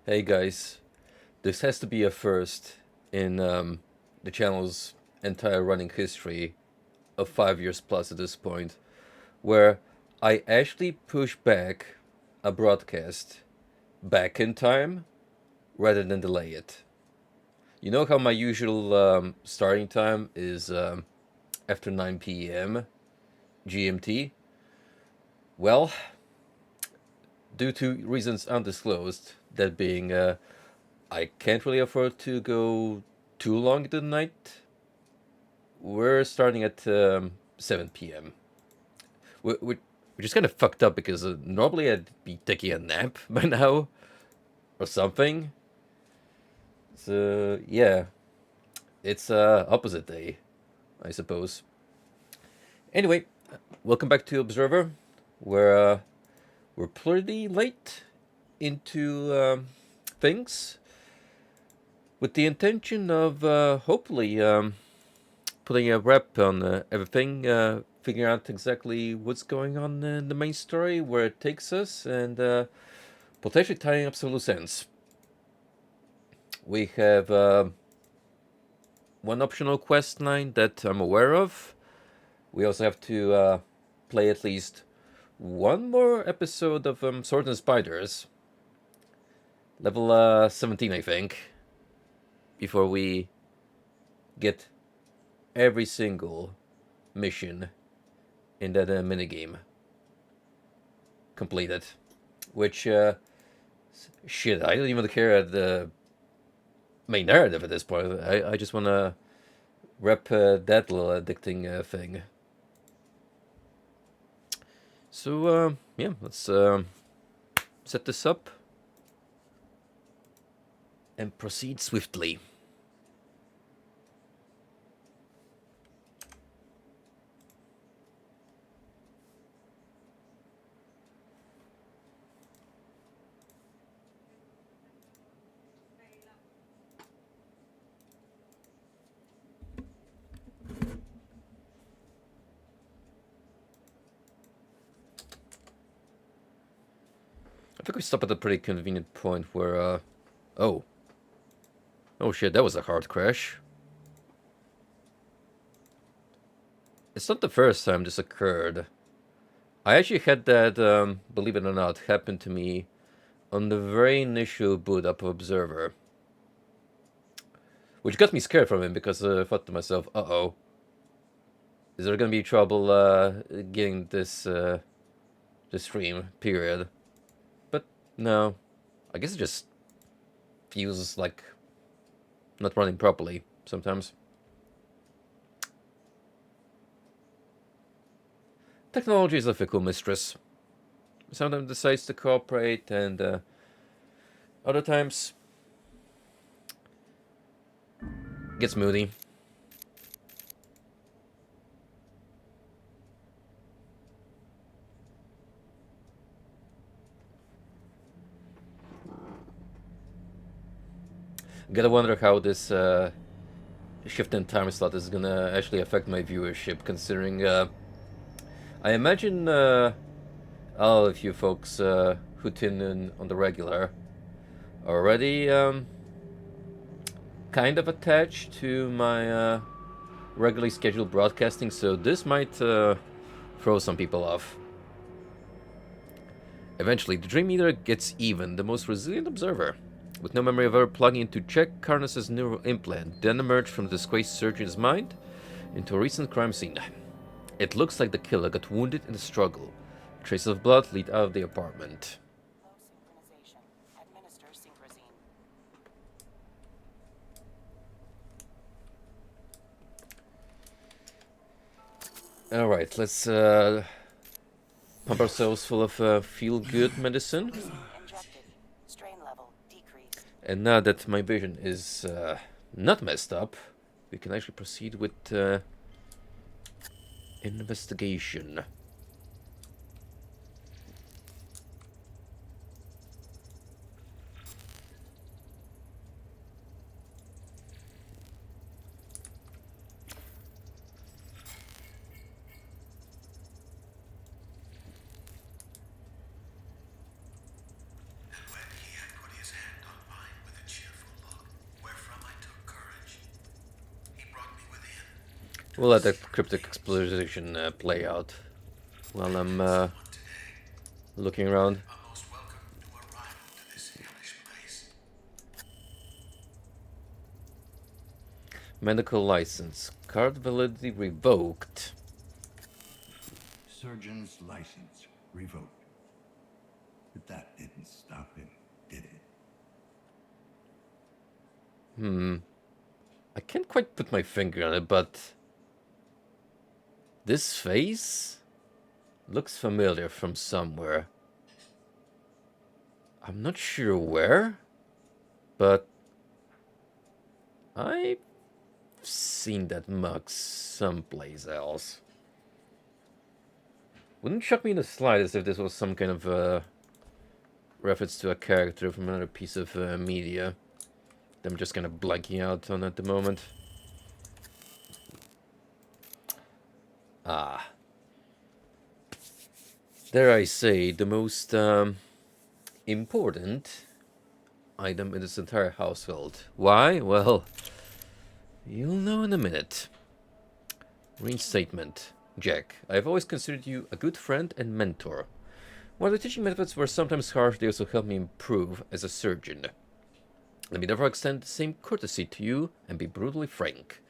Hey guys, this has to be a first in the channel's entire running history of 5 years plus at this point, where I actually push back a broadcast back in time rather than delay it. You know how my usual starting time is after 9 p.m. GMT? Well, due to reasons undisclosed, that being I can't really afford to go too long into the night. We're starting at 7 p.m. Which is kind of fucked up because normally I'd be taking a nap by now or something. So yeah, it's opposite day, I suppose. Anyway, welcome back to Observer. We're pretty late into things with the intention of hopefully putting a wrap on everything, figuring out exactly what's going on in the main story, where it takes us, and potentially tying up some loose ends. We have one optional quest line that I'm aware of. We also have to play at least one more episode of Swords and Spiders, level 17, I think, before we get every single mission in that minigame completed. Which, shit, I don't even care at the main narrative at this point. I just want to rep that little addicting thing. So, yeah, let's set this up and proceed swiftly. I think we stop at a pretty convenient point where, oh. Oh shit, that was a hard crash. It's not the first time this occurred. I actually had that, believe it or not, happen to me on the very initial boot up of Observer. Which got me scared from him because I thought to myself, uh-oh. Is there gonna be trouble getting this stream, period. But no. I guess it just feels like not running properly sometimes. Technology is a fickle mistress. Sometimes it decides to cooperate, and other times gets moody. Gotta wonder how this shift in time slot is gonna actually affect my viewership, considering I imagine all of you folks who tune in on the regular are already kind of attached to my regularly scheduled broadcasting, so this might throw some people off. Eventually, the Dream Eater gets even, the most resilient observer. With no memory of ever plugging into check Carnus's neural implant, then emerged from the disgraced surgeon's mind into a recent crime scene. It looks like the killer got wounded in the struggle. Traces of blood lead out of the apartment. Alright, let's pump ourselves full of feel-good medicine. And now that my vision is not messed up, we can actually proceed with investigation. We'll let that cryptic explosion play out while I'm looking around. Medical license. Card validity revoked. Surgeon's license revoked. But that didn't stop him, did it? I can't quite put my finger on it, but this face looks familiar from somewhere. I'm not sure where, but I've seen that mug someplace else. Wouldn't shock me in the slightest if this was some kind of reference to a character from another piece of media. I'm just kind of blanking out on at the moment. Ah. Dare I say, the most important item in this entire household. Why? Well, you'll know in a minute. Reinstatement. Jack, I have always considered you a good friend and mentor. While the teaching methods were sometimes harsh, they also helped me improve as a surgeon. Let me therefore extend the same courtesy to you and be brutally frank.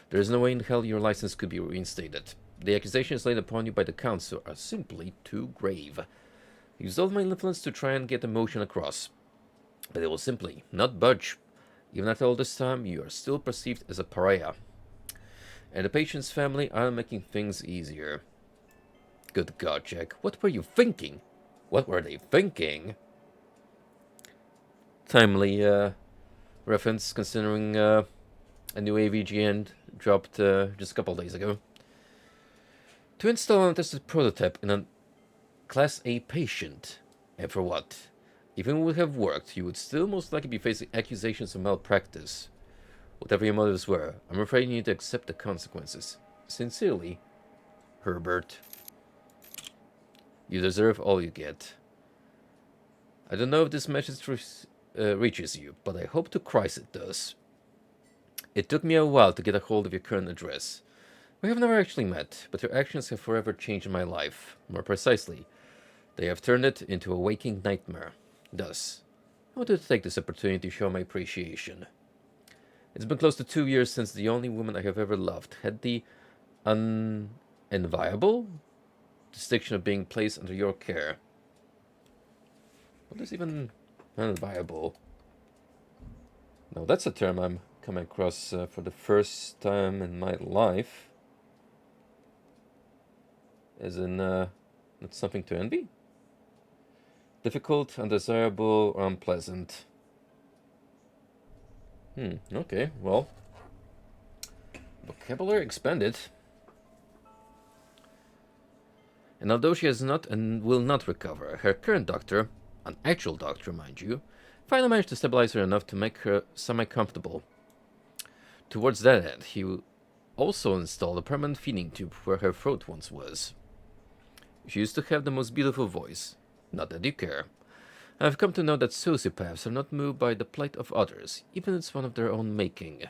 There is no way in hell your license could be reinstated. The accusations laid upon you by the council are simply too grave. I used all my influence to try and get emotion across, but they will simply not budge. Even after all this time, you are still perceived as a pariah. And the patient's family are making things easier. Good God, Jack, what were you thinking? What were they thinking? Timely reference, considering a new AVGN dropped just a couple days ago. To install an untested prototype in a Class A patient. And for what? Even would have worked, you would still most likely be facing accusations of malpractice. Whatever your motives were, I'm afraid you need to accept the consequences. Sincerely, Herbert. You deserve all you get. I don't know if this message reaches you, but I hope to Christ it does. It took me a while to get a hold of your current address. We have never actually met, but your actions have forever changed my life. More precisely, they have turned it into a waking nightmare. Thus, I wanted to take this opportunity to show my appreciation. It's been close to 2 years since the only woman I have ever loved had the unenviable distinction of being placed under your care. What is even unenviable? Now that's a term I'm coming across for the first time in my life. As in, not something to envy? Difficult, undesirable, or unpleasant. Okay, well. Vocabulary expanded. And although she has not and will not recover, her current doctor, an actual doctor mind you, finally managed to stabilize her enough to make her semi-comfortable. Towards that end, he also installed a permanent feeding tube where her throat once was. She used to have the most beautiful voice. Not that you care. I have come to know that sociopaths are not moved by the plight of others, even if it's one of their own making.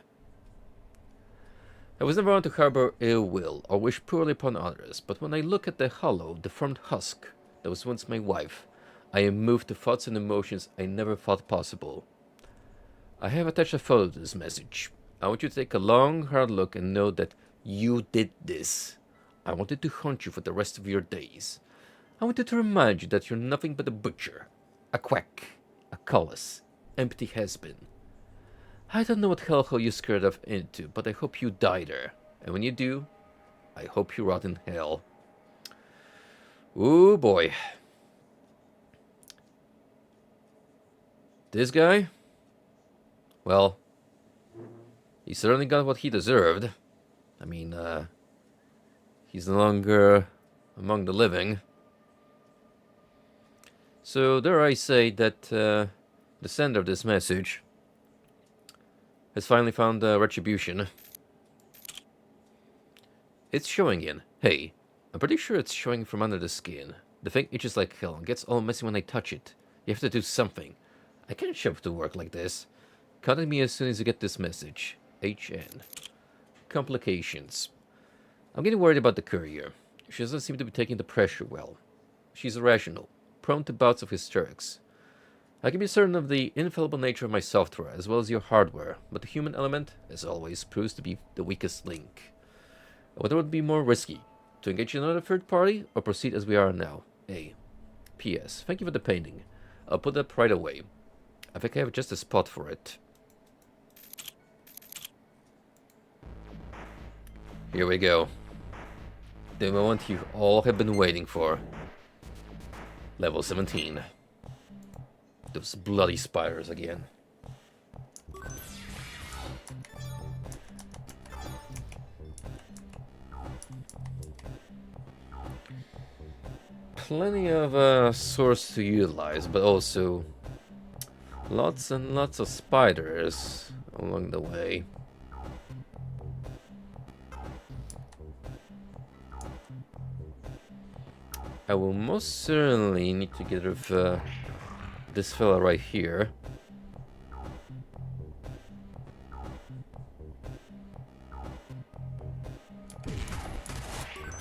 I was never one to harbor ill will or wish poorly upon others, but when I look at the hollow, deformed husk that was once my wife, I am moved to thoughts and emotions I never thought possible. I have attached a photo to this message. I want you to take a long, hard look and know that you did this. I wanted to haunt you for the rest of your days. I wanted to remind you that you're nothing but a butcher, a quack, a callous, empty has-been. I don't know what hellhole you scared off into, but I hope you die there. And when you do, I hope you rot in hell. Ooh boy. This guy? Well, he certainly got what he deserved. I mean, he's no longer among the living. So dare I say that the sender of this message has finally found retribution. It's showing in. Hey, I'm pretty sure it's showing from under the skin. The thing itches like hell and gets all messy when I touch it. You have to do something. I can't show up to work like this. Contact me as soon as you get this message. HN. Complications. I'm getting worried about the courier. She doesn't seem to be taking the pressure well. She's irrational, prone to bouts of hysterics. I can be certain of the infallible nature of my software, as well as your hardware, but the human element, as always, proves to be the weakest link. Whether it would be more risky, to engage another third party, or proceed as we are now. A. P.S. Thank you for the painting. I'll put it up right away. I think I have just a spot for it. Here we go. The moment you all have been waiting for. Level 17. Those bloody spiders again. Plenty of source to utilize, but also lots and lots of spiders along the way. I will most certainly need to get rid of this fella right here.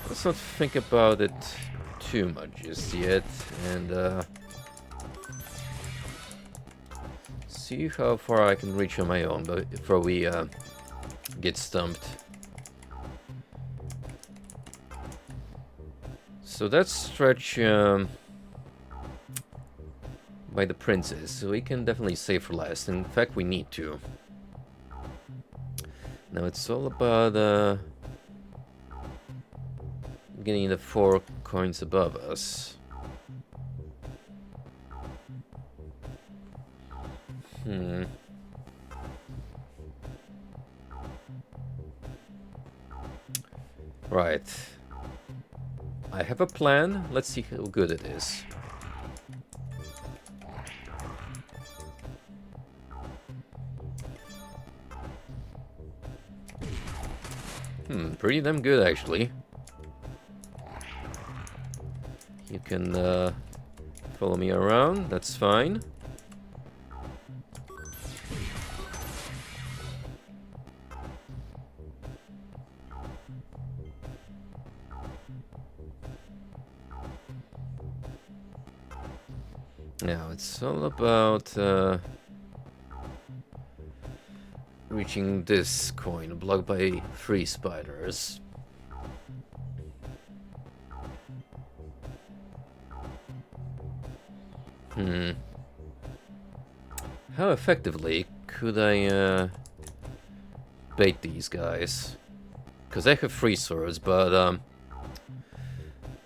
Let's not think about it too much just yet, and see how far I can reach on my own before we get stumped. So that stretch by the princess, so we can definitely save for last. In fact, we need to. Now it's all about getting the 4 coins above us. Right. I have a plan. Let's see how good it is. Pretty damn good, actually. You can follow me around, that's fine. Now, it's all about reaching this coin, blocked by 3 spiders. How effectively could I bait these guys? Because I have 3 swords, but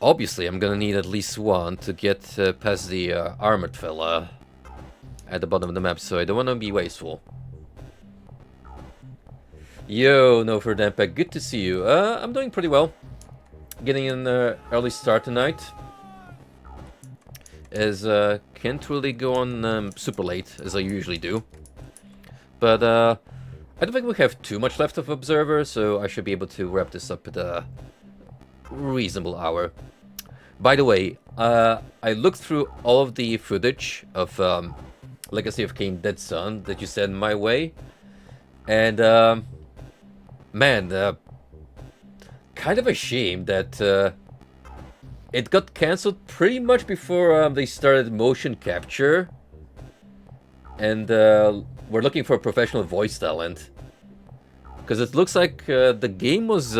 obviously I'm gonna need at least 1 to get past the armored fella at the bottom of the map, so I don't want to be wasteful. Yo, no further impact, good to see you. I'm doing pretty well. Getting an early start tonight. As can't really go on super late, as I usually do. But I don't think we have too much left of Observer, so I should be able to wrap this up at a reasonable hour. By the way, I looked through all of the footage of Legacy of Kain Dead Son that you sent my way. And, man, kind of a shame that it got cancelled pretty much before they started motion capture. And we're looking for professional voice talent. Because it looks like the game was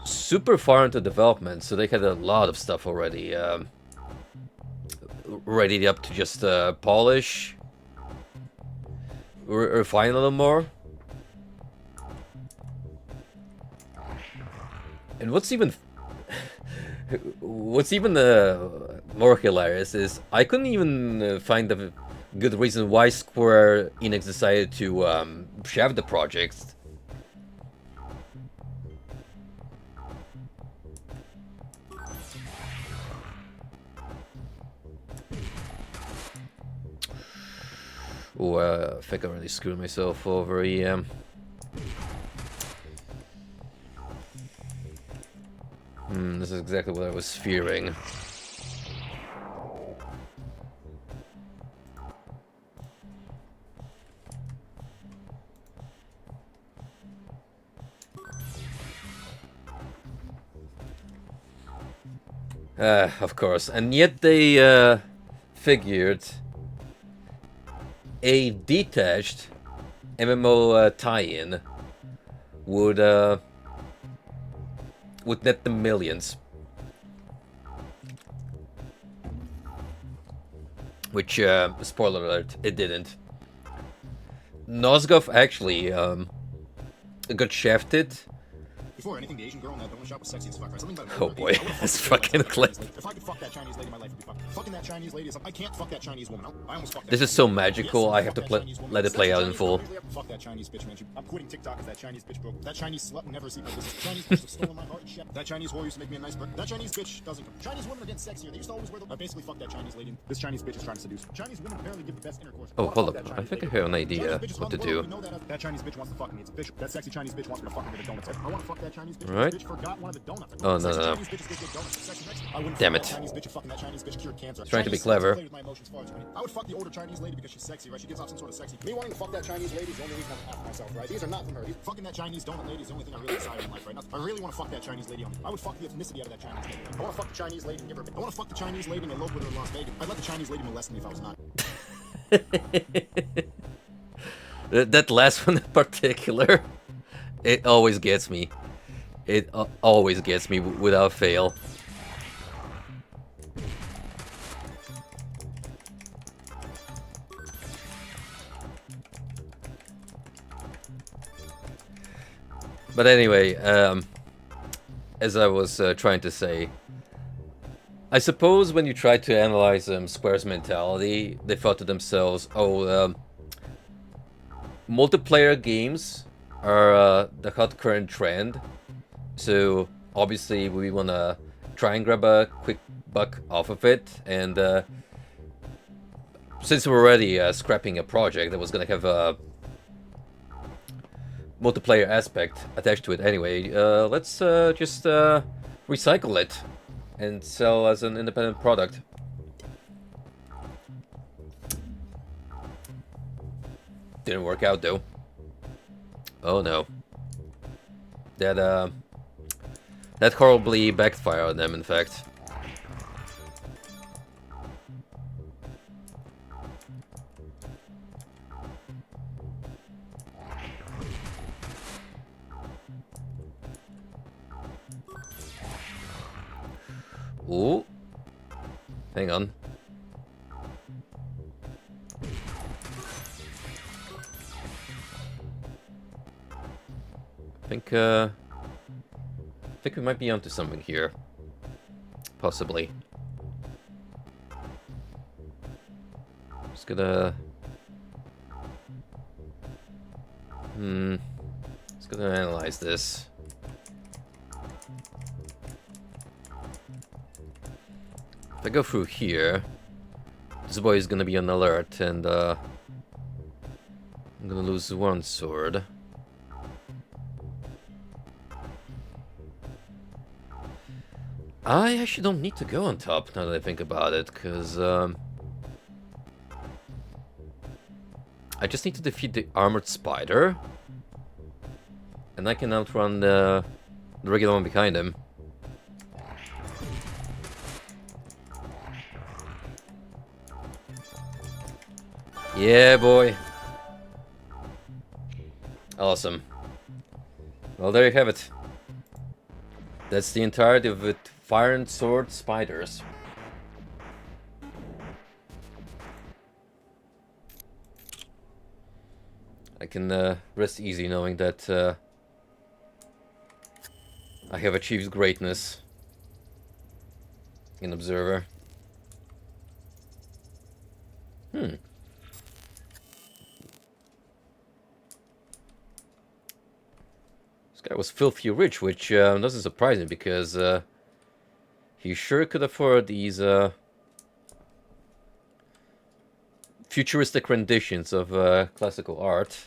super far into development, so they had a lot of stuff already ready up to just polish, refine a little more. And what's even more hilarious is I couldn't even find a good reason why Square Enix decided to shaft the project. Oh, I think I really screwed myself over, yeah. This is exactly what I was fearing. Of course. And yet they figured a detached MMO tie-in would net them millions. Which, spoiler alert, it didn't. Nosgoth actually got shafted. Before anything, the Asian girl in that donut shop was sexy as fuck. Right? Something about Oh boy, that's fucking clip. If I could fuck that Chinese lady, my life would be fucking. Fucking that Chinese lady is I can't fuck that Chinese woman. I almost fucked that. This is so magical. I have to let it play out in full. Fuck that Chinese bitch, man. I'm quitting TikTok if that Chinese bitch broke. That Chinese slut will never see my business. Chinese bitch have stolen my heart and shit. That Chinese whore used to make me a nice bird. That Chinese bitch doesn't come. Chinese women are getting sexier. They used to always wear the. I basically fucked that Chinese lady. This Chinese bitch is trying to seduce. Chinese women apparently give the best intercourse. Oh, hold up. I think I have an idea what to do. That Chinese bitch wants to fuck me. It's official. That sexy Chinese bitch wants me to fuck her with a donut. I want to fuck that Chinese bitch. Right. Bitch forgot one of the donuts. Oh, no. Damn it. Trying to be clever. I would fuck the older Chinese lady because she's sexy, right? She gives off some sort of sexy. Me wanting to fuck that Chinese lady is the only reason I'm after myself, right? These are not from her. Fucking that Chinese donut lady is the only thing I really desire in life, right? I really want to fuck that Chinese lady. I would fuck the ethnicity out of that Chinese lady. I want to fuck the Chinese lady and give her. I want to fuck the Chinese lady and elope with her in Las Vegas. I'd let the Chinese lady molest me if I was not. That last one in particular, it always gets me. It always gets me without fail. But anyway, as I was trying to say, I suppose when you try to analyze Square's mentality, they thought to themselves, oh, multiplayer games are the hot current trend, so obviously we want to try and grab a quick buck off of it, and since we're already scrapping a project that was going to have a multiplayer aspect attached to it anyway, let's just recycle it and sell as an independent product. Didn't work out though. Oh no. That horribly backfired on them, in fact. Ooh. Hang on. I think we might be onto something here. Possibly. Just gonna... Just gonna analyze this. If I go through here, this boy is gonna be on alert, and I'm gonna lose one sword. I actually don't need to go on top now that I think about it, because I just need to defeat the armored spider, and I can outrun the regular one behind him. Yeah, boy. Awesome. Well, there you have it. That's the entirety of it. Fire and sword spiders. I can rest easy knowing that I have achieved greatness in Observer. This guy was filthy rich, which doesn't surprise me because he sure could afford these futuristic renditions of classical art.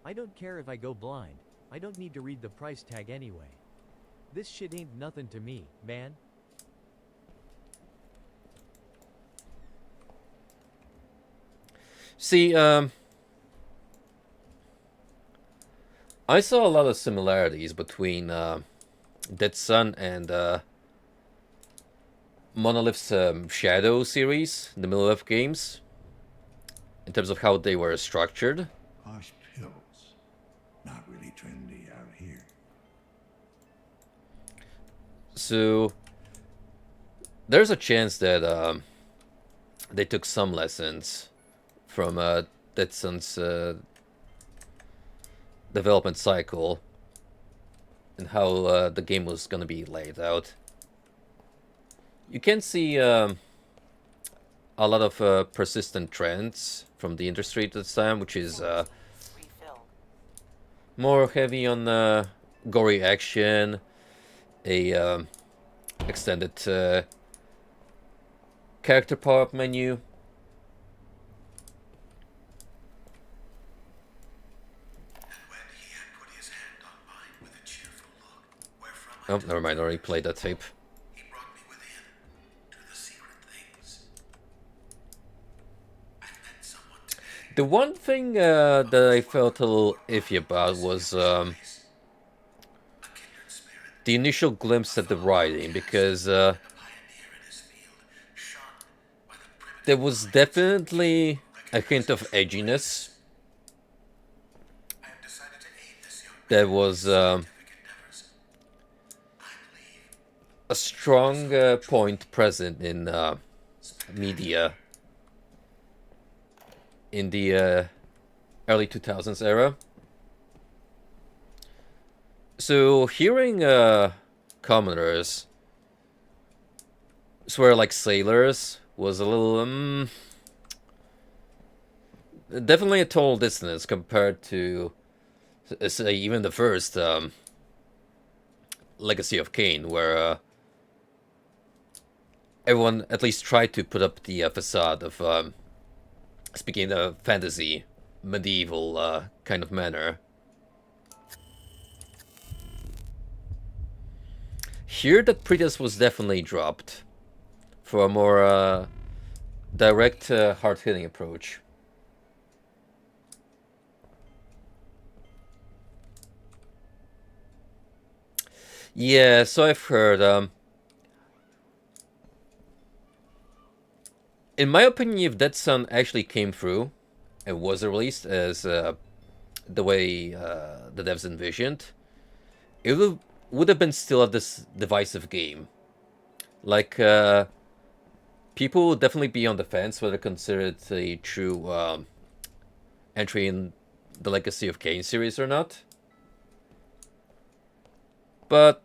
I don't care if I go blind. I don't need to read the price tag anyway. This shit ain't nothing to me, man. See, I saw a lot of similarities between Dead Sun and Monolith's Shadow series, the middle of games, in terms of how they were structured. Posh pills. Not really trendy out here. So there's a chance that they took some lessons from Dead Sun's development cycle and how the game was gonna be laid out. You can see a lot of persistent trends from the industry at this time, which is more heavy on gory action, a extended character power-up menu. Oh, never mind, I already played that tape. He brought me within to the secret things. I met someone today. The one thing that I felt a little iffy about was the initial glimpse at the writing, because there was definitely a hint of edginess. There was a strong point present in media in the early 2000s era. So hearing commoners swear like sailors was a little definitely a total dissonance compared to say even the first Legacy of Kain, where everyone at least tried to put up the facade of speaking in a fantasy, medieval kind of manner. Here, that pretense was definitely dropped for a more direct, hard-hitting approach. Yeah, so I've heard. In my opinion, if Dead Sun actually came through and was released as the way the devs envisioned, it would have been still this divisive game. Like, people would definitely be on the fence whether to consider it a true entry in the Legacy of Kain series or not. But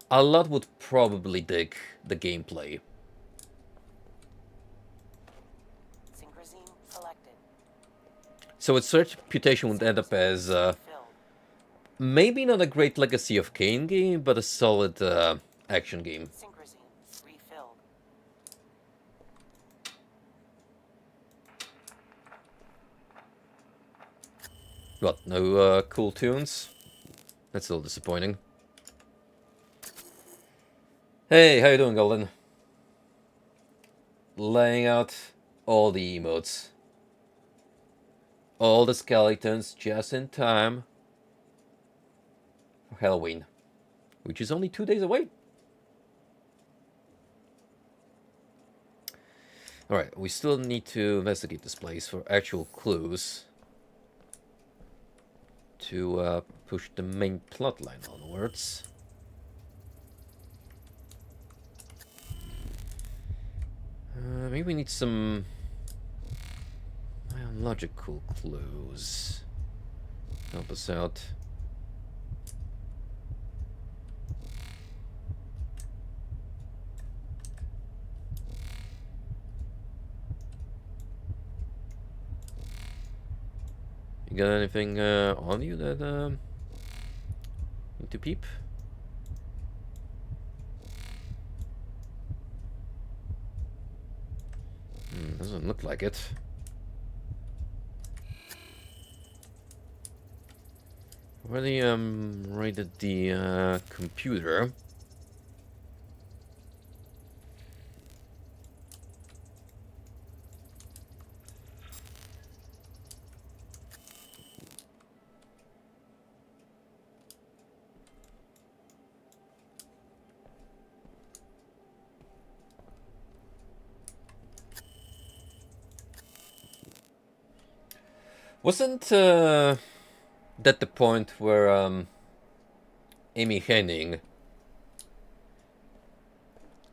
a lot would probably dig the gameplay. So its reputation would end up as maybe not a great Legacy of Kain game, but a solid action game. What, no cool tunes? That's a little disappointing. Hey, how you doing, Golden? Laying out all the emotes. All the skeletons just in time for Halloween, which is only 2 days away. Alright, we still need to investigate this place for actual clues to push the main plotline onwards. Maybe we need some biological clues. Help us out. You got anything on you that need to peep? Doesn't look like it. Already raided the computer. Wasn't that the point where Amy Hennig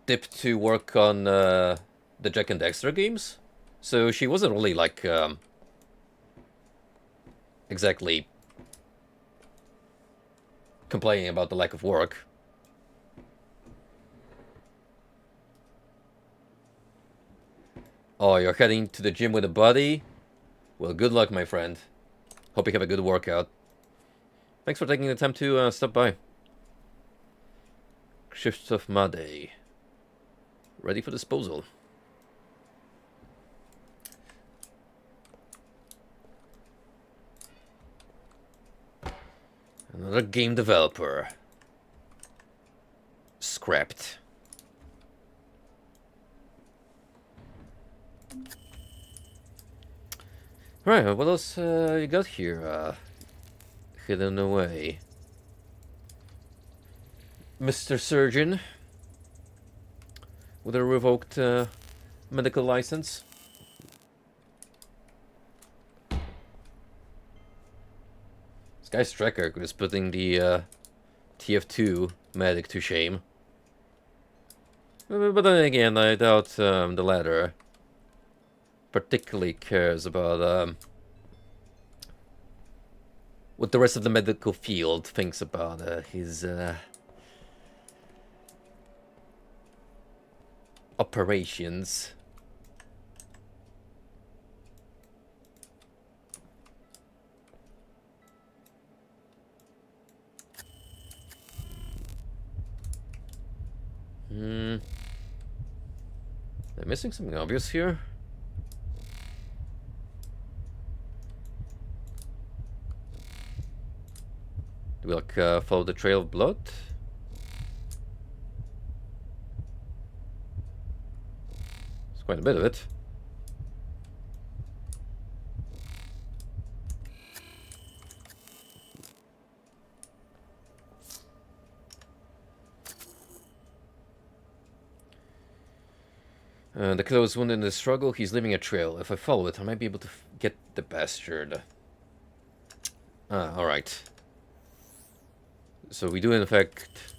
dipped to work on the Jack and Dexter games? So she wasn't really like exactly complaining about the lack of work. Oh, you're heading to the gym with a buddy? Well, good luck, my friend. Hope you have a good workout. Thanks for taking the time to stop by. Shifts of Made. Ready for disposal. Another game developer. Scrapped. Right, what else you got here? Hidden away. Mr. Surgeon. With a revoked medical license. This guy Strecker was putting the TF2 medic to shame. But then again, I doubt the latter particularly cares about what the rest of the medical field thinks about his operations. Am I missing something obvious here? Do we like follow the trail of blood? It's quite a bit of it. The killer was wounded in the struggle. He's leaving a trail. If I follow it, I might be able to get the bastard. Ah, alright. So we do in fact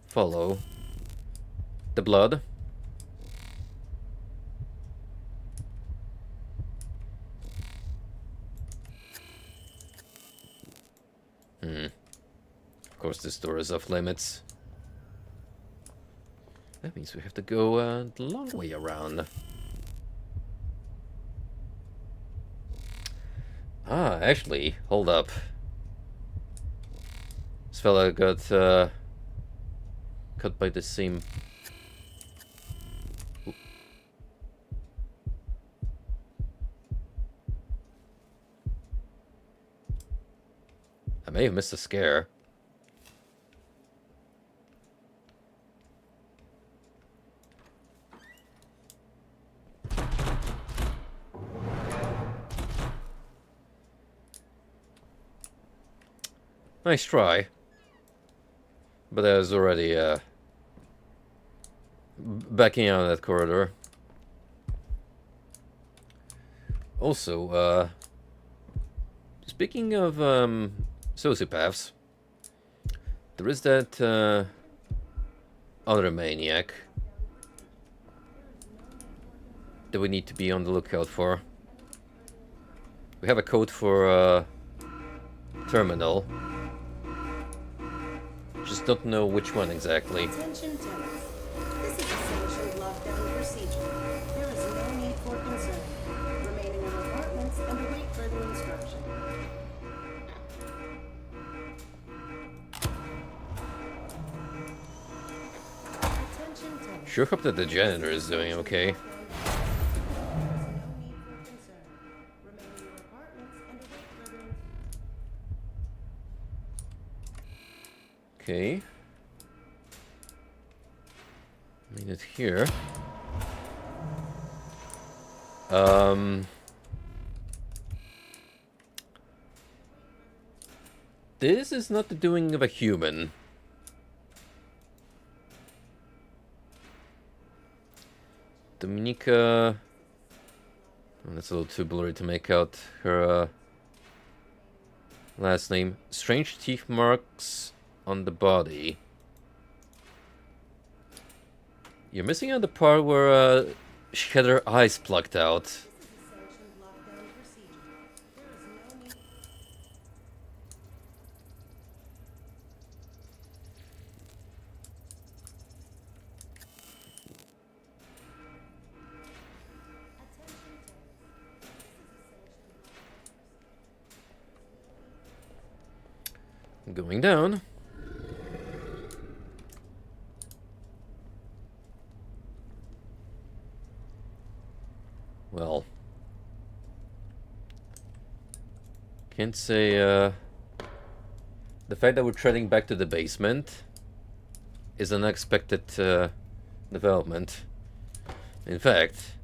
follow the blood. Of course this door is off limits. That means we have to go the long way around. Ah, actually, hold up. This fella got cut by the same... Oop. I may have missed a scare. Nice try. But I was already backing out of that corridor. Also, speaking of sociopaths, there is that other maniac that we need to be on the lookout for. We have a code for terminal. Just don't know which one exactly. Attention tenants. This is a sanctioned lockdown procedure. There is no need for concern. Remain in your apartments and await further instruction. Attention tenants. Sure hope that the janitor is doing okay. There is no need for concern. Remain in your apartments and await further Okay. Made it here. This is not the doing of a human. Dominica... Oh, that's a little too blurry to make out her Last name. Strange teeth marks on the body. You're missing on the part where she had her eyes plucked out. This is a sanctioned lockdown procedure. There is no need. Attention terrorists. This is a sanctioned lockdown procedure. Going down. Well, can't say, the fact that we're treading back to the basement is an unexpected, development. In fact...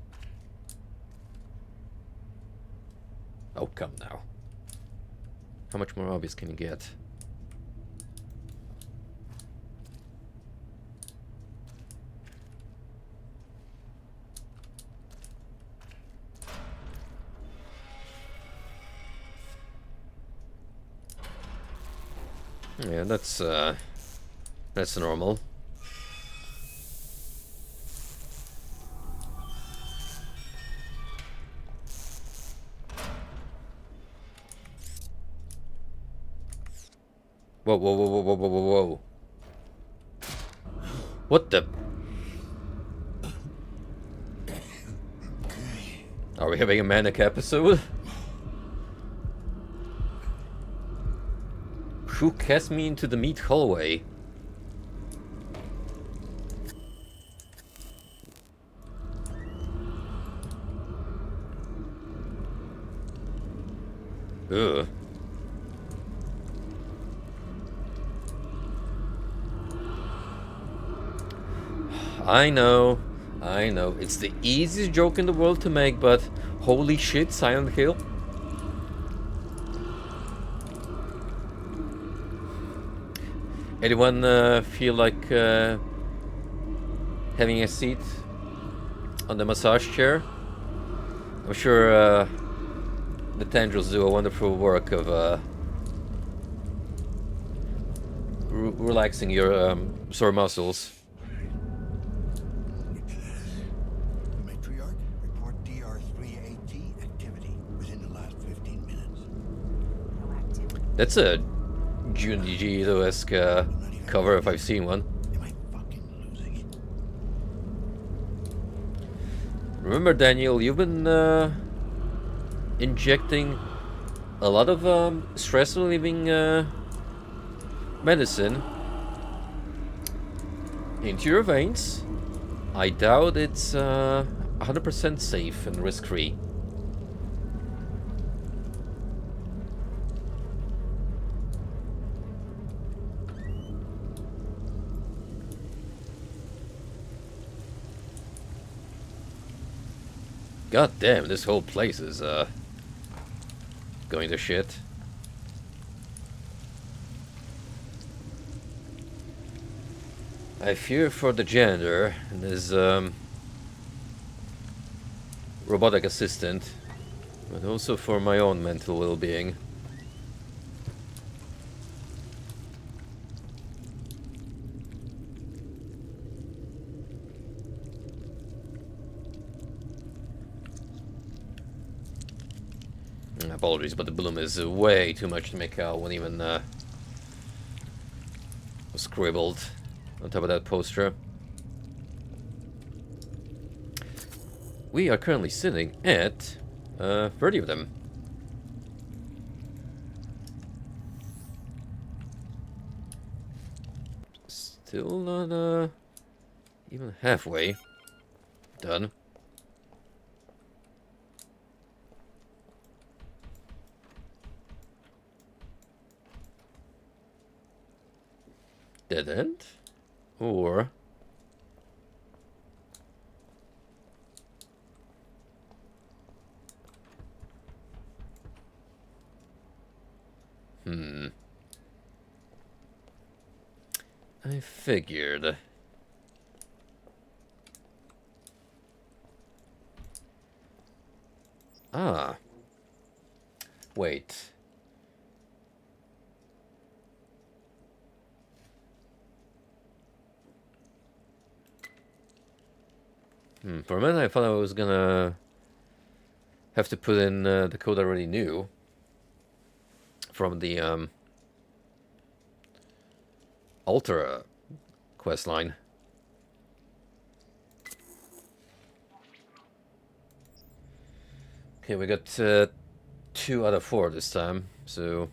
Oh, come now. How much more obvious can you get? Yeah, that's normal. Whoa, whoa, whoa, whoa, whoa, whoa, whoa, whoa. What the? Are we having a manic episode? Who cast me into the meat hallway? Ugh. I know. It's the easiest joke in the world to make, but holy shit, Silent Hill. Anyone feel like having a seat on the massage chair? I'm sure the tendrils do a wonderful work of relaxing your sore muscles. Matriarch, report DR3AT activity within the last 15 minutes. No activity. That's a June esque cover if I've seen one. Am I fucking losing it? Remember, Daniel, you've been injecting a lot of stress relieving medicine into your veins. I doubt it's 100% safe and risk-free. God damn, this whole place is going to shit. I fear for the janitor and his robotic assistant, but also for my own mental well-being. Apologies, but the bloom is way too much to make out when even scribbled on top of that poster. We are currently sitting at 30 of them. Still not even halfway done. Dead end? Or... I figured. Ah. Wait. For a minute I thought I was gonna have to put in the code I already knew from the Ultra quest line. Okay, we got 2 out of 4 this time, so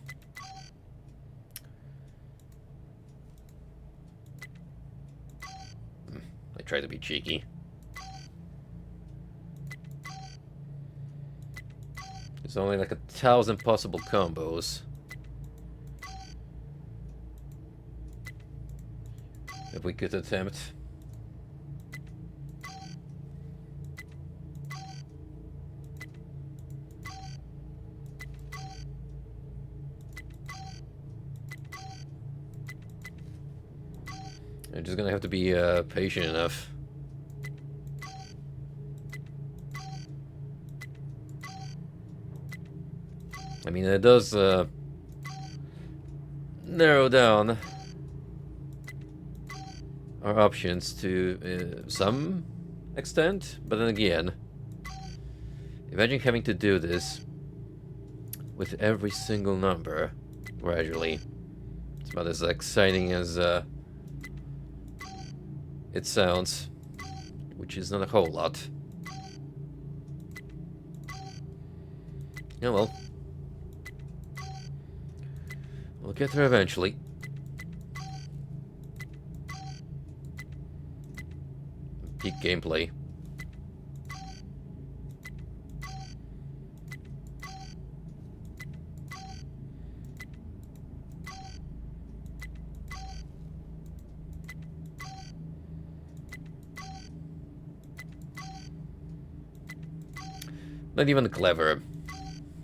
I try to be cheeky. There's only like 1,000 possible combos that we could attempt. You're just gonna have to be patient enough. I mean, it does narrow down our options to some extent, but then again, imagine having to do this with every single number gradually. It's about as exciting as it sounds, which is not a whole lot. Yeah, well, we'll get there eventually. Peak gameplay. Not even clever.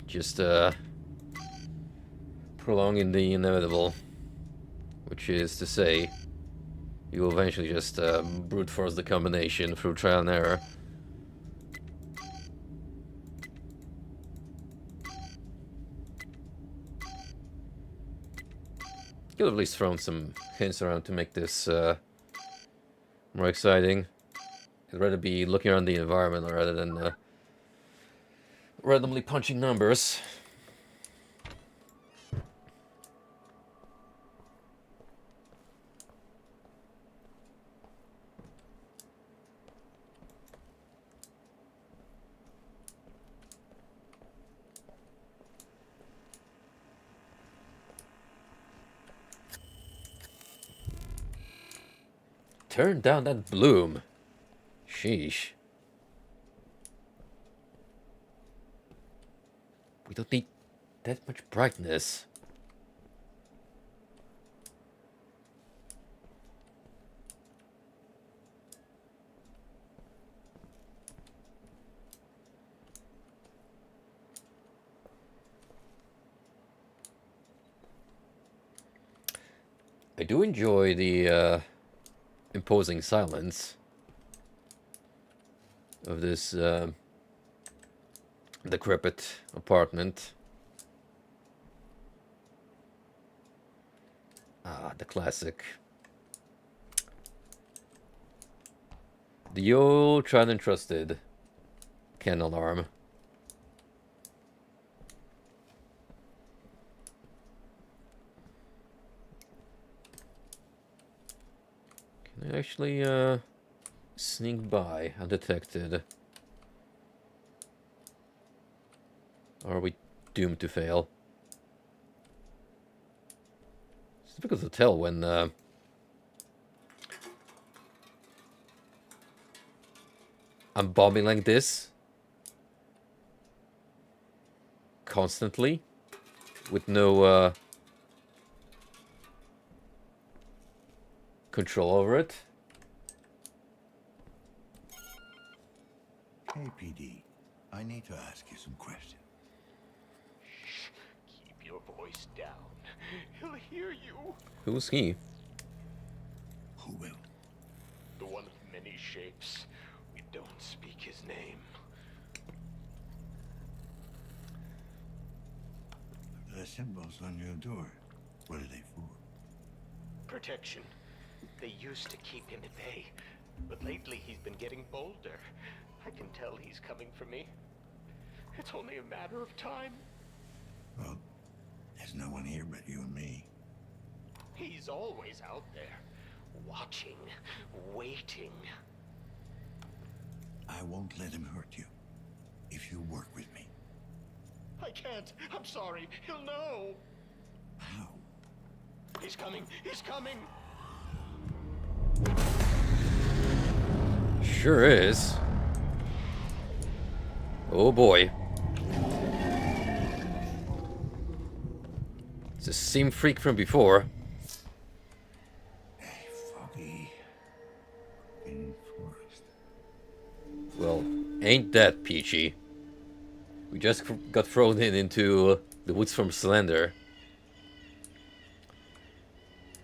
Just prolonging the inevitable. Which is to say, you will eventually just brute force the combination through trial and error. Could have at least thrown some hints around to make this more exciting. I'd rather be looking around the environment rather than randomly punching numbers. Turn down that bloom. Sheesh. We don't need that much brightness. I do enjoy the imposing silence of this decrepit apartment. Ah, the classic. The old tried and trusted candle alarm. Can I actually sneak by undetected? Or are we doomed to fail? It's difficult to tell when I'm bombing like this constantly with no control over it. Hey, PD. I need to ask you some questions. Keep your voice down. He'll hear you. Who's he? Who will? The one of many shapes. We don't speak his name. The symbols on your door. What are they for? Protection. They used to keep him at bay. But lately he's been getting bolder. I can tell he's coming for me. It's only a matter of time. Well, there's no one here but you and me. He's always out there, watching, waiting. I won't let him hurt you if you work with me. I can't. I'm sorry. He'll know. How? He's coming. He's coming. Sure is. Oh boy. It's the same freak from before. A foggy in forest. Well, ain't that peachy. We just got thrown into the woods from Slender.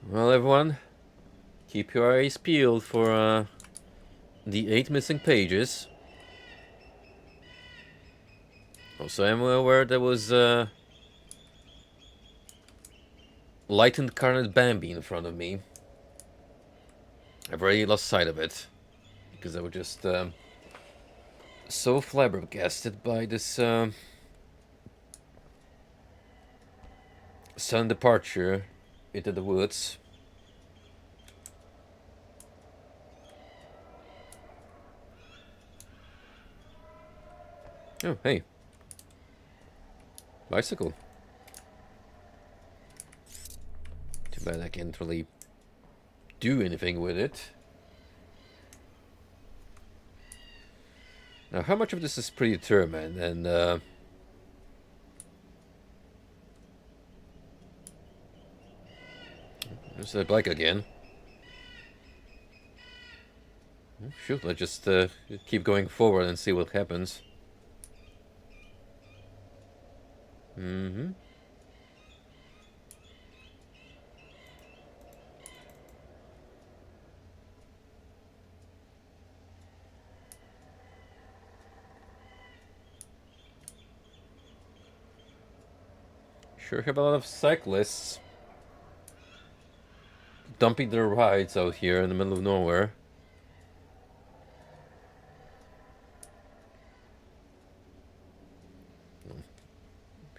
Well, everyone, keep your eyes peeled for the 8 missing pages. Also, I'm aware there was light incarnate Bambi in front of me. I've already lost sight of it because I was just so flabbergasted by this sudden departure into the woods. Oh, hey. Bicycle. Too bad I can't really do anything with it. Now, how much of this is predetermined? And there's the bike again. Shoot, let's just keep going forward and see what happens. Mm-hmm. Sure have a lot of cyclists dumping their rides out here in the middle of nowhere.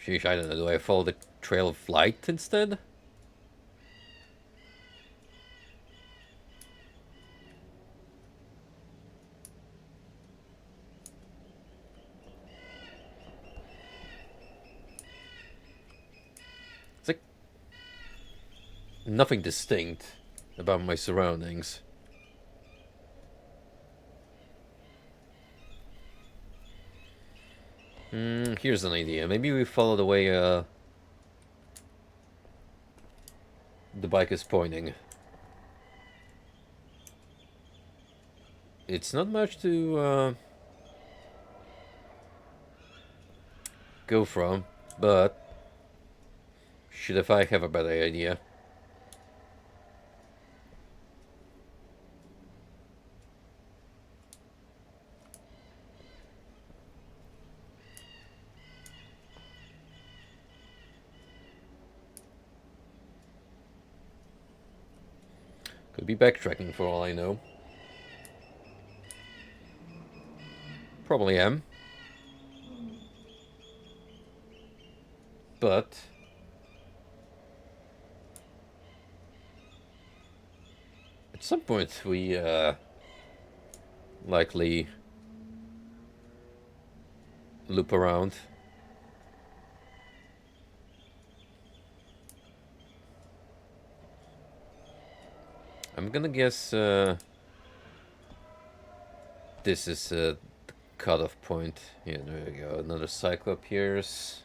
Sheesh, I don't know. Do I follow the trail of light instead? It's like nothing distinct about my surroundings. Here's an idea. Maybe we follow the way the bike is pointing. It's not much to go from, but shit if I have a better idea. Could be backtracking for all I know. Probably am. But at some point we likely loop around. I'm gonna guess this is the cutoff point. Yeah, there we go. Another cycle appears.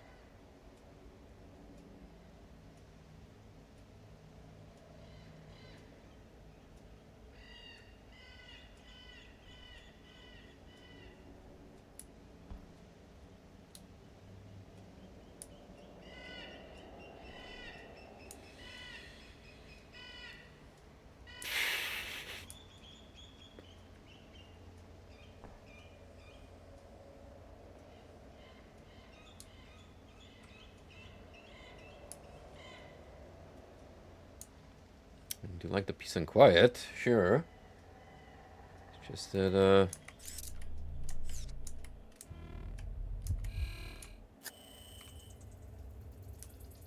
Do you like the peace and quiet? Sure. Just that,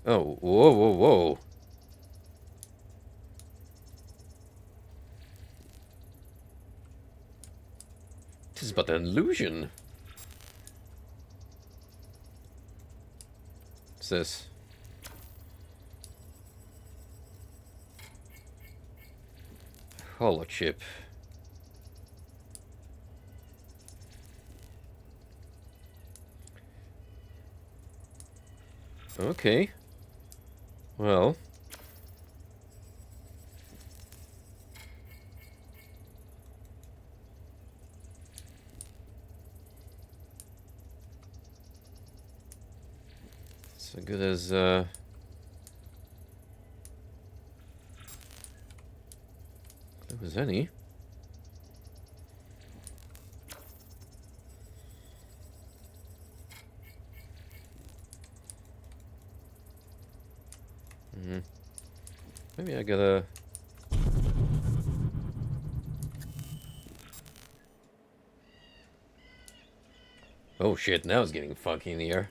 oh, whoa, whoa, whoa. This is but an illusion. What's this? Holo chip. Okay. Well. So good as, there was any. Maybe I gotta... Oh shit, now it's getting funky in the air.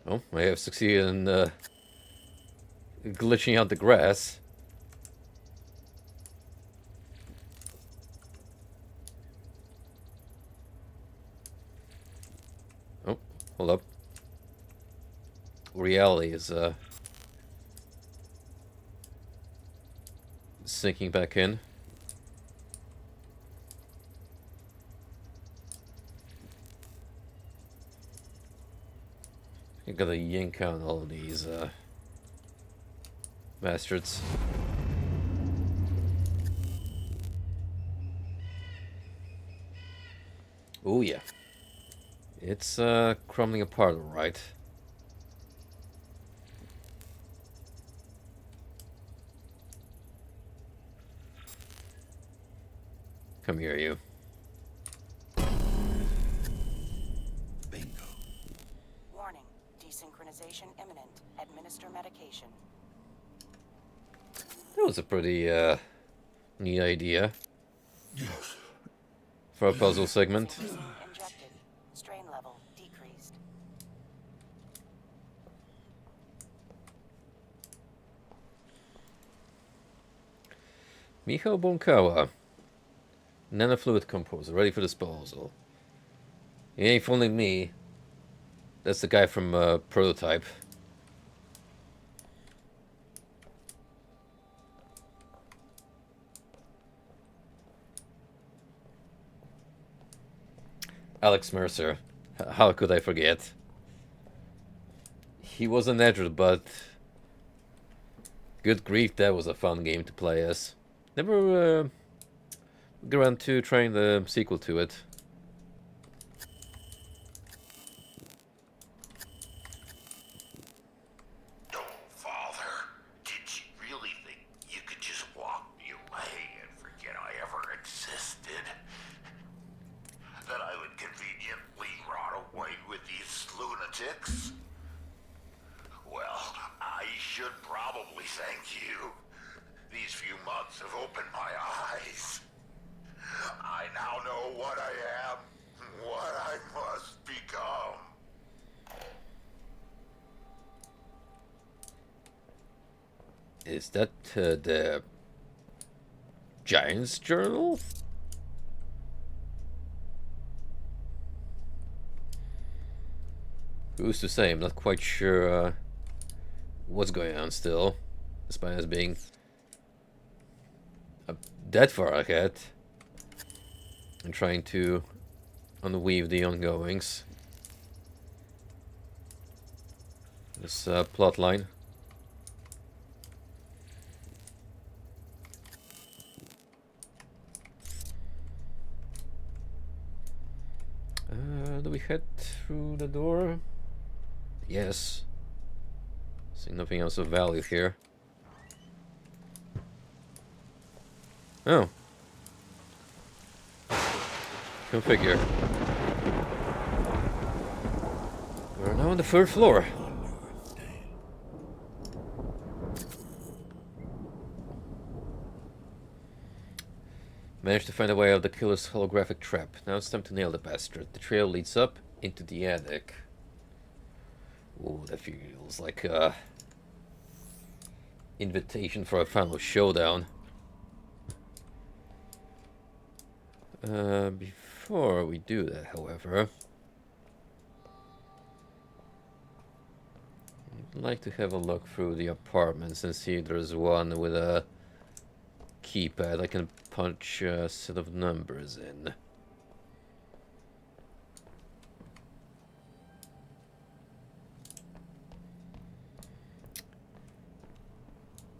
Oh, I have succeeded in glitching out the grass. Oh, hold up. Reality is sinking back in. I gotta yank out all of these bastards. Oh yeah. It's crumbling apart, alright. Come here, you. Bingo. Warning. Desynchronization imminent. Administer medication. That was a pretty neat idea Yes. for a puzzle segment. Vaccine injected. Strain level decreased. Michał Bąkała. Nanofluid composer, ready for disposal. He ain't fooling me. That's the guy from Prototype. Alex Mercer. How could I forget? He was an editor, but good grief, that was a fun game to play as. Never got around to trying the sequel to it. Father, did you really think you could just walk me away and forget I ever existed? That I would conveniently rot away with these lunatics? Well, I should probably thank you. These few months have opened my eyes. I now know what I am, what I must become. Is that the Giants Journal? Who's to say? I'm not quite sure what's going on still, despite us being that far ahead and trying to unweave the ongoings. This plot line. Do we head through the door? Yes. See nothing else of value here. Oh. Configure. We're now on the 3rd floor. Managed to find a way out of the killer's holographic trap. Now it's time to nail the bastard. The trail leads up into the attic. Ooh, that feels like a invitation for a final showdown. Before we do that, however, I'd like to have a look through the apartments and see if there's one with a keypad I can punch a set of numbers in.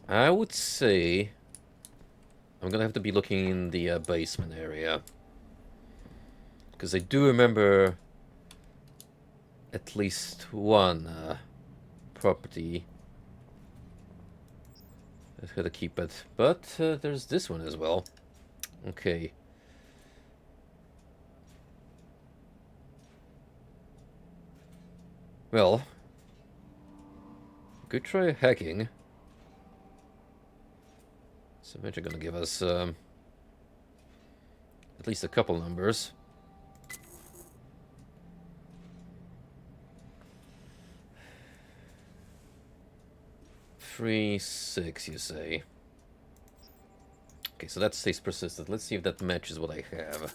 I would say I'm gonna have to be looking in the basement area, because I do remember at least one property that had a keypad, but there's this one as well. Okay. Well, could try hacking. So eventually gonna give us at least a couple numbers. Three, 6, you say? Okay, so that stays persistent. Let's see if that matches what I have.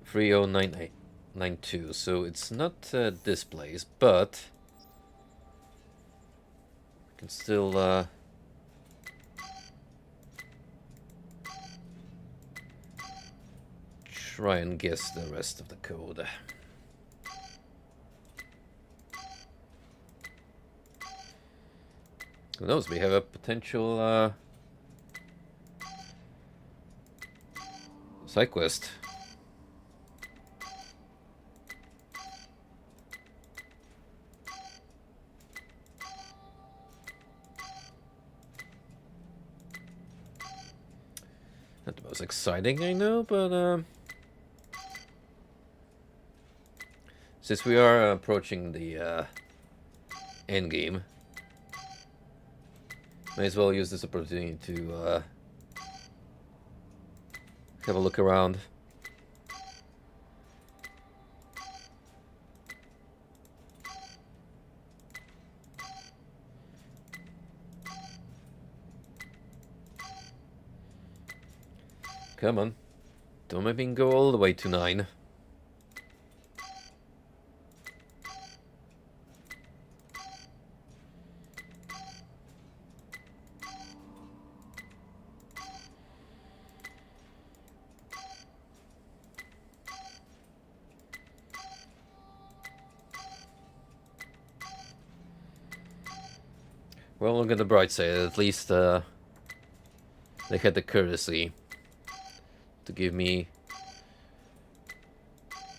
309892. So it's not this place, but I can still try and guess the rest of the code. Who knows, we have a potential side quest. Not the most exciting, I know, but since we are approaching the end game, may as well use this opportunity to have a look around. Come on. Don't make me go all the way to 9. Well, look at the bright side. At least they had the courtesy to give me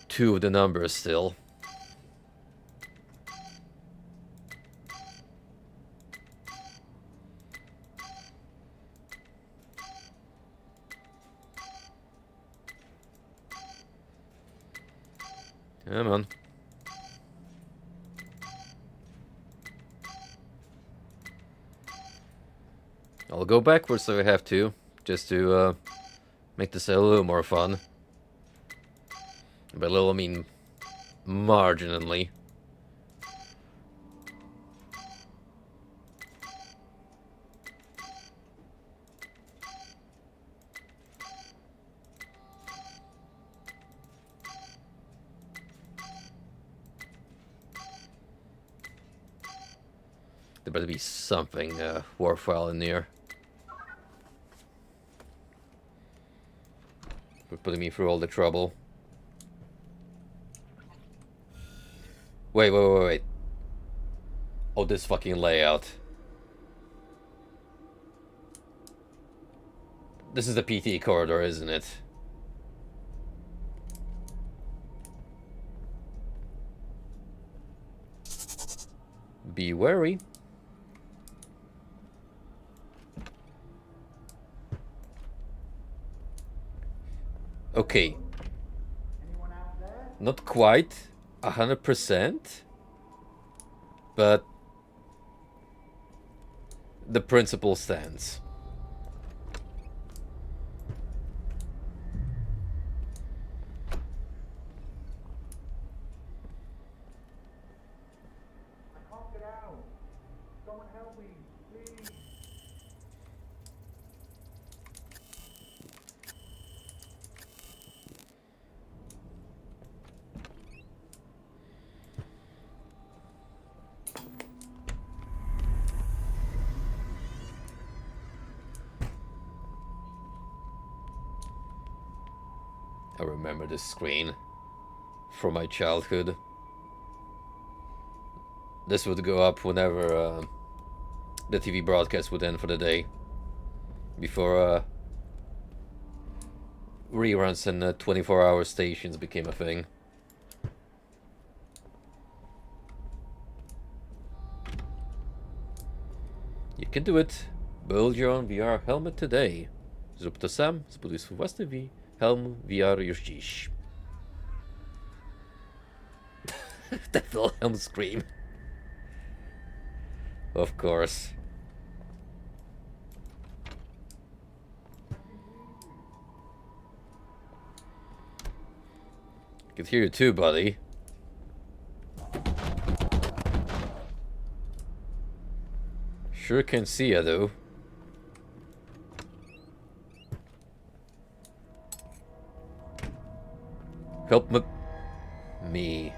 2 of the numbers still. Come on. I'll go backwards if I have to, just to make this a little more fun. By little, I mean marginally. There better be something worthwhile in here. For putting me through all the trouble. Wait. Oh, this fucking layout. This is the PT corridor, isn't it? be wary. Okay. Not quite 100%, but the principle stands. I remember this screen from my childhood. This would go up whenever the TV broadcast would end for the day. Before reruns and 24-hour stations became a thing. You can do it. Build your own VR helmet today. Zrób to sam, zbuduj swój własny helm VR już dziś. That Wilhelm scream. Of course. I can hear you too, buddy. Sure can see you, though. Help me.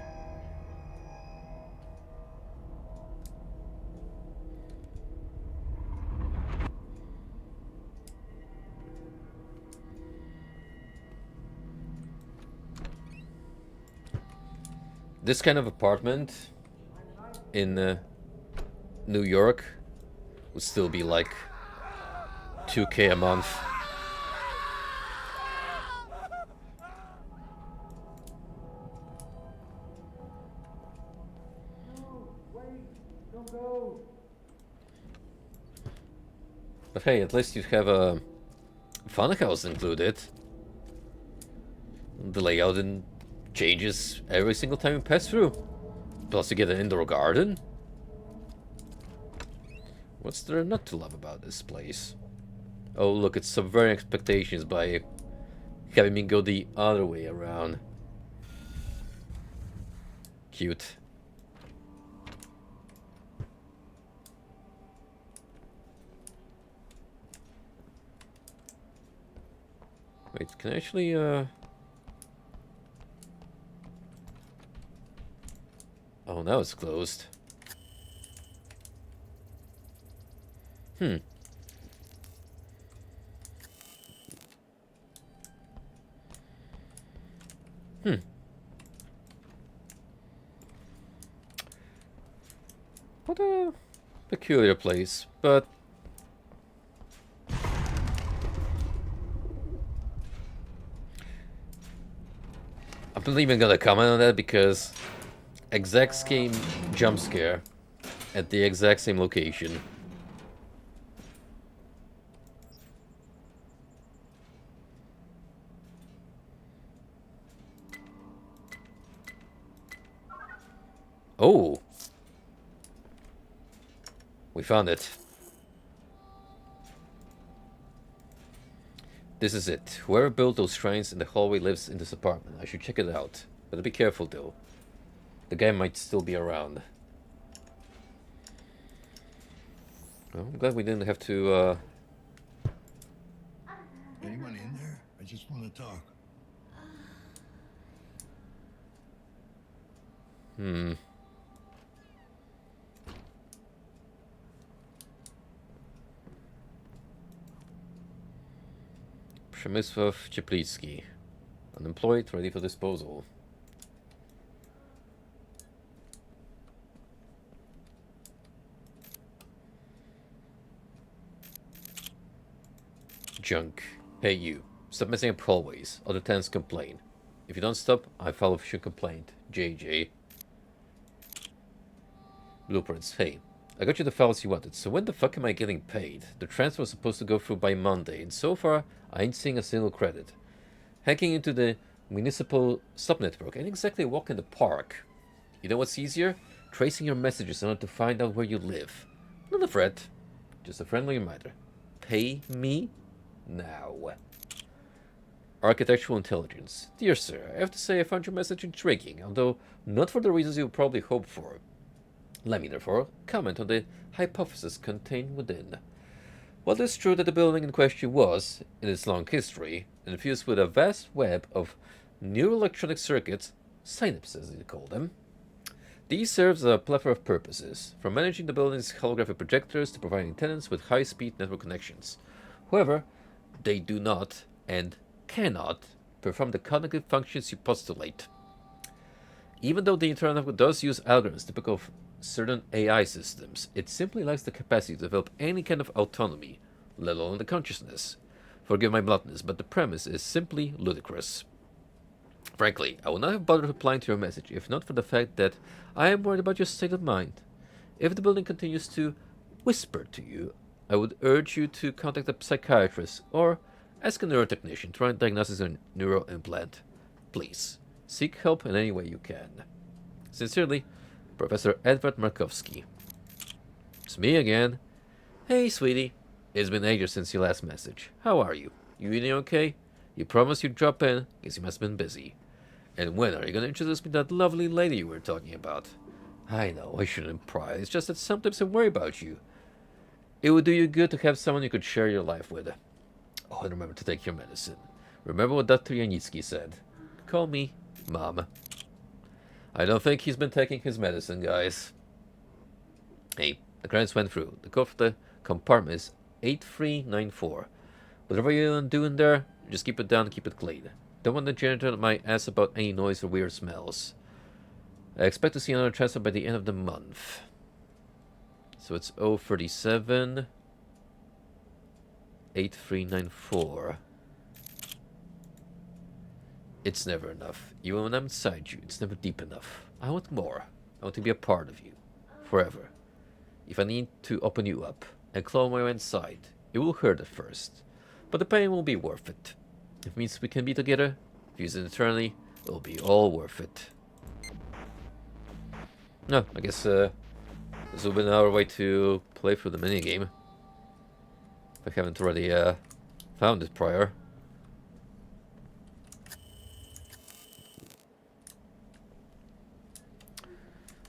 This kind of apartment in New York would still be like 2K a month. But hey, at least you have a funhouse included. The layout and changes every single time you pass through. Plus you get an indoor garden. What's there not to love about this place? Oh look, it's subverting expectations by having me go the other way around. Cute. Wait, can I actually oh, now it's closed. Hmm. What a peculiar place, but I'm not even gonna comment on that because exact same jump scare at the exact same location. Oh, we found it. This is it. Whoever built those shrines in the hallway lives in this apartment. I should check it out. Better be careful though. The guy might still be around. Well, I'm glad we didn't have to Anyone in there? I just want to talk. Przemysław Cieplicki. Unemployed, ready for disposal. Junk. Hey you. Stop messing up hallways. Other tenants complain. If you don't stop, I file official complaint. JJ. Blueprints. Hey, I got you the files you wanted, so when the fuck am I getting paid? The transfer was supposed to go through by Monday, and so far, I ain't seeing a single credit. Hacking into the municipal subnetwork ain't exactly a walk in the park. You know what's easier? Tracing your messages in order to find out where you live. Not a threat, just a friendly reminder. Pay me now. Architectural intelligence. Dear sir, I have to say I found your message intriguing, although not for the reasons you would probably hope for. Let me, therefore, comment on the hypothesis contained within. While it is true that the building in question was, in its long history, infused with a vast web of neuroelectronic circuits, synapses as you call them, these serve a plethora of purposes, from managing the building's holographic projectors to providing tenants with high-speed network connections. However, they do not, and cannot, perform the cognitive functions you postulate. Even though the internal network does use algorithms typical of certain AI systems, it simply lacks the capacity to develop any kind of autonomy, let alone the consciousness. Forgive my bluntness, but the premise is simply ludicrous. Frankly, I would not have bothered replying to your message if not for the fact that I am worried about your state of mind. If the building continues to whisper to you, I would urge you to contact a psychiatrist or ask a neurotechnician to run diagnosis on neural implant. Please, seek help in any way you can. Sincerely, Professor Edward Markovsky. It's me again. Hey, sweetie. It's been ages since your last message. How are you? You eating okay? You promised you'd drop in, guess you must have been busy. And when are you going to introduce me to that lovely lady you were talking about? I know, I shouldn't pry. It's just that sometimes I worry about you. It would do you good to have someone you could share your life with. Oh, and remember to take your medicine. Remember what Dr. Yanitsky said. Call me Mom. I don't think he's been taking his medicine, guys. Hey, the credits went through. The code for the compartment is 8394. Whatever you're doing there, just keep it down and keep it clean. Don't want the janitor on my ass about any noise or weird smells. I expect to see another transfer by the end of the month. So it's 037 8394. It's never enough. Even when I'm inside you, it's never deep enough. I want more. I want to be a part of you. Forever. If I need to open you up and claw my way inside, it will hurt at first. But the pain will be worth it. If it means we can be together, fusing eternally, it'll be all worth it. No, I guess this will be another way to play through the minigame. If I haven't already found it prior.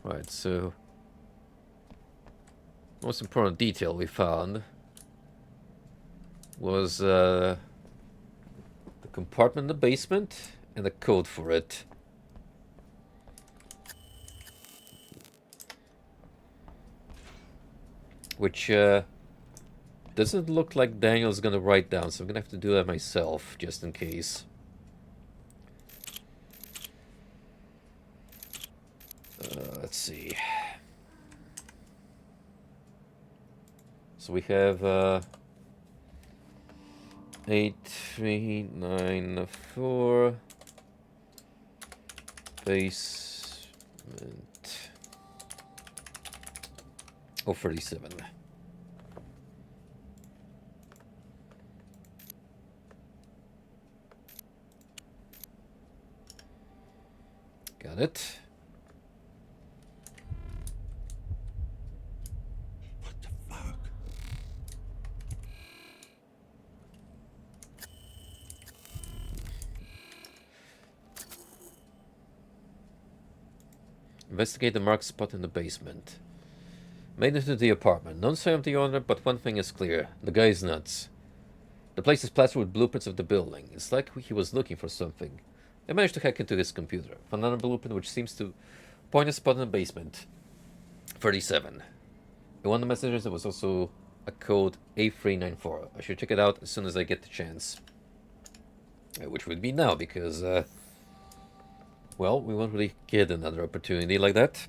Right, so most important detail we found was the compartment in the basement and the code for it. Which doesn't look like Daniel's gonna write down, so I'm gonna have to do that myself, just in case. Let's see. So we have 8394 basement 037. Got it. What the fuck? Investigate the marked spot in the basement. Made it to the apartment. None sign of the owner, but one thing is clear. The guy is nuts. The place is plastered with blueprints of the building. It's like he was looking for something. I managed to hack into his computer. Found another blueprint which seems to point a spot in the basement. 37. In one of the messages there was also a code A394. I should check it out as soon as I get the chance. Which would be now, because, well, we won't really get another opportunity like that.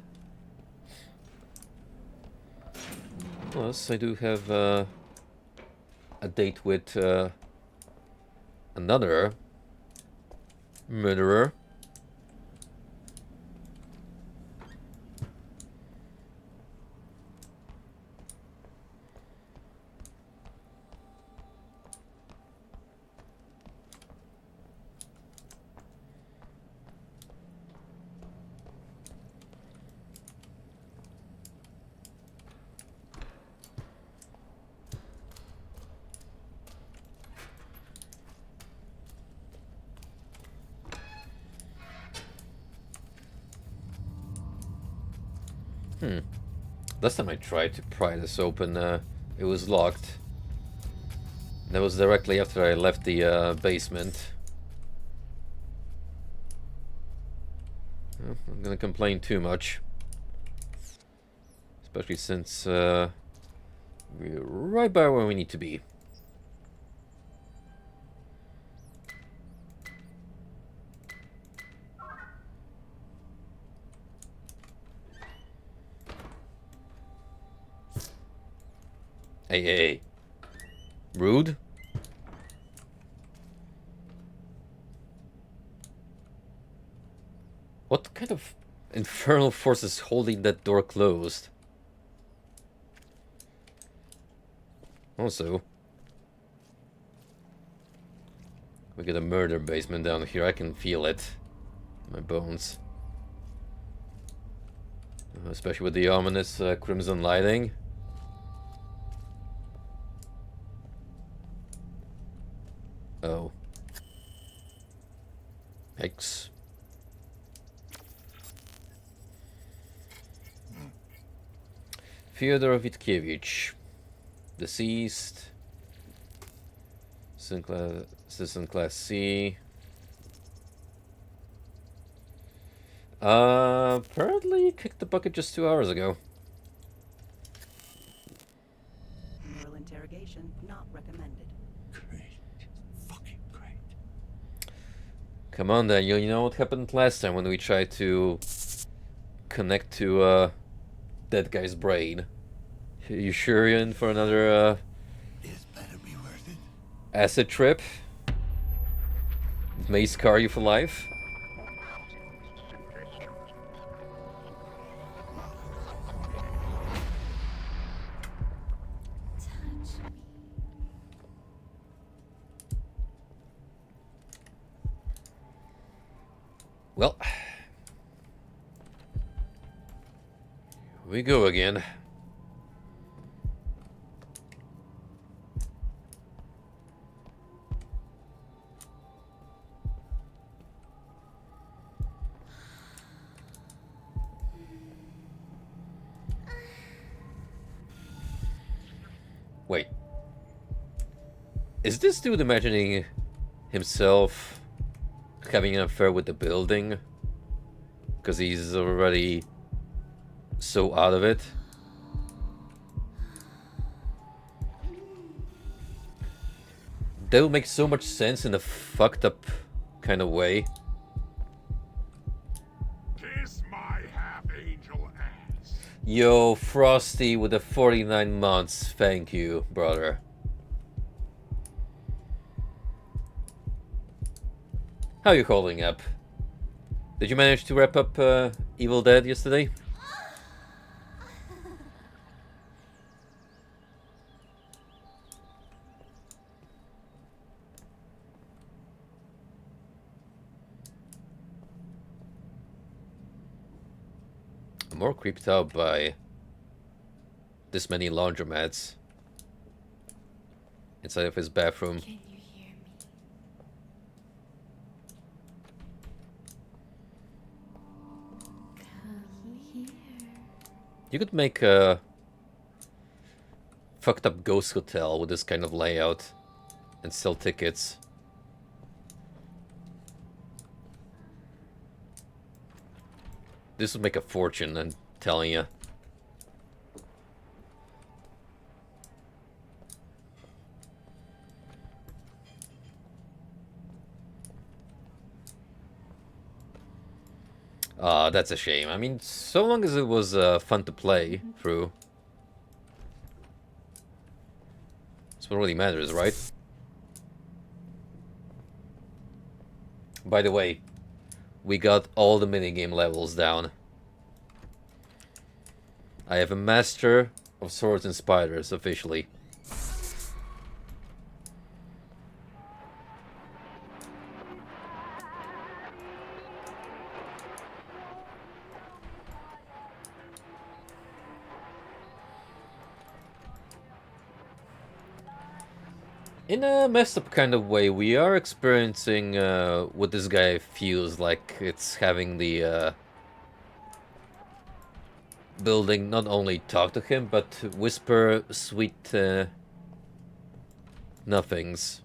Plus, I do have a date with another murderer. Last time I tried to pry this open, it was locked. That was directly after I left the basement. Well, I'm gonna complain too much. Especially since we're right by where we need to be. Hey. Rude? What kind of infernal force is holding that door closed? Also, we got a murder basement down here. I can feel it. My bones. Especially with the ominous crimson lighting. Oh. Yikes. Fyodor Witkiewicz. Deceased. Citizen Class C. Apparently kicked the bucket just 2 hours ago. Oral interrogation not recommended. Great. Fucking great. Come on, Daniel. You know what happened last time when we tried to connect to that guy's brain? You sure you're in for another This better be worth it. acid trip? It may scar you for life. Well, here we go again. Wait. Is this dude imagining himself having an affair with the building? Because he's already so out of it? That would make so much sense in a fucked up kind of way. Kiss my half-angel ass. Yo, Frosty with the 49 months. Thank you, brother. How are you holding up? Did you manage to wrap up Evil Dead yesterday? I'm more creeped out by this many laundromats inside of his bathroom. Can you hear me? Come here. You could make a fucked up ghost hotel with this kind of layout and sell tickets. This would make a fortune, I'm telling you. That's a shame. I mean, so long as it was fun to play through. That's what really matters, right? By the way, we got all the minigame levels down. I have a Master of Swords and Spiders officially. In a messed up kind of way, we are experiencing what this guy feels like. It's having the building not only talk to him, but to whisper sweet nothings.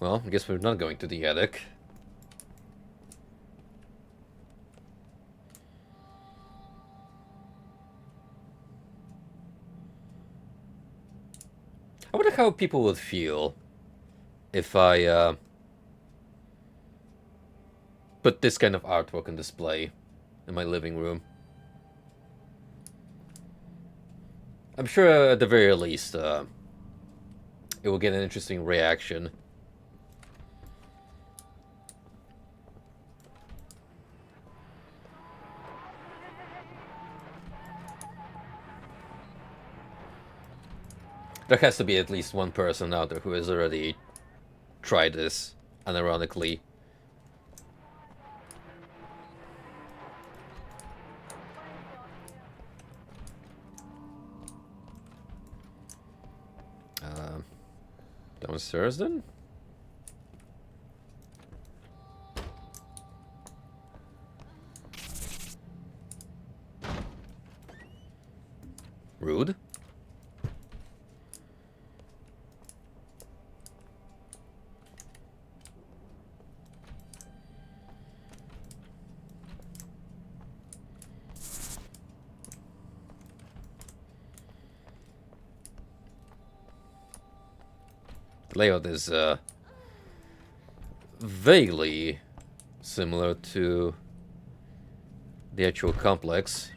Well, I guess we're not going to the attic. I wonder how people would feel if I put this kind of artwork on display in my living room. I'm sure at the very least it will get an interesting reaction. There has to be at least one person out there who has already tried this, unironically. Downstairs then? Rude. The layout is vaguely similar to the actual complex,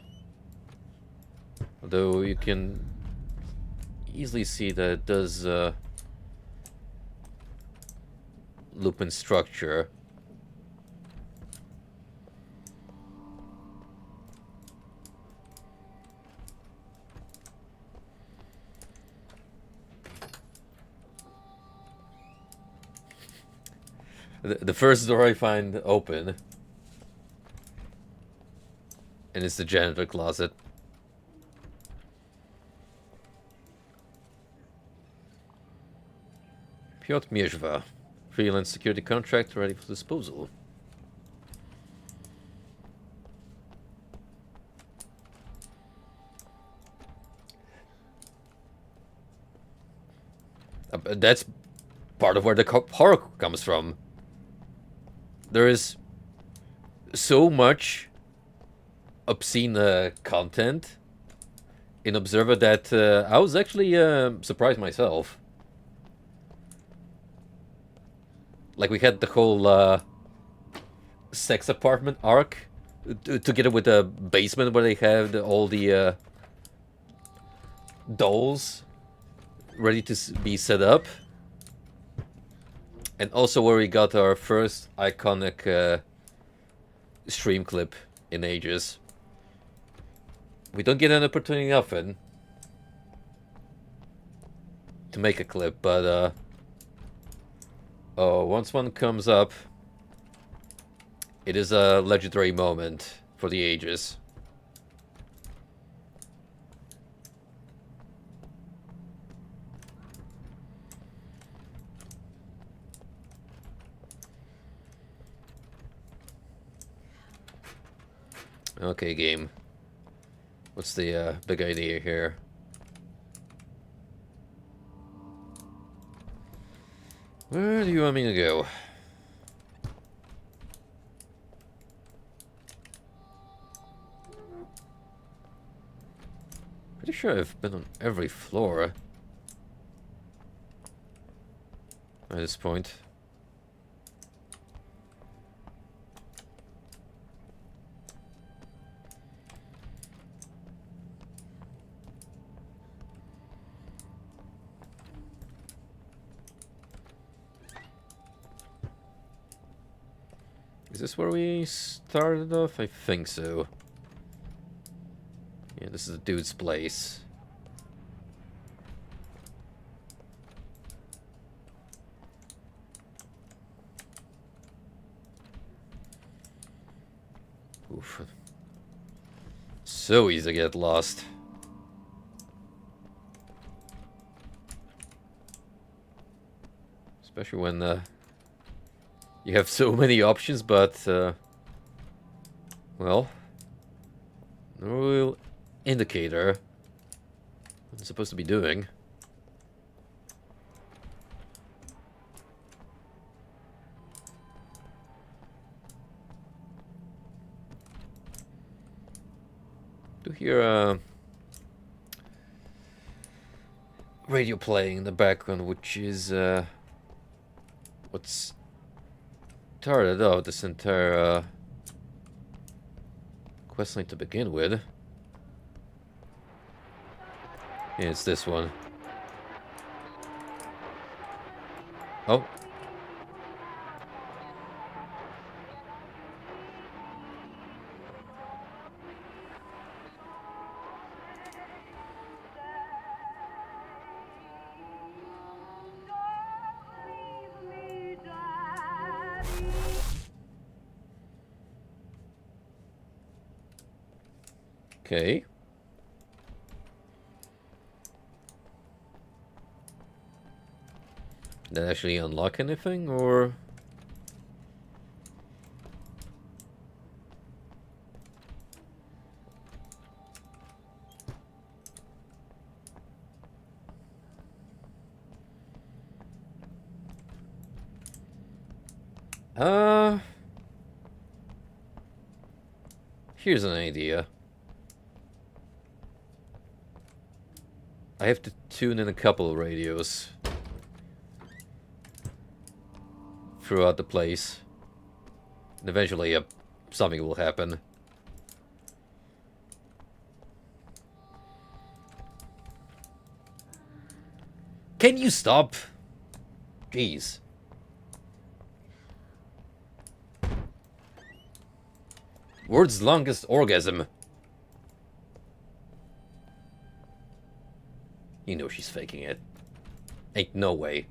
although you can easily see that it does loop in structure. The first door I find open, and it's the janitor closet. Piotr Mierzwa, freelance security contract ready for disposal. That's part of where the horror comes from. There is so much obscene content in Observer that I was actually surprised myself. Like, we had the whole sex apartment arc together with the basement where they had all the dolls ready to be set up. And also where we got our first iconic stream clip in ages. We don't get an opportunity often to make a clip, but once one comes up, it is a legendary moment for the ages. Okay, game. What's the big idea here? Where do you want me to go? Pretty sure I've been on every floor at this point. Is this where we started off? I think so. Yeah, Yeah, this is a dude's place. Oof. So easy to get lost. Especially when you have so many options, but well, no real indicator what it's supposed to be doing. Do hear radio playing in the background, which is what's started out this entire questline to begin with. Yeah, it's this one. Oh. Okay. Did that actually unlock anything, or? Here's an idea. I have to tune in a couple of radios throughout the place. And eventually, something will happen. Can you stop? Jeez. World's longest orgasm. You know she's faking it. Ain't no way.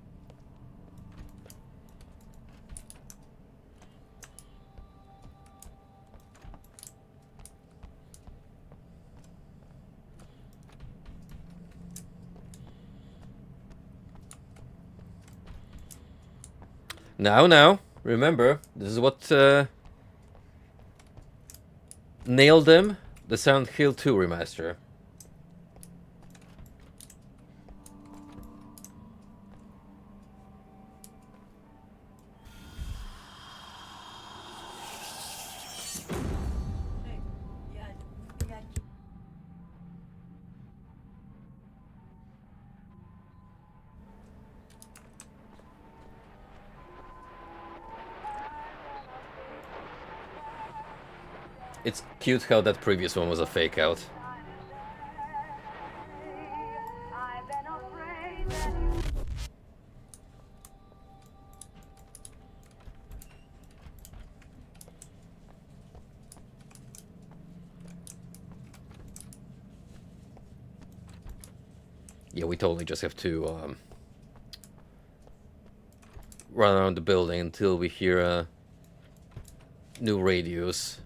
Now, remember, this is what nailed them, the Silent Hill 2 remaster. It's cute how that previous one was a fake out. Yeah, we totally just have to run around the building until we hear new radios.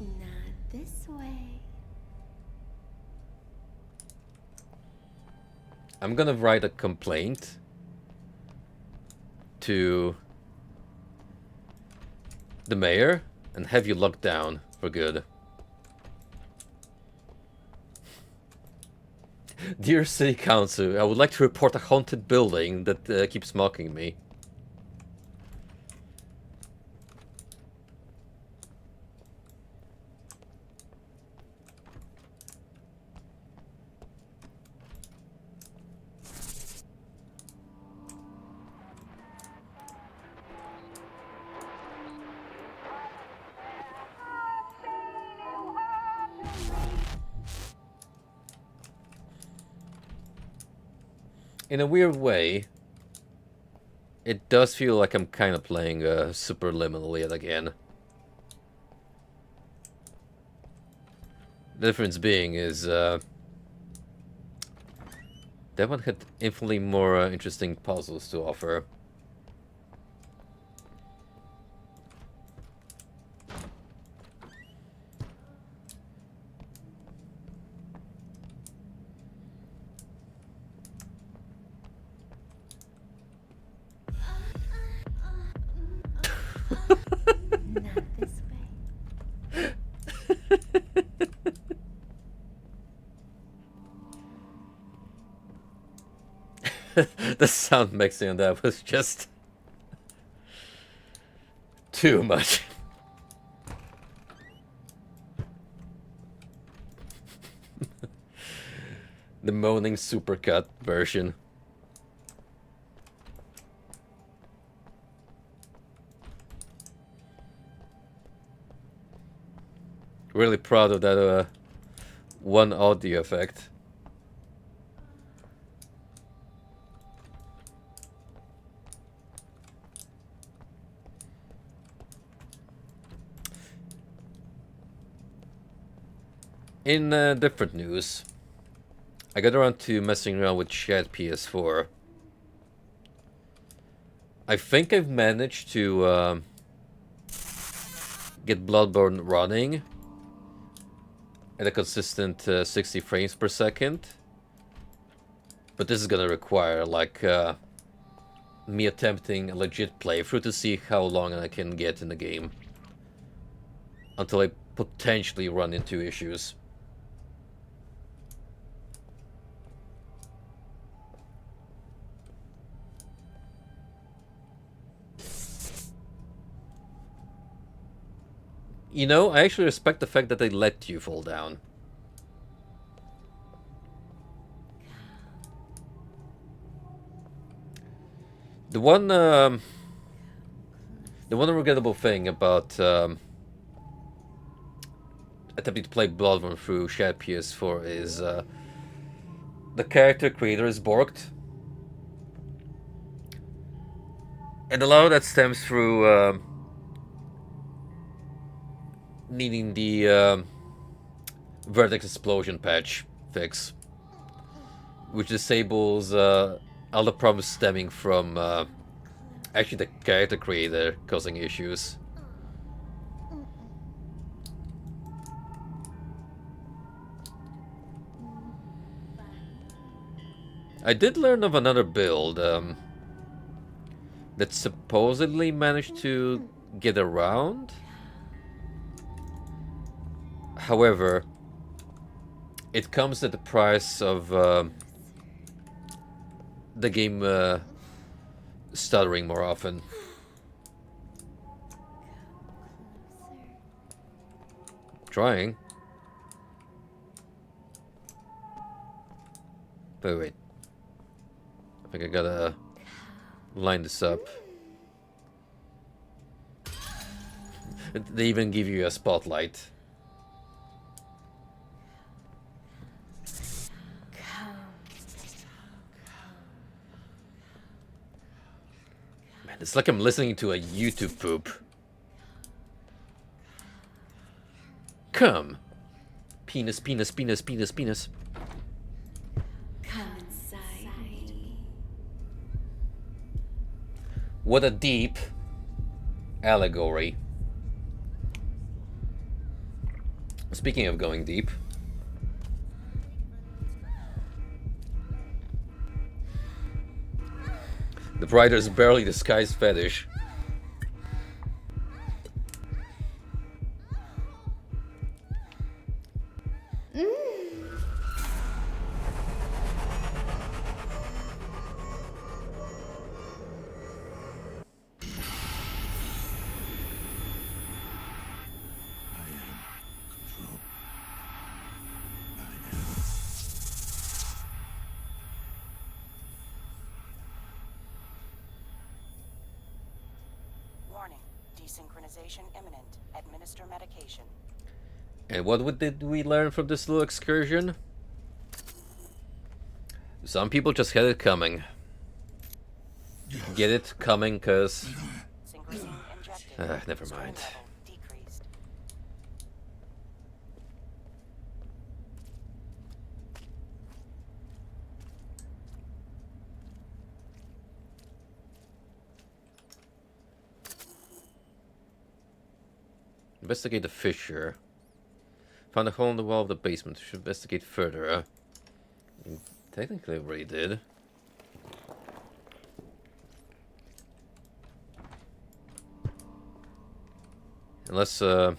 Not this way. I'm gonna write a complaint to the mayor and have you locked down for good. Dear City Council, I would like to report a haunted building that keeps mocking me. in a weird way, it does feel like I'm kind of playing Superliminal yet again. The difference being is that one had infinitely more interesting puzzles to offer. Not this way. The sound mixing on that was just too much. The moaning supercut version. Really proud of that one audio effect. In different news, I got around to messing around with Chat PS4. I think I've managed to get Bloodborne running at a consistent 60 frames per second. But this is gonna require, like, me attempting a legit playthrough to see how long I can get in the game. Until I potentially run into issues. You know, I actually respect the fact that they let you fall down. The one regrettable thing about attempting to play Bloodborne through Shared PS4 is the character creator is borked. And a lot of that stems through needing the Redux explosion patch fix, which disables all the problems stemming from actually the character creator causing issues. I did learn of another build that supposedly managed to get around. However, it comes at the price of the game stuttering more often. Trying. Wait. I think I gotta line this up. They even give you a spotlight. Man, it's like I'm listening to a YouTube poop. Come. Penis, penis, penis, penis, penis. Come inside me. What a deep allegory. Speaking of going deep, the writer's barely disguised fetish. Warning. Desynchronization imminent. Administer medication. And what did we learn from this little excursion? Some people just had it coming. Get it coming, cause... Synchrazine injected. never Strain mind. level decreased. Investigate the fissure. Found a hole in the wall of the basement. Should investigate further. Technically, I already did. Unless, something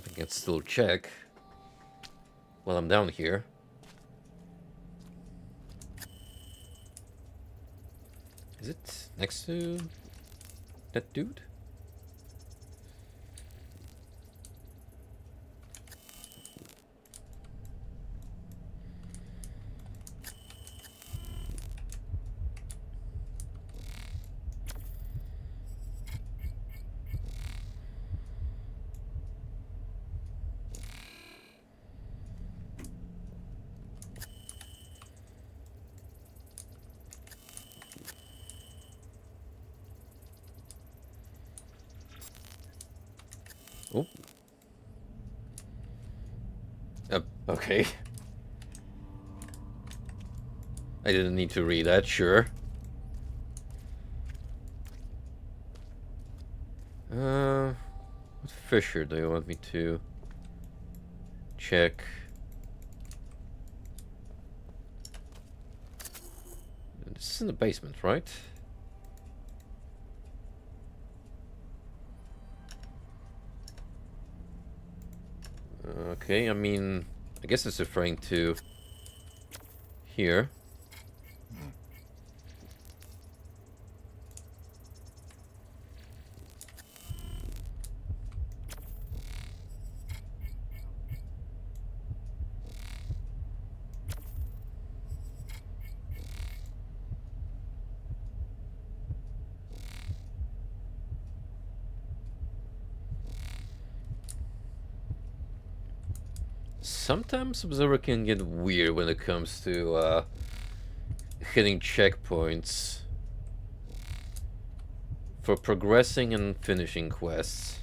I can still check while I'm down here. Is it next to that dude? Oh. Okay. I didn't need to read that, sure. What fissure do you want me to check? This is in the basement, right? Okay, I mean, I guess it's referring to here. Sometimes Observer can get weird when it comes to hitting checkpoints for progressing and finishing quests.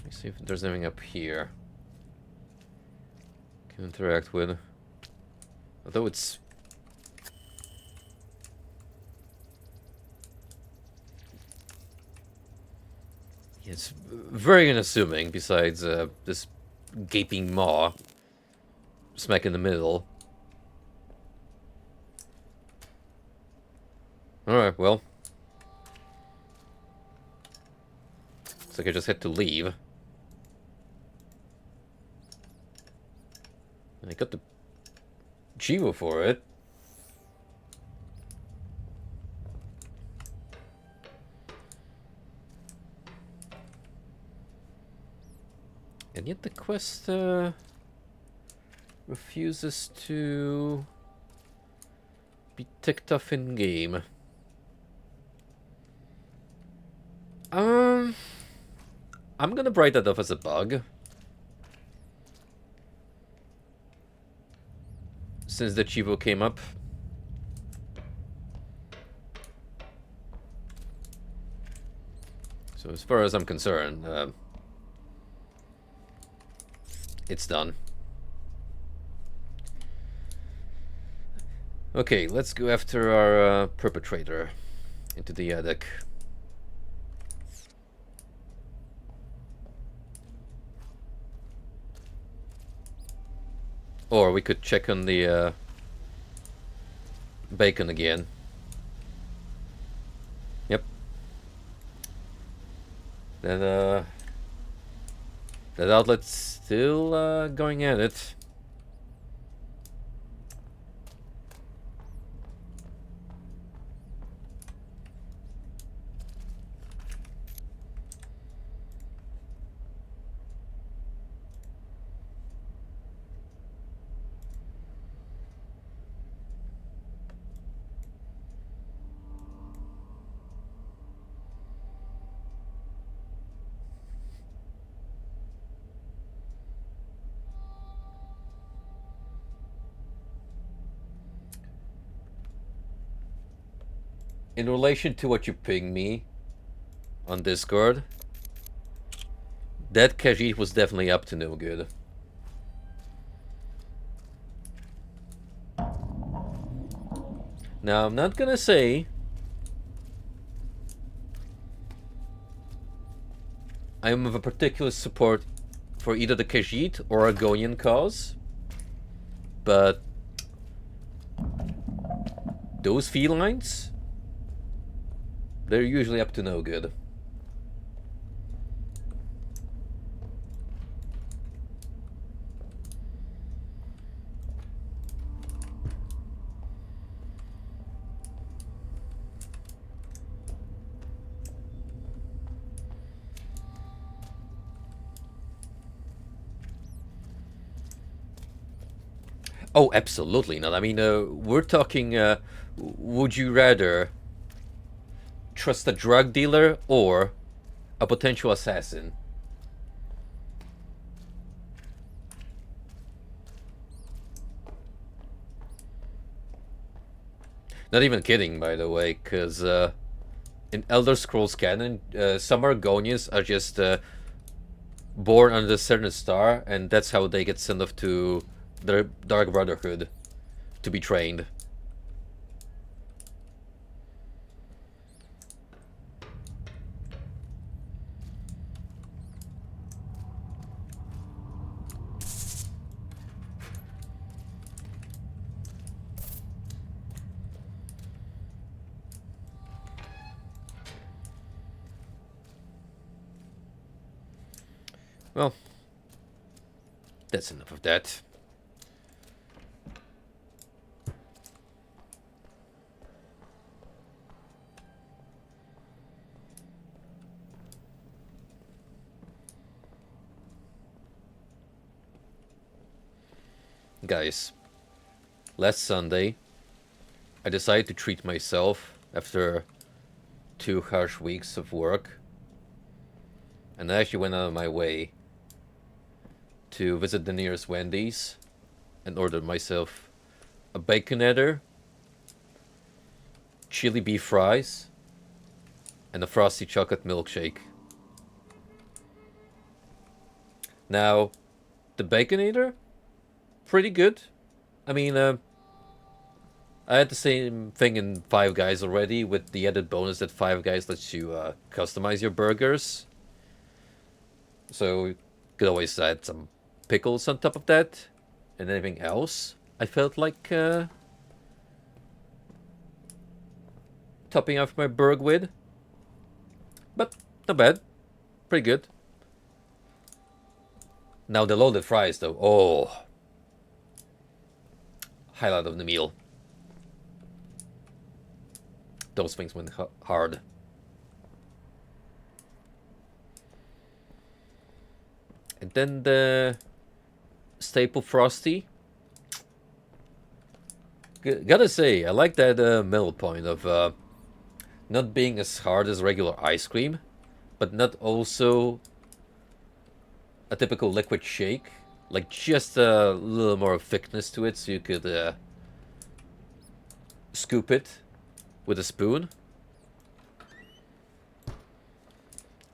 Let's see if there's anything up here I can interact with. Although it's... It's very unassuming, besides this gaping maw smack in the middle. Alright, well. Looks like I just had to leave. And I got the Chivo for it. And yet the quest refuses to be ticked off in game. I'm gonna write that off as a bug. Since the Chivo came up. So as far as I'm concerned, it's done. Okay, let's go after our perpetrator into the attic. Or we could check on the bacon again. Yep. That outlet's still going at it. in relation to what you pinged me on Discord, that Khajiit was definitely up to no good. Now, I'm not gonna say I'm of a particular support for either the Khajiit or Argonian cause, but those felines, they're usually up to no good. Oh, absolutely not. I mean, we're talking, would you rather trust a drug dealer or a potential assassin? Not even kidding, by the way, because in Elder Scrolls canon, some Argonians are just born under a certain star, and that's how they get sent off to the Dark Brotherhood to be trained. Well, that's enough of that. Guys, last Sunday, I decided to treat myself after 2 harsh weeks of work, and I actually went out of my way to visit the nearest Wendy's and ordered myself a Baconator, chili beef fries, and a frosty chocolate milkshake. Now, the Baconator, pretty good. I mean, I had the same thing in Five Guys already, with the added bonus that Five Guys lets you customize your burgers. So you could always add some pickles on top of that, and anything else I felt like topping off my burg with. But not bad, pretty good. Now the loaded fries though, oh, highlight of the meal. Those things went hard. And then the staple frosty. Gotta say, I like that middle point of not being as hard as regular ice cream, but not also a typical liquid shake. Like just a little more thickness to it, so you could scoop it with a spoon.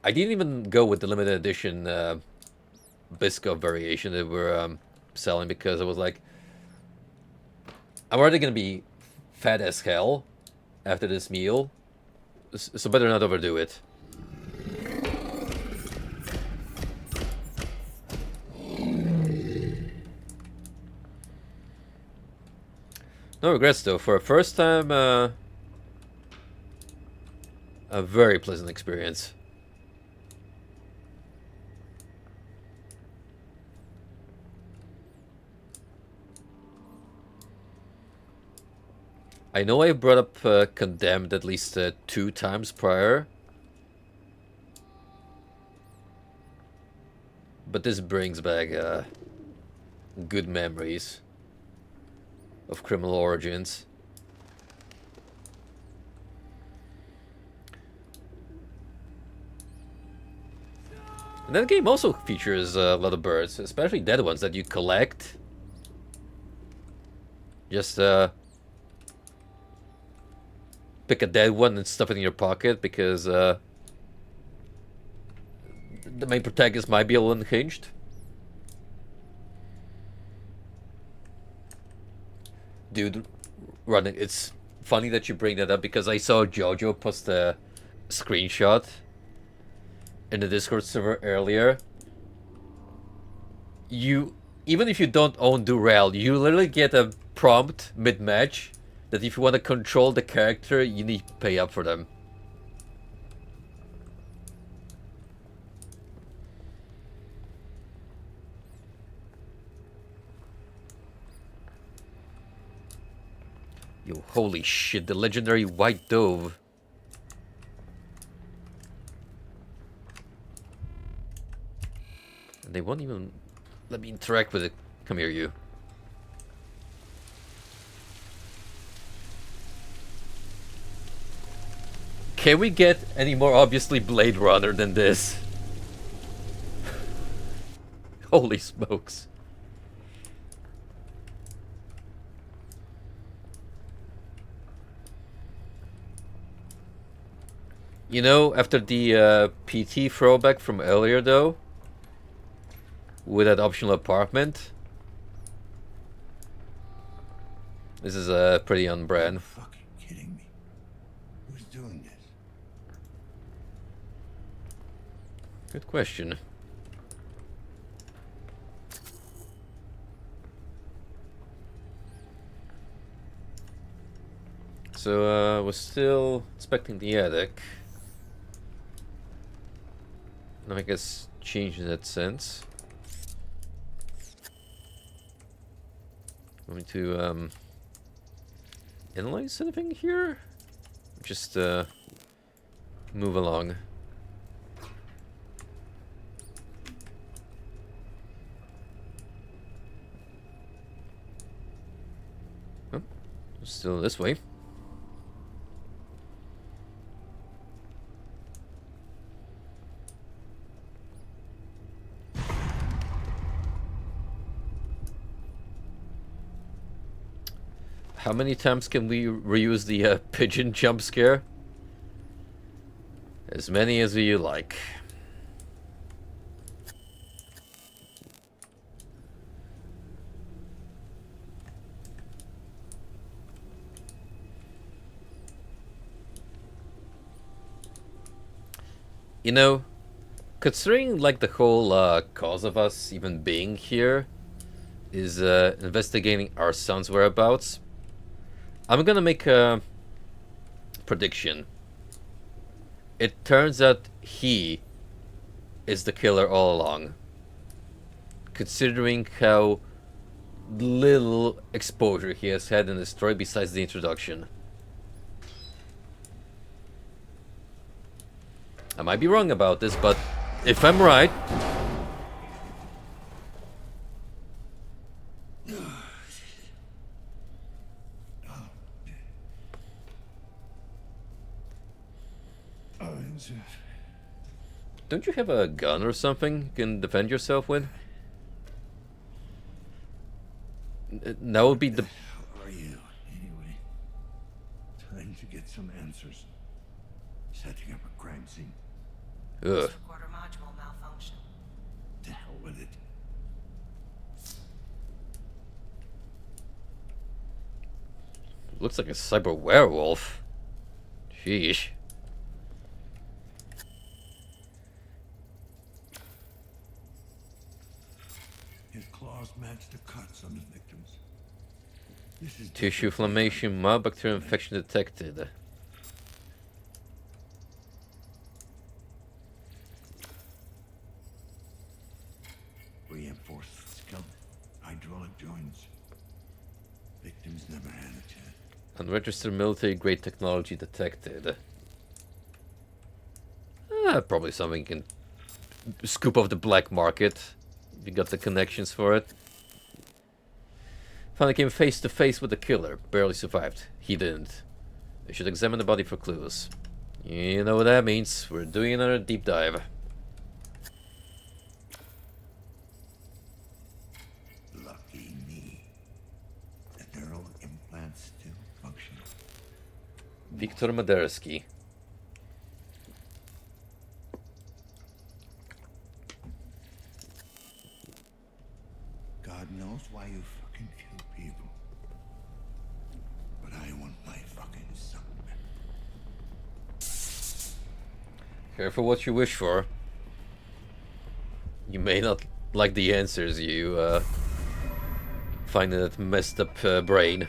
I didn't even go with the limited edition Biscoff variation that we're selling, because I was like, I'm already gonna be fat as hell after this meal, so better not overdo it. No regrets though. For a first time, a very pleasant experience. I know I brought up Condemned at least 2 times prior, but this brings back good memories of Criminal Origins. And that game also features a lot of birds, especially dead ones that you collect. Just pick a dead one and stuff it in your pocket because the main protagonist might be a little unhinged. Dude, running. It's funny that you bring that up because I saw Jojo post a screenshot in the Discord server earlier. Even if you don't own Durell, you literally get a prompt mid-match that if you want to control the character, you need to pay up for them. Yo, holy shit, the legendary white dove. And they won't even let me interact with it. Come here, you. Can we get any more obviously Blade Runner than this? Holy smokes. You know, after the PT throwback from earlier though, with that optional apartment, this is pretty on brand. Are you fucking kidding me? Who's doing this? Good question. So, we're still inspecting the attic. Nothing has changed in that sense. Going to analyze anything here? Just move along. Oh, still this way. How many times can we reuse the pigeon jump scare? As many as you like. You know, considering like the whole cause of us even being here is investigating our son's whereabouts, I'm gonna make a prediction. It turns out he is the killer all along. Considering how little exposure he has had in the story besides the introduction. I might be wrong about this, but if I'm right... Don't you have a gun or something you can defend yourself with? That would be the... Who are you, anyway? Time to get some answers. Setting up a crime scene. Ugh. Recorder module malfunction. To hell with it. Looks like a cyber werewolf. Sheesh. His claws match the cuts on the victims. This is Tissue inflammation, mild bacterial infection detected. reinforced skeleton, hydraulic joints. Victims never had a chance. Unregistered military-grade technology detected. Probably something you can scoop off the black market. You got the connections for it. Finally came face to face with the killer. Barely survived. He didn't. They should examine the body for clues. You know what that means. We're doing another deep dive. Lucky me. The neural implants still function. Viktor Maderski. God knows why you fucking kill people. But I want my fucking son back. Careful what you wish for. You may not like the answers you find in that messed up brain.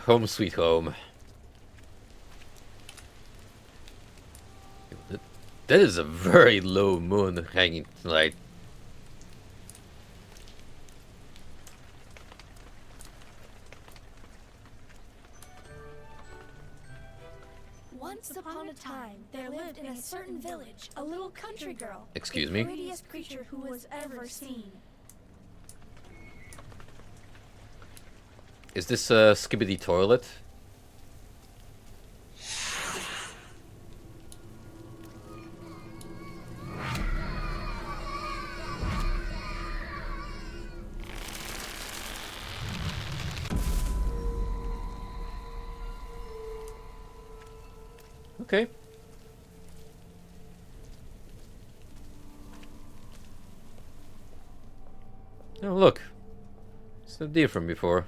Home sweet home. That is a very low moon hanging tonight. Once upon a time, there lived in a certain village a little country girl. Excuse the me? prettiest creature who was ever seen. Is this a skibbity toilet? Okay. Oh, look. It's the deer from before.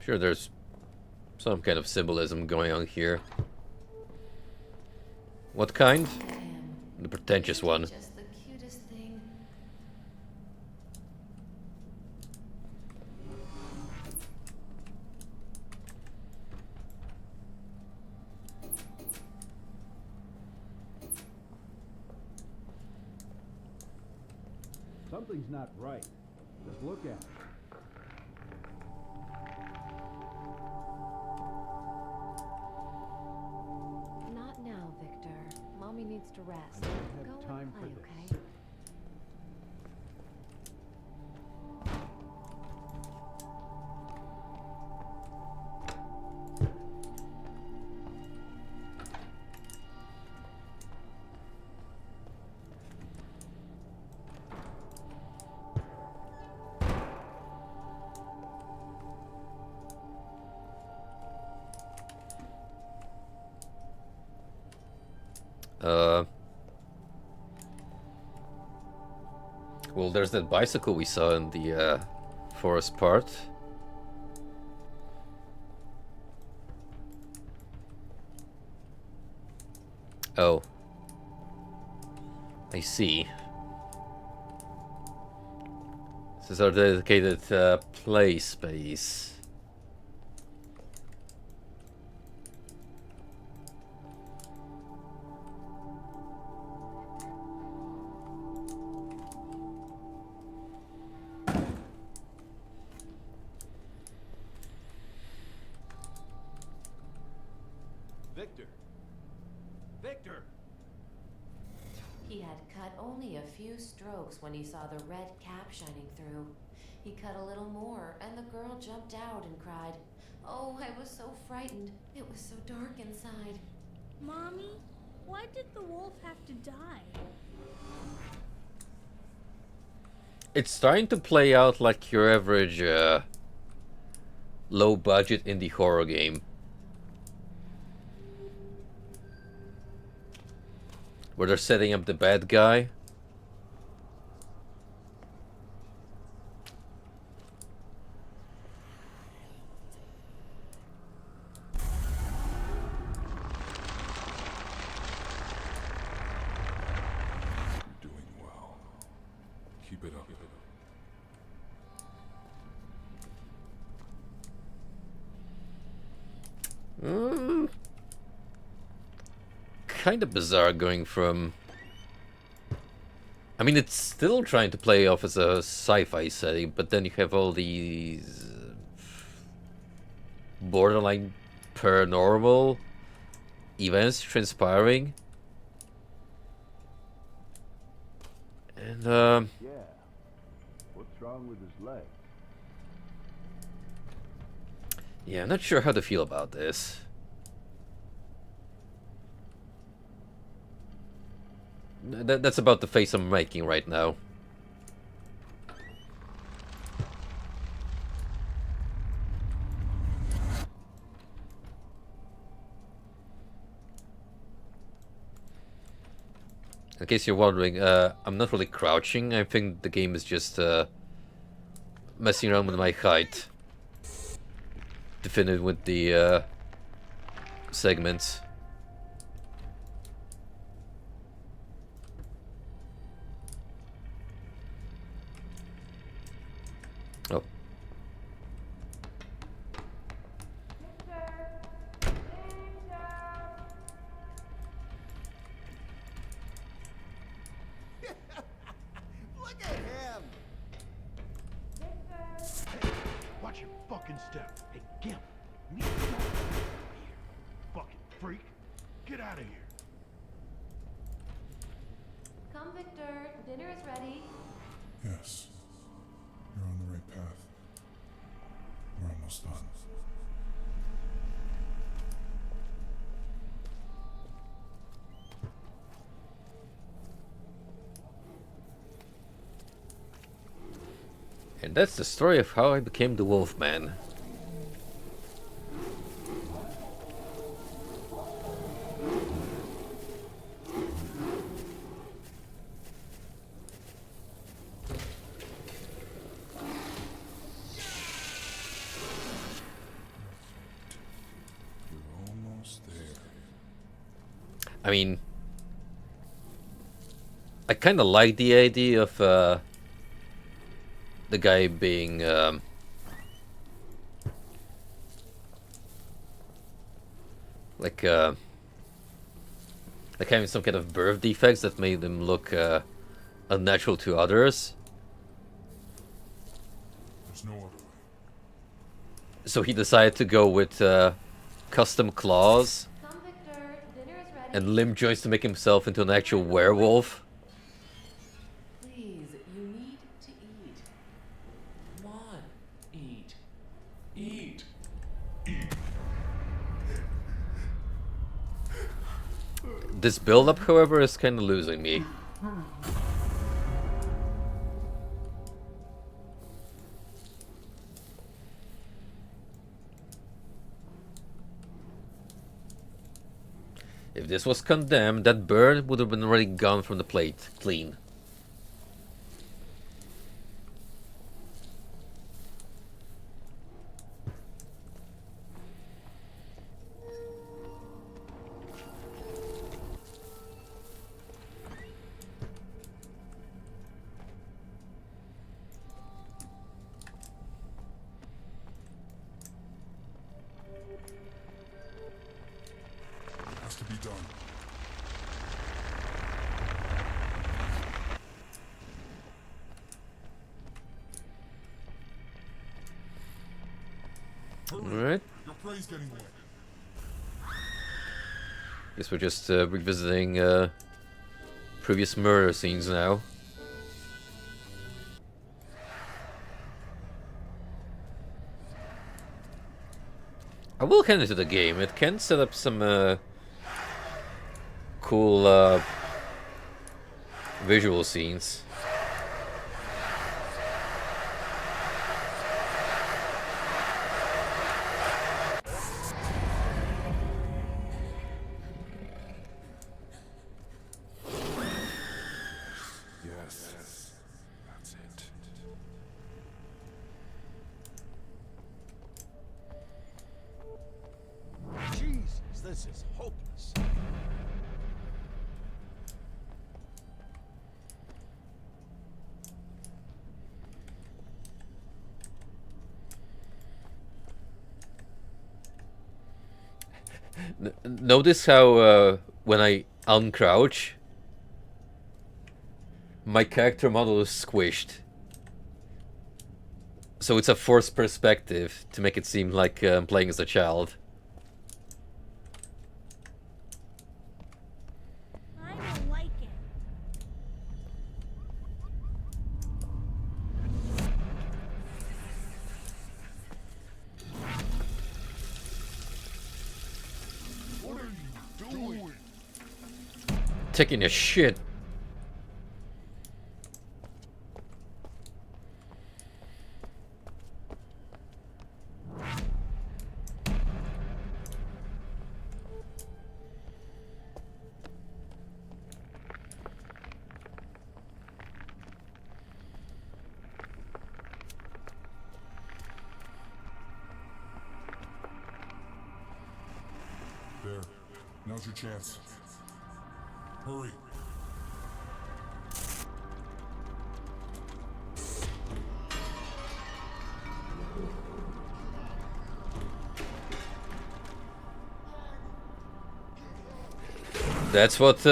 Sure, there's some kind of symbolism going on here. What kind? The pretentious one. Just the cutest thing. Something's not right. Just look at it. Not now, Victor. Mommy needs to rest. I don't have Go time and for play, this. okay? Well, there's that bicycle we saw in the forest part. Oh. I see. This is our dedicated play space. Victor! Victor! He had cut only a few strokes when he saw the red cap shining through. He cut a little more, and the girl jumped out and cried, "Oh, I was so frightened. It was so dark inside." Mommy, why did the wolf have to die? It's starting to play out like your average low budget indie horror game. Where they're setting up the bad guy. You're doing well. Keep it up. kind of bizarre going from... I mean, it's still trying to play off as a sci-fi setting, but then you have all these borderline paranormal events transpiring. And, Yeah. What's wrong with his leg? yeah, I'm not sure how to feel about this. That's about the face I'm making right now. In case you're wondering, I'm not really crouching. I think the game is just messing around with my height to fit in with the segments. Oh. Look at him! Watch your fucking step. Hey, Gimp. You need to get out of here. Fucking freak. Get out of here. Come, Victor. Dinner is ready. Yes. You're on the right path. We're almost done. And that's the story of how I became the Wolfman. You're almost there. I mean, I kind of like the idea of the guy being like having some kind of birth defects that made him look unnatural to others. There's no other way. So he decided to go with custom claws Come, Victor. Dinner is ready. and limb joints to make himself into an actual werewolf. Please, you need to eat. Come on, eat. Eat. This build-up, however, is kind of losing me. If this was condemned, that bird would have been already gone from the plate, clean. Has to be done. Alright. Your prey's getting wet. Guess we're just revisiting previous murder scenes now. I will hand it to the game. It can set up some cool visual scenes. Yes. That's it. Jesus, this is hopeless. Notice how when I uncrouch, my character model is squished. So it's a forced perspective to make it seem like I'm playing as a child. I don't like it. What are you doing? Taking a shit. There. Now's your chance. Hurry. That's what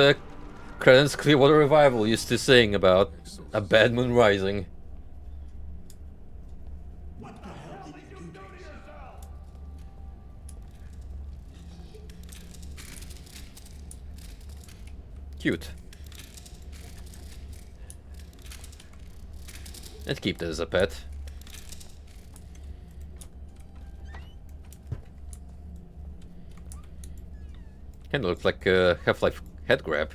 Credence Clearwater Revival used to sing about a bad moon rising. What the hell did you do to yourself? Cute. Let's keep that as a pet. Kinda looks like a Half-Life head grab.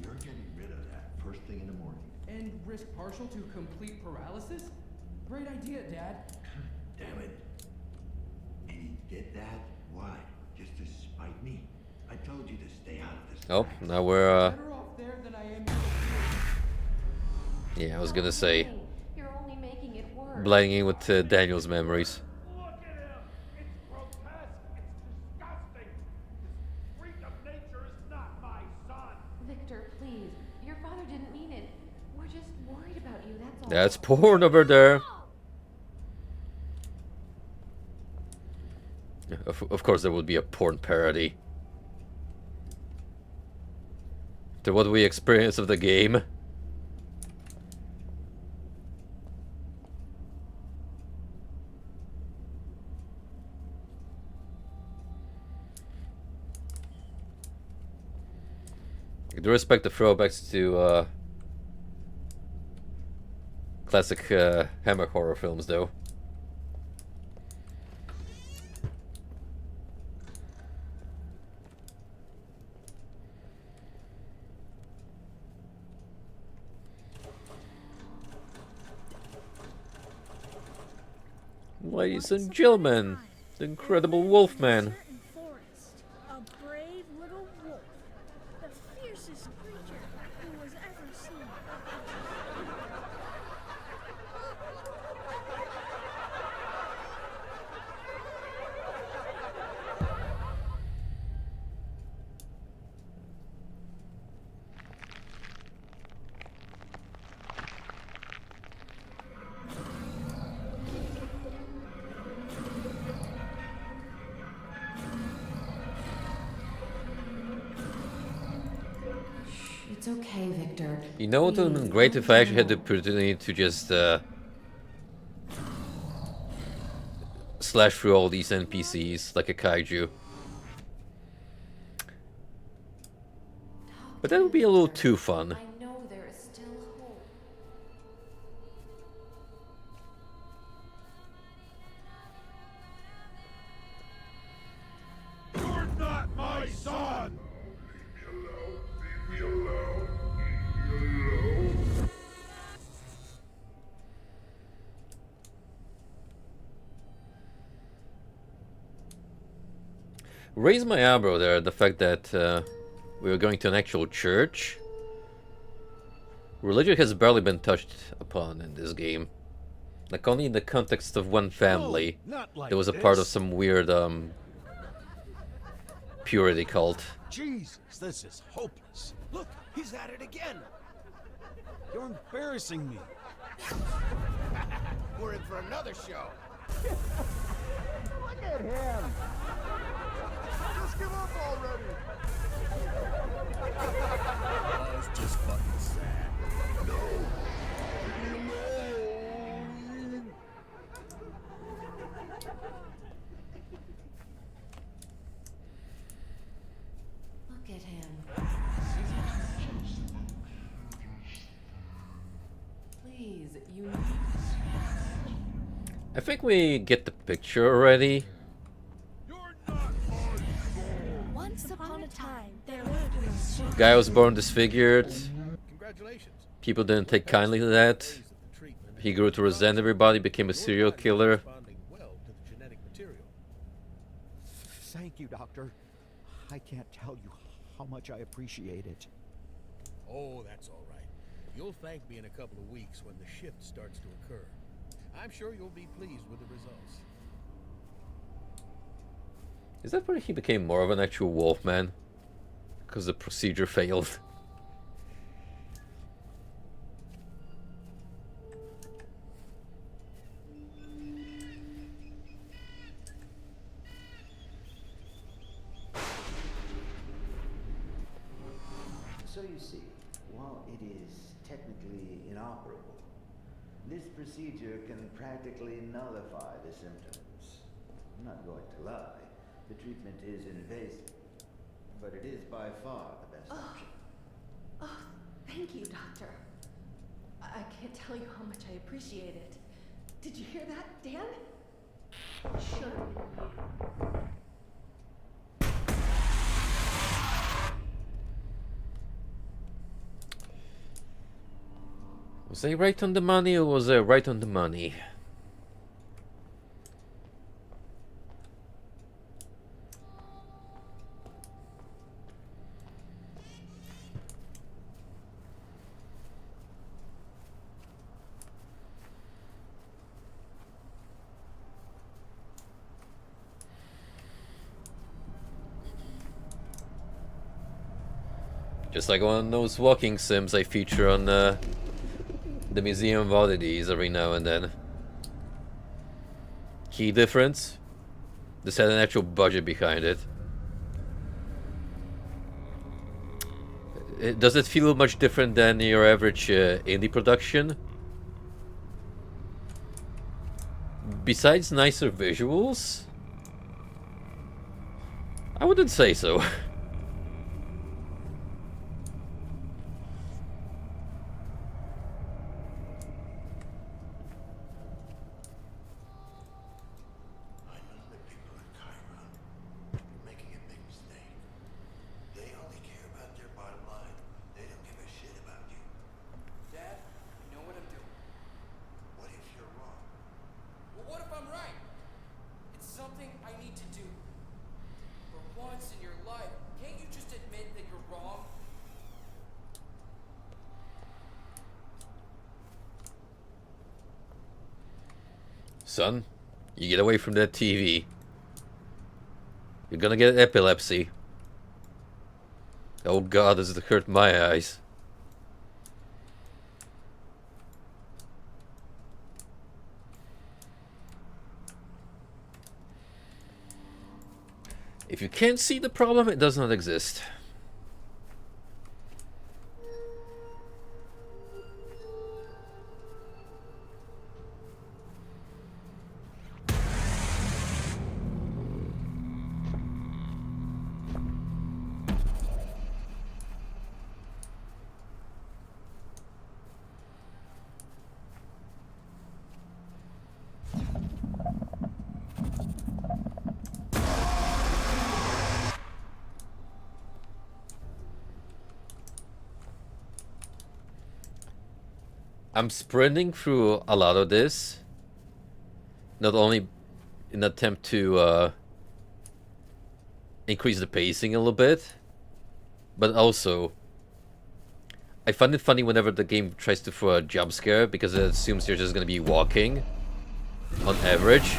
You're getting rid of that first thing in the morning. And risk partial to complete paralysis? Great idea, Dad. Damn it. And you did that? Why? Just to spite me? I told you to stay out of this. Oh, now we're Better off there than I am. yeah, I was gonna say You're only making it worse. blending in with Daniel's memories. Look at him! It's grotesque! It's disgusting! This freak of nature is not my son! Victor, please. Your father didn't mean it. We're just worried about you, that's all. That's porn over there. Of course there would be a porn parody. To what we experience of the game. I do respect the throwbacks to classic Hammer horror films, though. Ladies and gentlemen, the Incredible Wolfman. Forest, a brave little wolf, the fiercest creature who was ever seen. It's okay, Victor. You know what would have been great if I actually had the opportunity to just slash through all these NPCs like a kaiju. But that would be a little too fun. I know there is still hope. You're not my son! Leave me alone. Leave me alone. Raise my eyebrow there at the fact that we were going to an actual church. Religion has barely been touched upon in this game. Like only in the context of one family. not like There was a part of this. some weird purity cult. Jesus, this is hopeless. Look, he's at it again. You're embarrassing me. We're in for another show. Look at him. Just give up already. Oh, it's just fucking sad. No. Leave me alone. Look at him. Please, you need. I think we get the picture already. Once upon a time, there lived in a swamp. Guy was born disfigured. Congratulations. People didn't take kindly to that. He grew to resent everybody, became a serial killer. Thank you, Doctor. I can't tell you how much I appreciate it. Oh, that's all right. You'll thank me in a couple of weeks when the shift starts to occur. I'm sure you'll be pleased with the results. Is that where he became more of an actual wolfman? Because the procedure failed. So you see, while it is technically inoperable, this procedure can practically nullify the symptoms. I'm not going to lie, the treatment is invasive, but it is by far the best option. Oh, thank you, Doctor. I can't tell you how much I appreciate it. Did you hear that, Dan? Sure. Was I right on the money or was I right on the money? Just like one of those walking sims I feature on the Museum of Oddities every now and then. Key difference? This had an actual budget behind it. Does it feel much different than your average indie production? Besides nicer visuals? I wouldn't say so. Son, you get away from that TV. You're gonna get epilepsy. Oh god, does it hurt my eyes. If you can't see the problem, it does not exist. I'm sprinting through a lot of this, not only in an attempt to increase the pacing a little bit, but also I find it funny whenever the game tries to throw a jump scare because it assumes you're just going to be walking on average.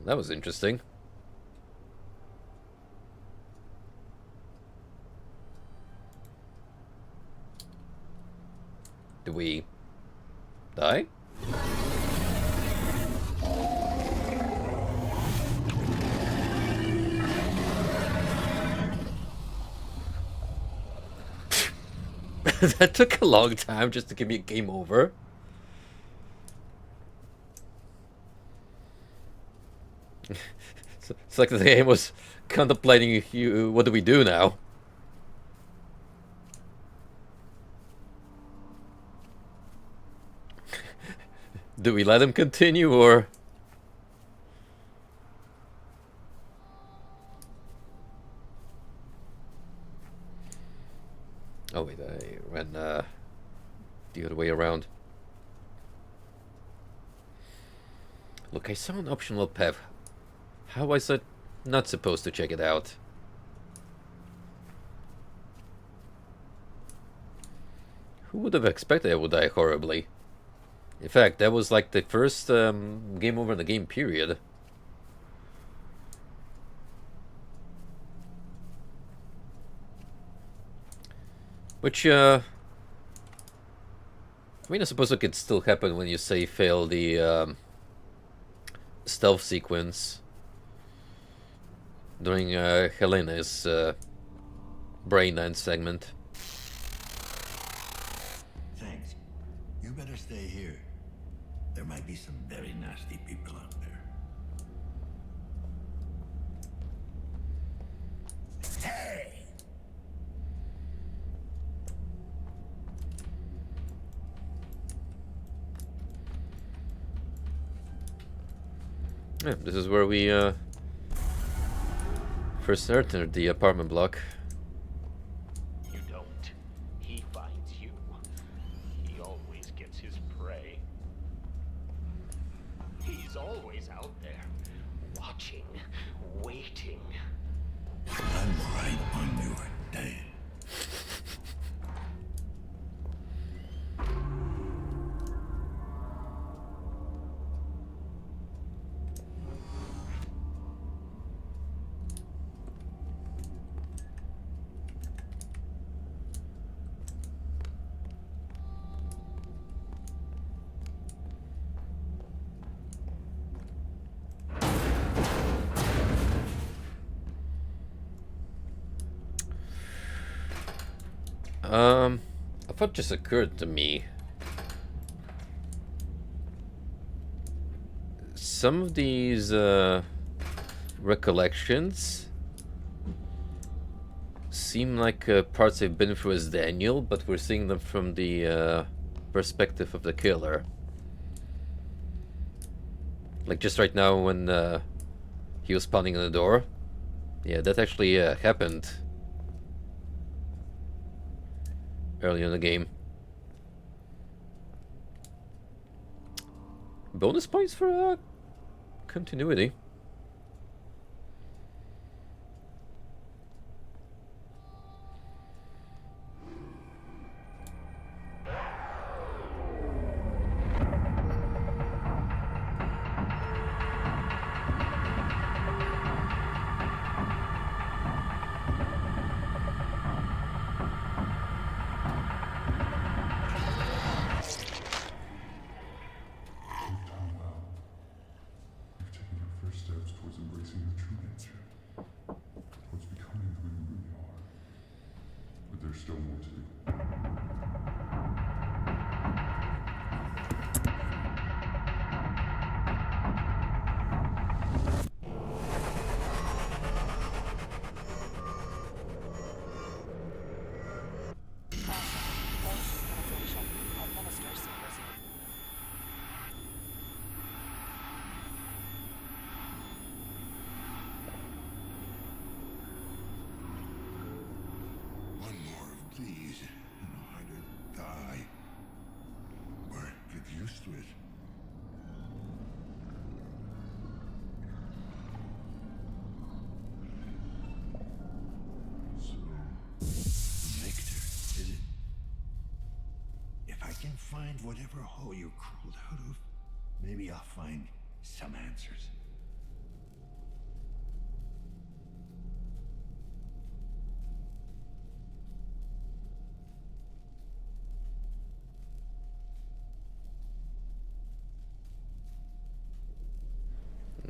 That was interesting. Do we die? That took a long time just to give me a game over. It's like the game was contemplating what do we do now? Do we let him continue or? Oh wait, I ran the other way around. Look, I saw an optional path. How was I not supposed to check it out? Who would have expected I would die horribly? In fact, that was like the first game over in the game period. Which, I mean, I suppose it could still happen when you say fail the stealth sequence during Helena's brain dance segment. Thanks. You better stay here. There might be some very nasty people out there. Hey! Yeah, this is where we first entered the apartment block. You don't. He finds you. He always gets his prey. He's always out there, watching, waiting. I'm right on your day. A thought just occurred to me. Some of these recollections seem like parts I've been through as Daniel, but we're seeing them from the perspective of the killer. Like just right now when he was pounding on the door. Yeah, that actually happened early in the game. Bonus points for continuity. First steps towards embracing your true nature, towards becoming who you really are. But there's still more to do. One more of these, and I'd die. Or get used to it. So, Victor, is it? If I can find whatever hole you crawled out of, maybe I'll find some answers.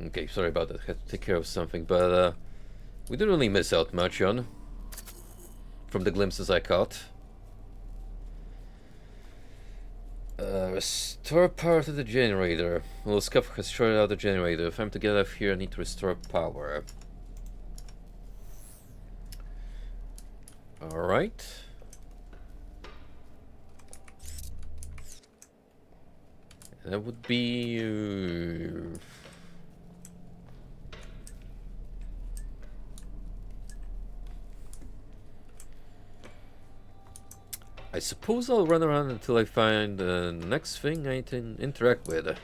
Okay, sorry about that. Had to take care of something, but we didn't really miss out much on from the glimpses I caught. Restore power to the generator. Well, Scuff has shorted out the generator. If I'm to get out of here, I need to restore power. Alright. That would be... I suppose I'll run around until I find the next thing I can interact with.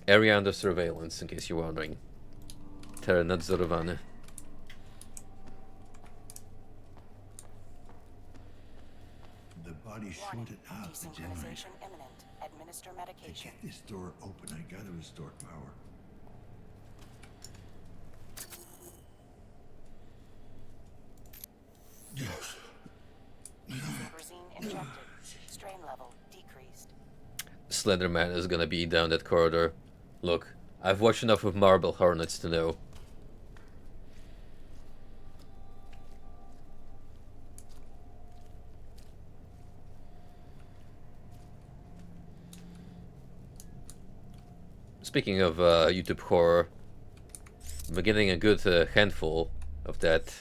Area under surveillance, in case you're wondering. Terra nadzorowane. The body sorted out the generator. Desynchronization imminent. Administer To medication. get this door open, I gotta restore power. Yes. Desynchronizing injected. Strain level decreased. Slenderman is gonna be down that corridor. Look, I've watched enough of Marble Hornets to know. Speaking of YouTube horror, I'm getting a good handful of that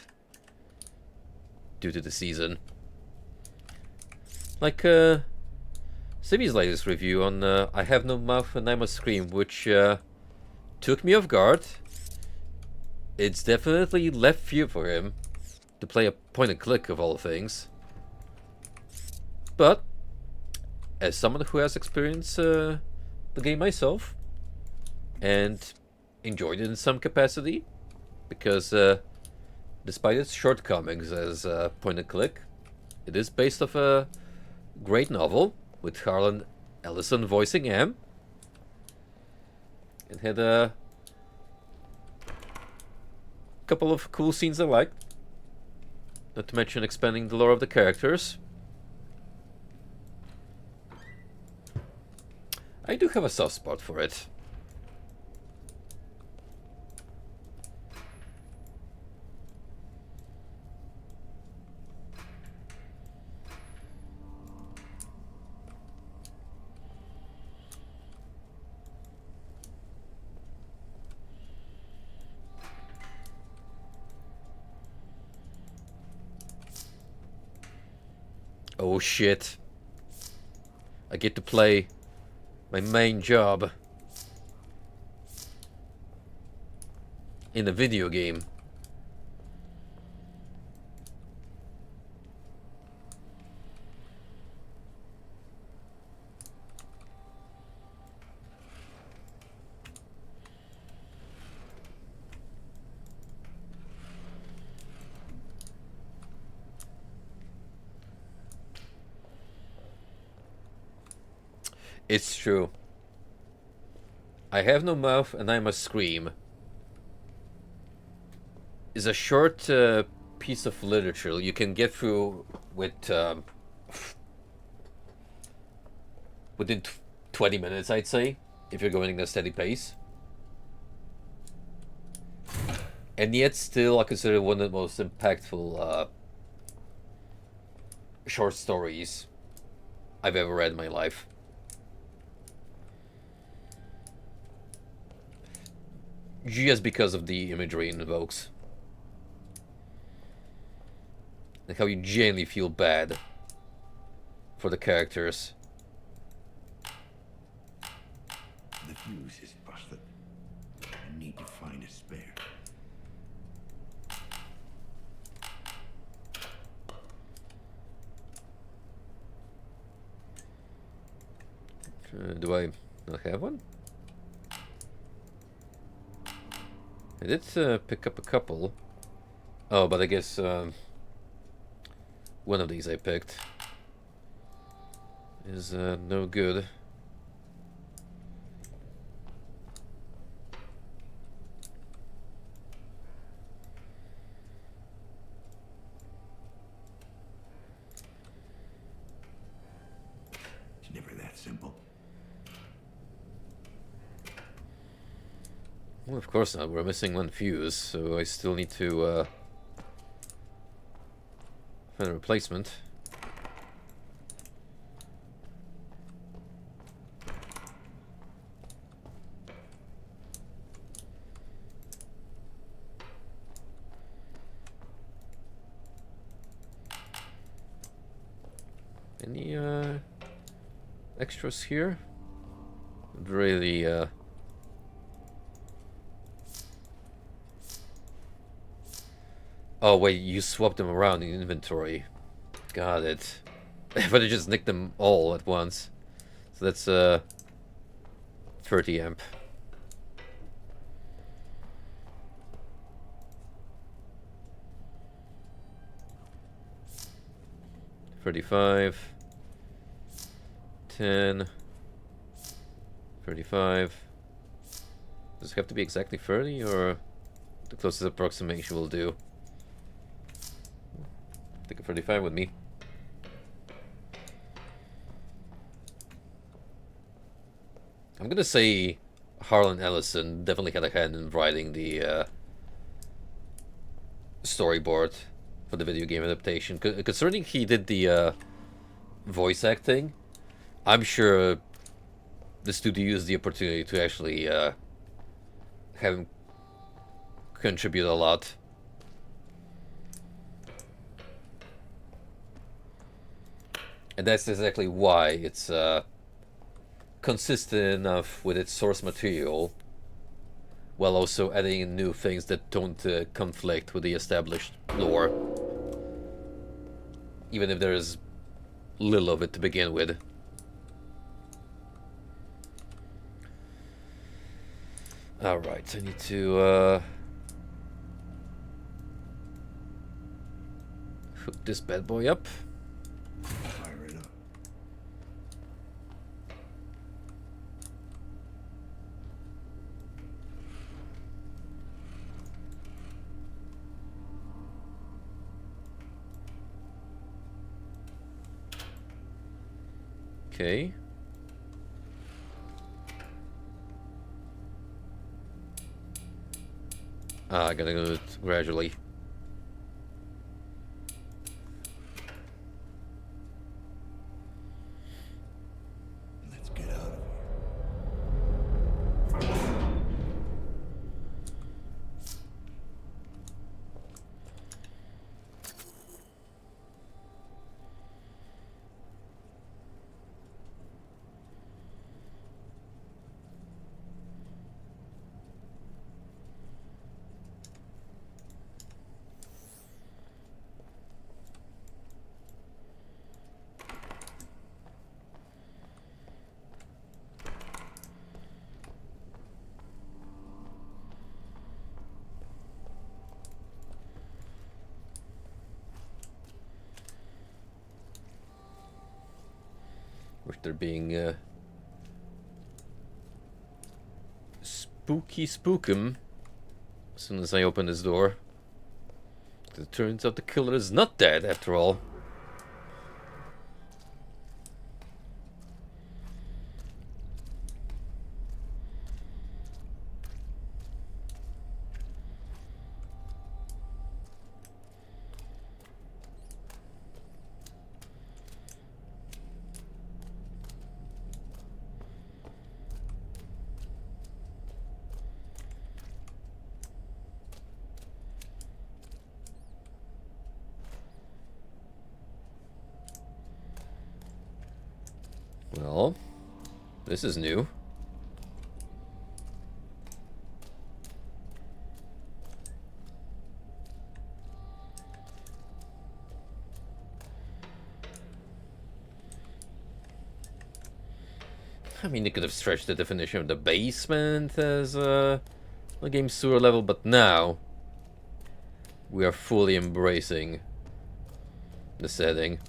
due to the season. Like Sibby's latest review on I Have No Mouth and I Must Scream, which took me off guard. It's definitely left field for him to play a point and click of all things. But as someone who has experienced the game myself, and enjoyed it in some capacity, because despite its shortcomings as point and click, it is based off a great novel with Harlan Ellison voicing M. It had a couple of cool scenes I liked, not to mention expanding the lore of the characters. I do have a soft spot for it. Oh shit. I get to play my main job in a video game. It's true. I Have No Mouth and I Must Scream is a short piece of literature you can get through with within 20 minutes, I'd say, if you're going at a steady pace. And yet still I consider one of the most impactful short stories I've ever read in my life. Just because of the imagery it invokes. And how you genuinely feel bad for the characters. The fuse is busted. I need to find a spare. Do I not have one? I did pick up a couple. Oh, but I guess one of these I picked is no good. Well, of course not. We're missing one fuse, so I still need to find a replacement. Any extras here? Really Oh wait, you swapped them around in inventory. Got it. If I just nicked them all at once. So that's 30 amp. $35, 10, 35. Does it have to be exactly 30, or the closest approximation will do? Take a 35 with me. I'm gonna say Harlan Ellison definitely had a hand in writing the storyboard for the video game adaptation. Concerning he did the voice acting, I'm sure the studio used the opportunity to actually have him contribute a lot. And that's exactly why it's consistent enough with its source material, while also adding in new things that don't conflict with the established lore, even if there's little of it to begin with. Alright, I need to hook this bad boy up. Fire it up. Okay. I gotta do it gradually. Let's get out of here. Wish they're being spooky spookum as soon as I open this door. It turns out the killer is not dead after all. Well, this is new. I mean, they could have stretched the definition of the basement as a game sewer level, but now we are fully embracing the setting.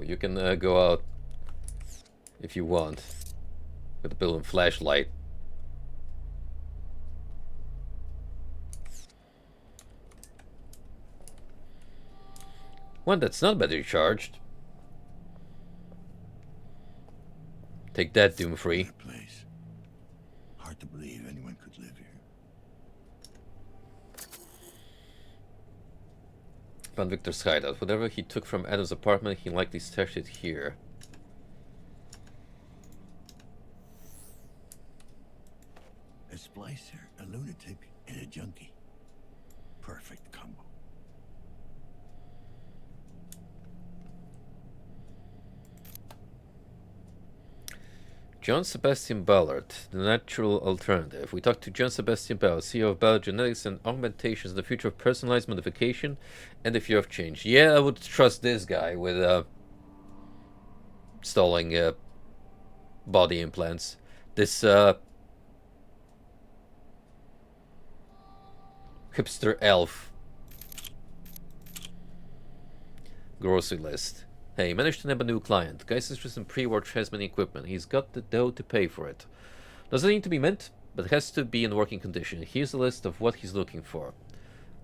you can go out if you want with a balloon flashlight. One that's not battery charged. Take that, Doom-free. Place. Hard to believe anyone could live here. Found Victor's hideout. Whatever he took from Adam's apartment, he likely stashed it here. A splicer, a lunatic, and a junkie. Perfect combo. John Sebastian Ballard, the natural alternative. We talked to John Sebastian Ballard, CEO of Ballard Genetics and Augmentations, the future of personalized modification and the fear of change. Yeah, I would trust this guy with installing body implants. This hipster elf grocery list. Hey, managed to nab a new client. Guy's interested in pre-war transmitting equipment. He's got the dough to pay for it. Doesn't need to be mint, but has to be in working condition. Here's a list of what he's looking for.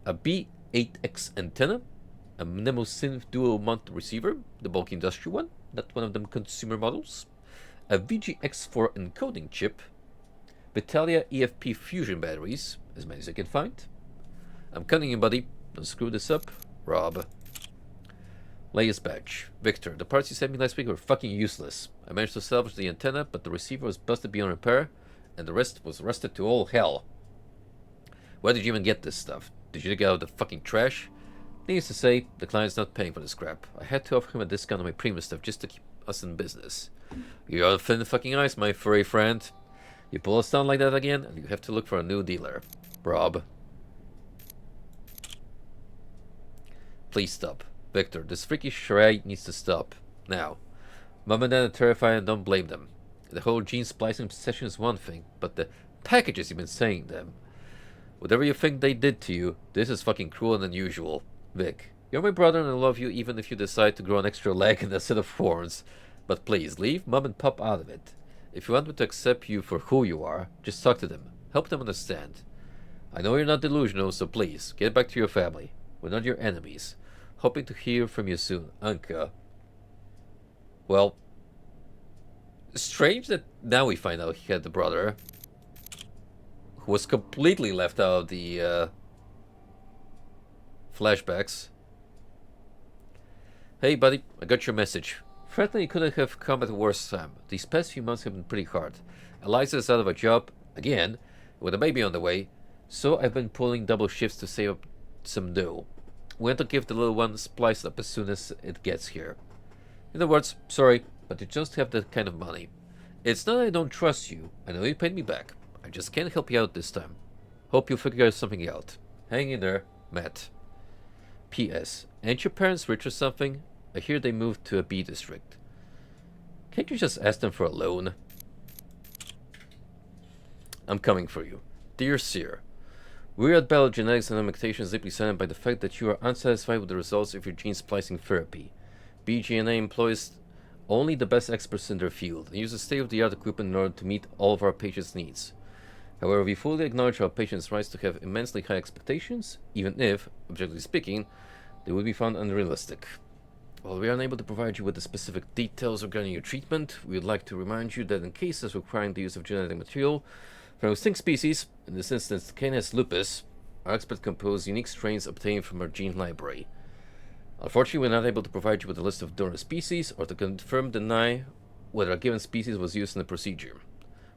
A B8X antenna, a Nemosynth dual mount receiver, the bulky industrial one, not one of them consumer models, a VGX4 encoding chip, Vitalia EFP fusion batteries, as many as I can find. I'm cutting you, buddy. Don't screw this up. Rob. Latest batch. Victor, the parts you sent me last week were fucking useless. I managed to salvage the antenna, but the receiver was busted beyond repair, and the rest was rusted to all hell. Where did you even get this stuff? Did you dig out of the fucking trash? Needless to say, the client's not paying for this crap. I had to offer him a discount on my premium stuff just to keep us in business. You're on thin fucking ice, my furry friend. You pull us down like that again, and you have to look for a new dealer. Rob. Please stop. Victor, this freaky charade needs to stop. Now. Mom and Dad are terrified and don't blame them. The whole gene splicing obsession is one thing, but the packages you've been sending them. Whatever you think they did to you, this is fucking cruel and unusual. Vic, you're my brother and I love you even if you decide to grow an extra leg and a set of horns. But please, leave Mom and Pop out of it. If you want me to accept you for who you are, just talk to them. Help them understand. I know you're not delusional, so please, get back to your family. We're not your enemies. Hoping to hear from you soon, Anka. Well, strange that now we find out he had the brother who was completely left out of the flashbacks. Hey buddy, I got your message. Frankly, you couldn't have come at a worse time. These past few months have been pretty hard. Eliza is out of a job, again, with a baby on the way, so I've been pulling double shifts to save up some dough. We want to give the little one spliced up as soon as it gets here. In other words, sorry, but you just have that kind of money. It's not that I don't trust you. I know you paid me back. I just can't help you out this time. Hope you figure something out. Hang in there, Matt. P.S. Ain't your parents rich or something? I hear they moved to a B district. Can't you just ask them for a loan? I'm coming for you. Dear Sir, we at Ballard Genetics and Augmentation is deeply saddened by the fact that you are unsatisfied with the results of your gene splicing therapy. BGNA employs only the best experts in their field and uses state-of-the-art equipment in order to meet all of our patients' needs. However, we fully acknowledge our patients' rights to have immensely high expectations, even if, objectively speaking, they would be found unrealistic. While we are unable to provide you with the specific details regarding your treatment, we would like to remind you that in cases requiring the use of genetic material from extinct species, in this instance Canis lupus, our experts compose unique strains obtained from our gene library. Unfortunately, we are not able to provide you with a list of donor species or to deny whether a given species was used in the procedure.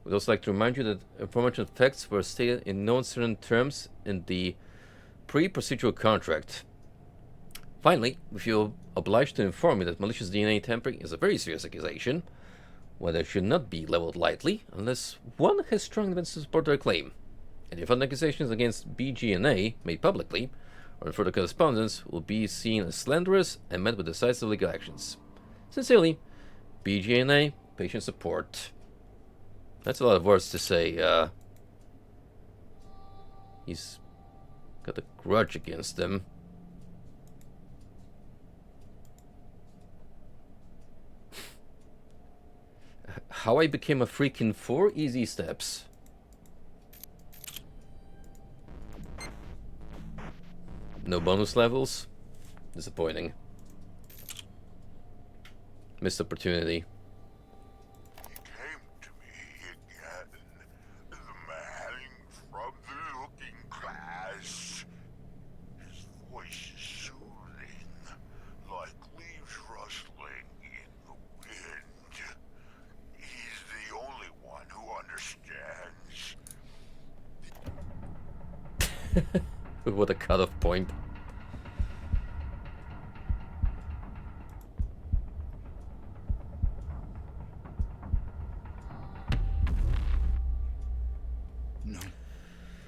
We'd also like to remind you that aforementioned facts were stated in no uncertain terms in the pre-procedural contract. Finally, we feel obliged to inform you that malicious DNA tampering is a very serious accusation, one that should not be leveled lightly unless one has strong evidence to support their claim. Any further accusations against BGNA made publicly or in further correspondence will be seen as slanderous and met with decisive legal actions. Sincerely, BGNA Patient Support. That's a lot of words to say. He's got a grudge against them. How I became a freak in 4 easy steps. No bonus levels? Disappointing. Missed opportunity. He came to me again. The man from the looking glass. His voice is soothing, like leaves rustling in the wind. He's the only one who understands. What a cutoff point. No.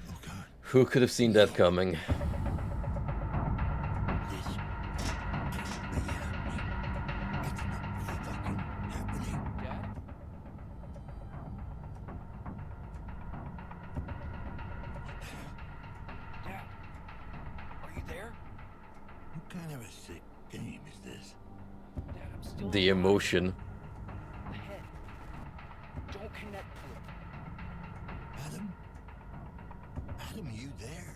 Oh God. Who could have seen that coming? What kind of a sick game is this? Dad, I'm still The emotion. The head. Don't connect to it. Adam? Adam, are you there?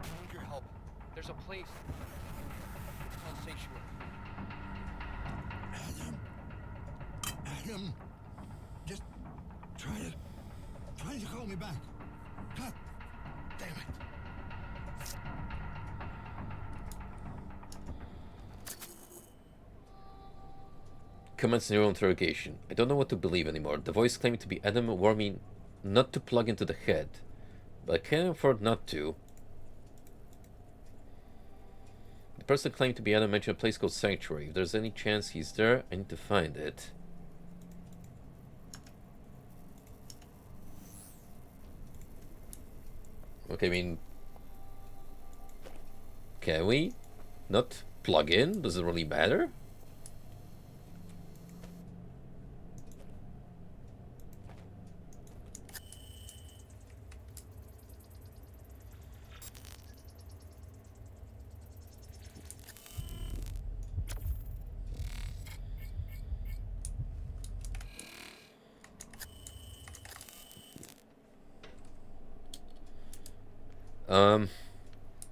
I need your help. There's a place. It's called Sanctuary. Adam? Just try to call me back. God damn it. Comments neural interrogation. I don't know what to believe anymore. The voice claimed to be Adam warned me not to plug into the head, but I can't afford not to. The person claimed to be Adam mentioned a place called Sanctuary. If there's any chance he's there, I need to find it. Okay, I mean, can we not plug in? Does it really matter?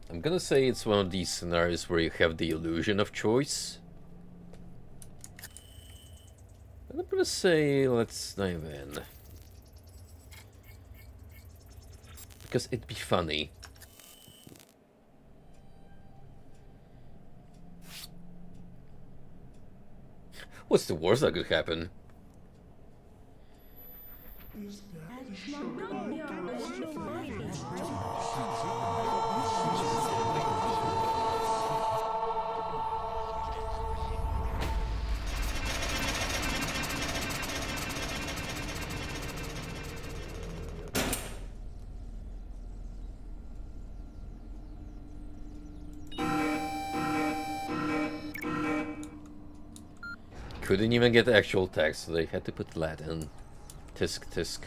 I'm gonna say it's one of these scenarios where you have the illusion of choice. And I'm gonna say let's dive in. Because it'd be funny. What's the worst that could happen? Couldn't even get the actual text, so they had to put Latin. Tisk tisk.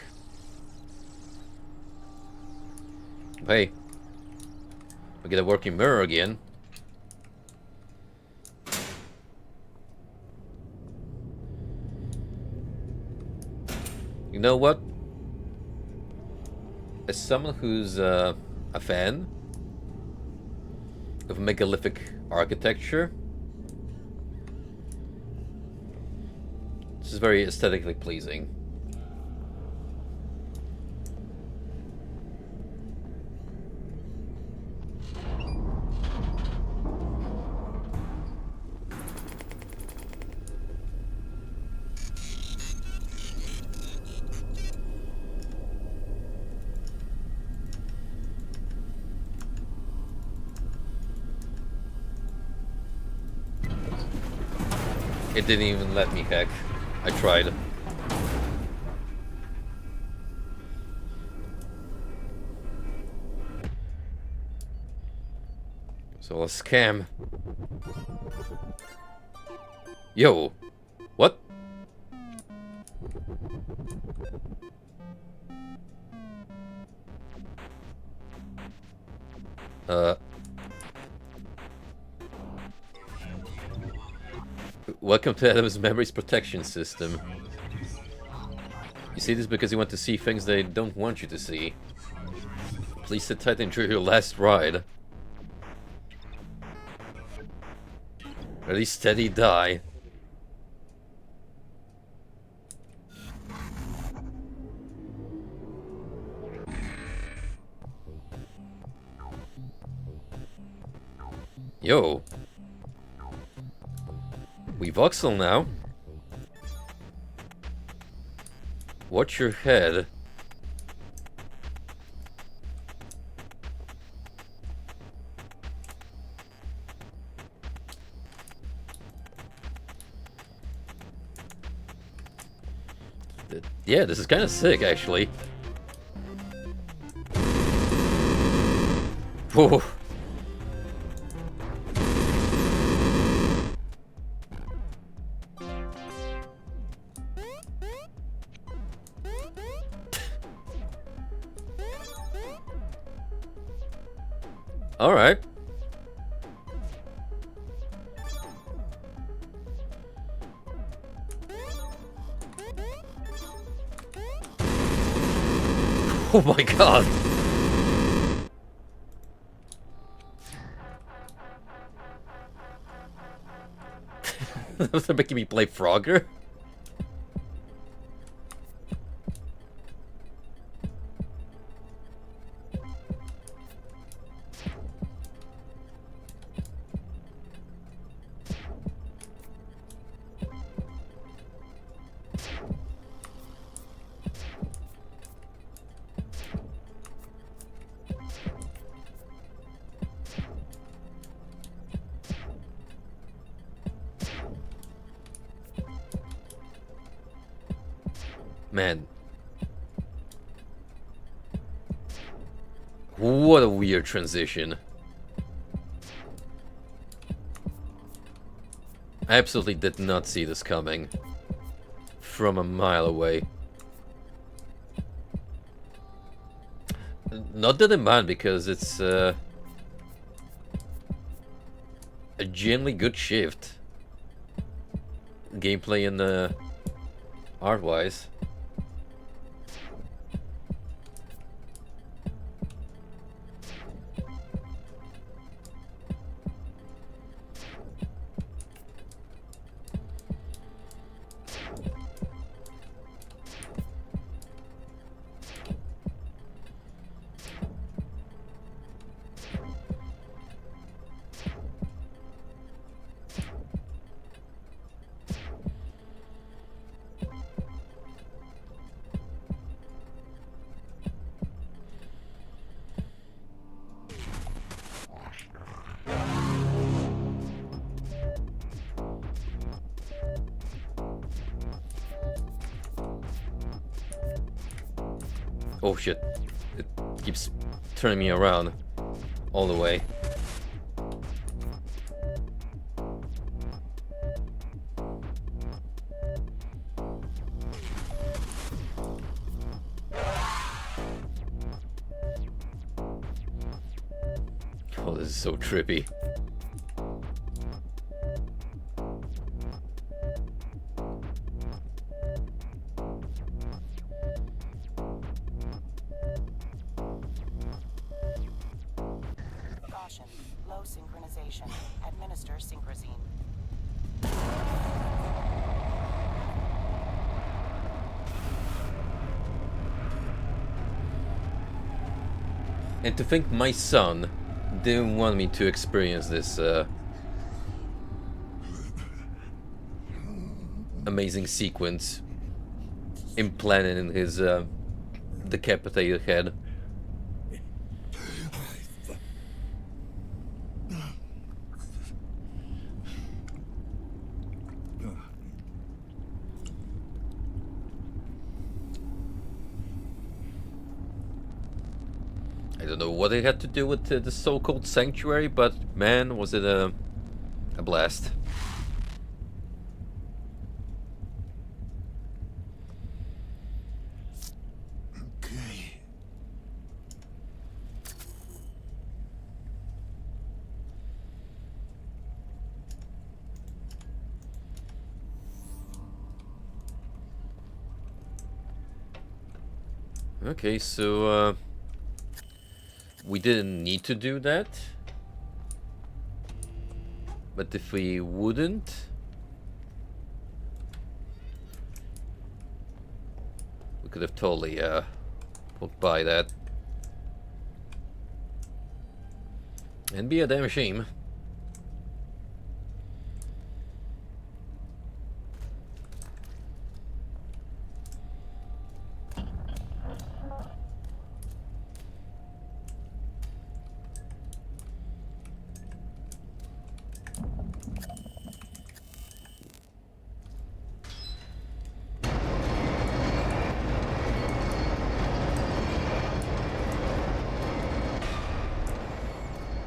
Hey, we get a working mirror again. You know what? As someone who's a fan of megalithic architecture, this is very aesthetically pleasing. It didn't even let me hack. I tried. So a scam. Yo, what? Welcome to Adam's Memories Protection System. see this because you want to see things they don't want you to see. Please sit tight and enjoy your last ride. Ready, steady, die. Yo. We voxel now. Watch your head. Yeah, this is kind of sick, actually. Whoa. All right. Oh my god. They're making me play Frogger? Man. What a weird transition. I absolutely did not see this coming. From a mile away. Not that I mind, because it's a genuinely good shift. Gameplay and art-wise. Oh shit. It keeps turning me around all the way. Oh, this is so trippy. Caution. Low synchronization. Administer synchrosine. And to think my son didn't want me to experience this amazing sequence implanted in his decapitated head. I don't know what it had to do with the so-called sanctuary, but man, was it a blast. Okay. Okay, so we didn't need to do that. But if we wouldn't, we could have totally walked by that. And be a damn shame.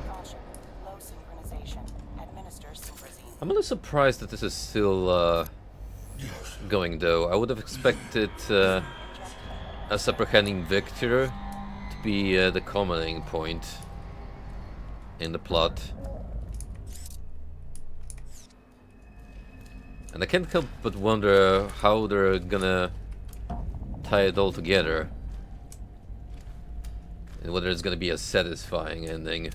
Caution. Low synchronization. Administer Synchrosine. I'm a little surprised that this is still going though. I would have expected us apprehending Victor to be the culminating point in the plot. And I can't help but wonder how they're gonna tie it all together. And whether it's gonna be a satisfying ending.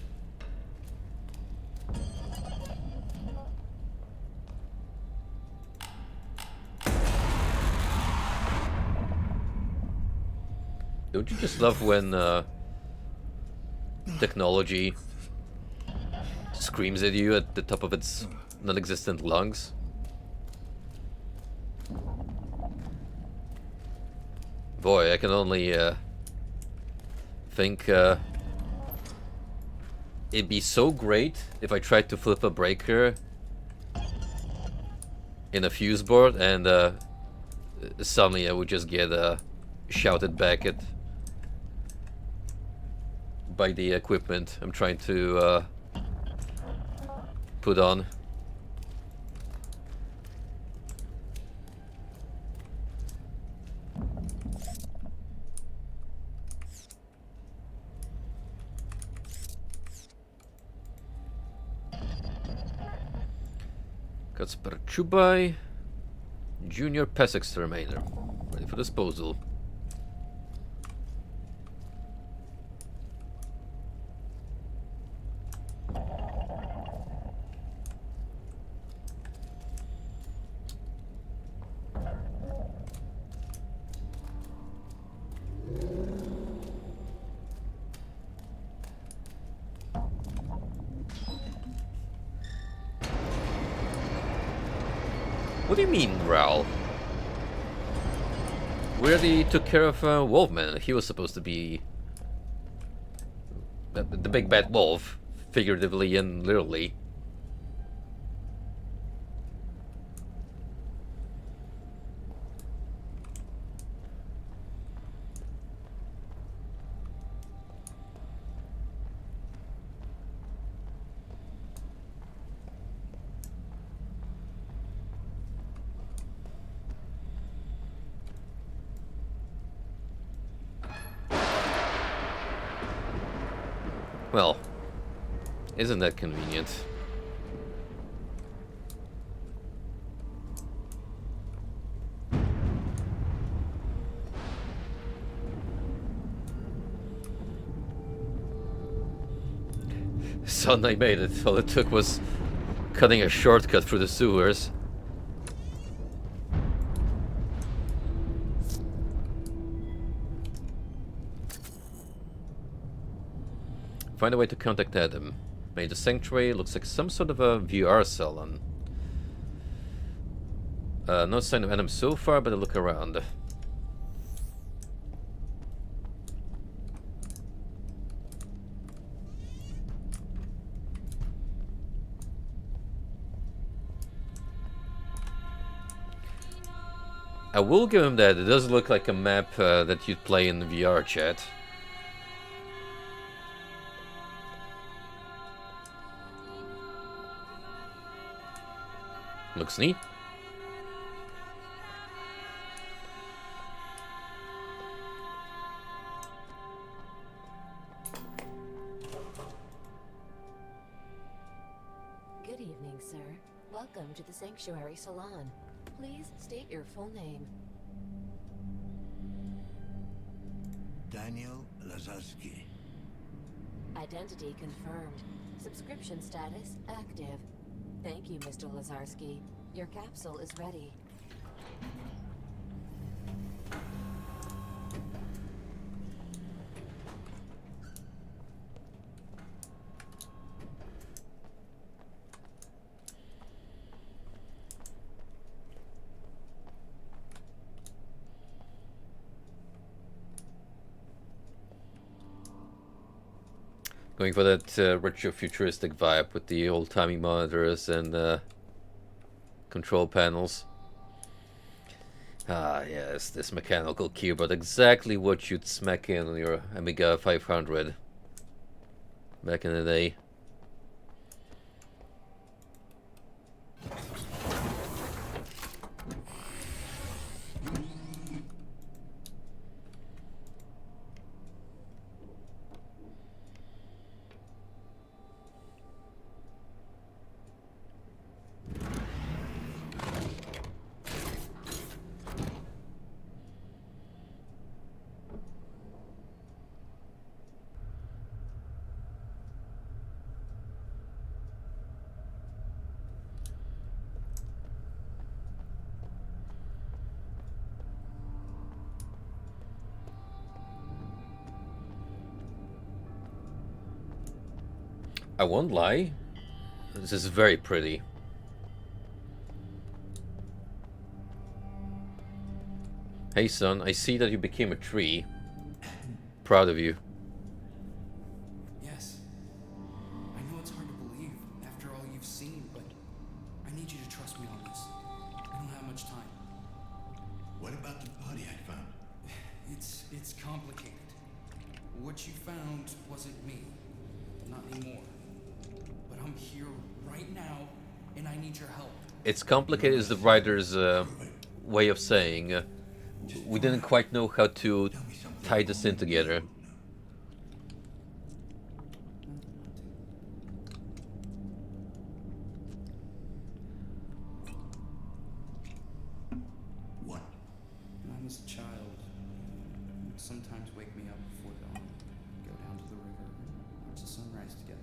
Don't you just love when technology screams at you at the top of its non-existent lungs? Boy, I can only think it'd be so great if I tried to flip a breaker in a fuse board and suddenly I would just get shouted back at by the equipment I'm trying to put on. Kacper Chubaj, Junior Pest Exterminator, ready for disposal. What do you mean, Raoul? We already took care of Wolfman. He was supposed to be the big bad wolf, figuratively and literally. Well, isn't that convenient? Son, I made it. All it took was cutting a shortcut through the sewers. Find a way to contact Adam. Made the sanctuary looks like some sort of a VR cell on. No sign of Adam so far, but a look around. I will give him that. It does look like a map that you'd play in the VR chat. Looks neat. Good evening, sir. Welcome to the Sanctuary Salon. Please state your full name. Daniel Lazarski. Identity confirmed. Subscription status active. Thank you, Mr. Lazarski. Your capsule is ready. Going for that retro-futuristic vibe with the old-timey monitors and control panels. Ah, yes, this mechanical keyboard, exactly what you'd smack in on your Amiga 500 back in the day. I won't lie, this is very pretty. Hey son, I see that you became a tree. Proud of you. Yes. I know it's hard to believe after all you've seen, but I need you to trust me on this. I don't have much time. What about the body I found? It's complicated. What you found wasn't me. Not anymore. But I'm here right now, and I need your help. It's complicated is the writer's way of saying we didn't quite know how to tie this in together. What? When I was a child, you'd sometimes wake me up before dawn, go down to the river, watch the sunrise together.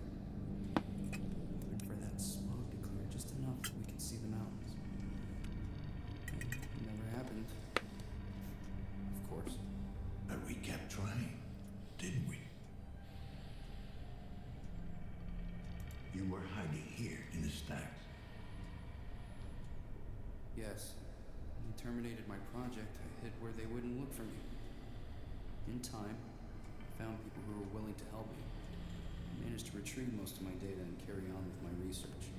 Hoping for that smoke to clear just enough that we could see the mountains. It never happened. Of course. But we kept trying, didn't we? You were hiding here in the stacks. Yes. When you terminated my project, I hid where they wouldn't look for me. In time, I found people who were willing to help me. I managed to retrieve most of my data and carry on with my research.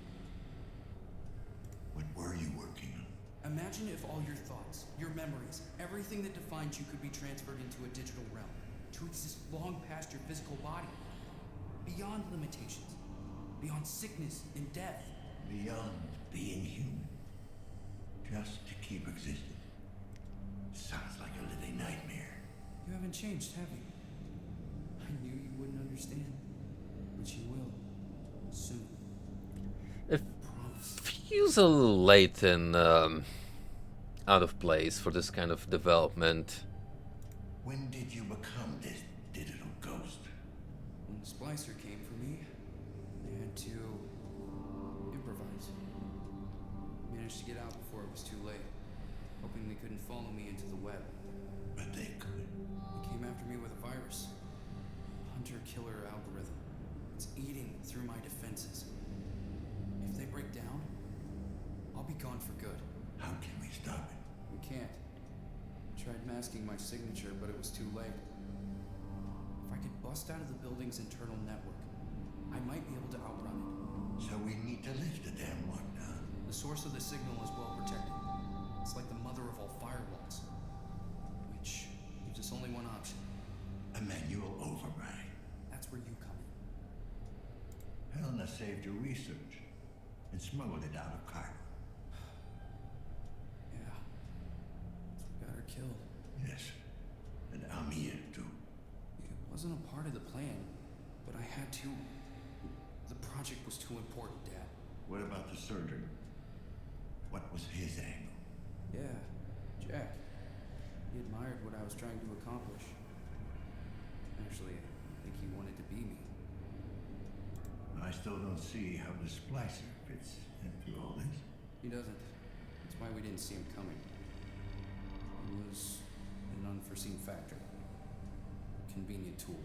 What were you working on? Imagine if all your thoughts, your memories, everything that defines you could be transferred into a digital realm, to exist long past your physical body, beyond limitations, beyond sickness and death. Beyond being human. Just to keep existing. Sounds like a living nightmare. You haven't changed, have you? I knew you wouldn't understand, but you will. Soon. It feels a little late and out of place for this kind of development. When did you become this digital ghost? When the splicer came for me, I had to improvise. Managed to get out before it was too late, hoping they couldn't follow me into the web. But they could. They came after me with a virus. Hunter-killer algorithm. It's eating through my defenses. If they break down, I'll be gone for good. How can we stop it? We can't. I tried masking my signature, but it was too late. If I could bust out of the building's internal network, I might be able to outrun it. So we need to lift the damn lockdown. The source of the signal is well protected. It's like the mother of all firewalls. Which leaves us only one option. A manual override. That's where you come in. Helena saved your research and smuggled it out of cargo. Yeah. Got her killed. Yes. And I'm here too. It wasn't a part of the plan, but I had to. The project was too important, Dad. What about the surgeon? What was his angle? Yeah, Jack. He admired what I was trying to accomplish. Actually, I think he wanted to be me. I still don't see how the splicer fits into all this. He doesn't. That's why we didn't see him coming. It was an unforeseen factor. A convenient tool.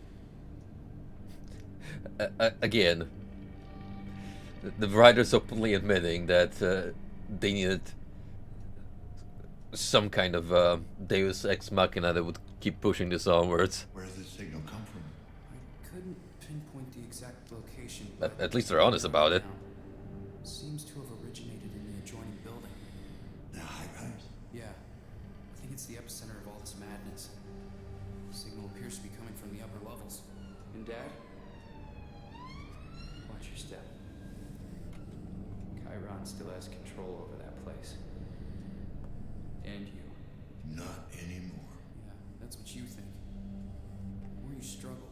Again, the writers openly admitting that they needed some kind of Deus Ex Machina that would keep pushing this onwards. Where does the signal come from? I couldn't pinpoint the exact location, At least they're honest about it. Seems to have originated in the adjoining building. The high rise? Yeah. I think it's the epicenter of all this madness. The signal appears to be coming from the upper levels. And Dad? Watch your step. Chiron still has control over that place. And you. Not anymore. Yeah, that's what you think. The more you struggle,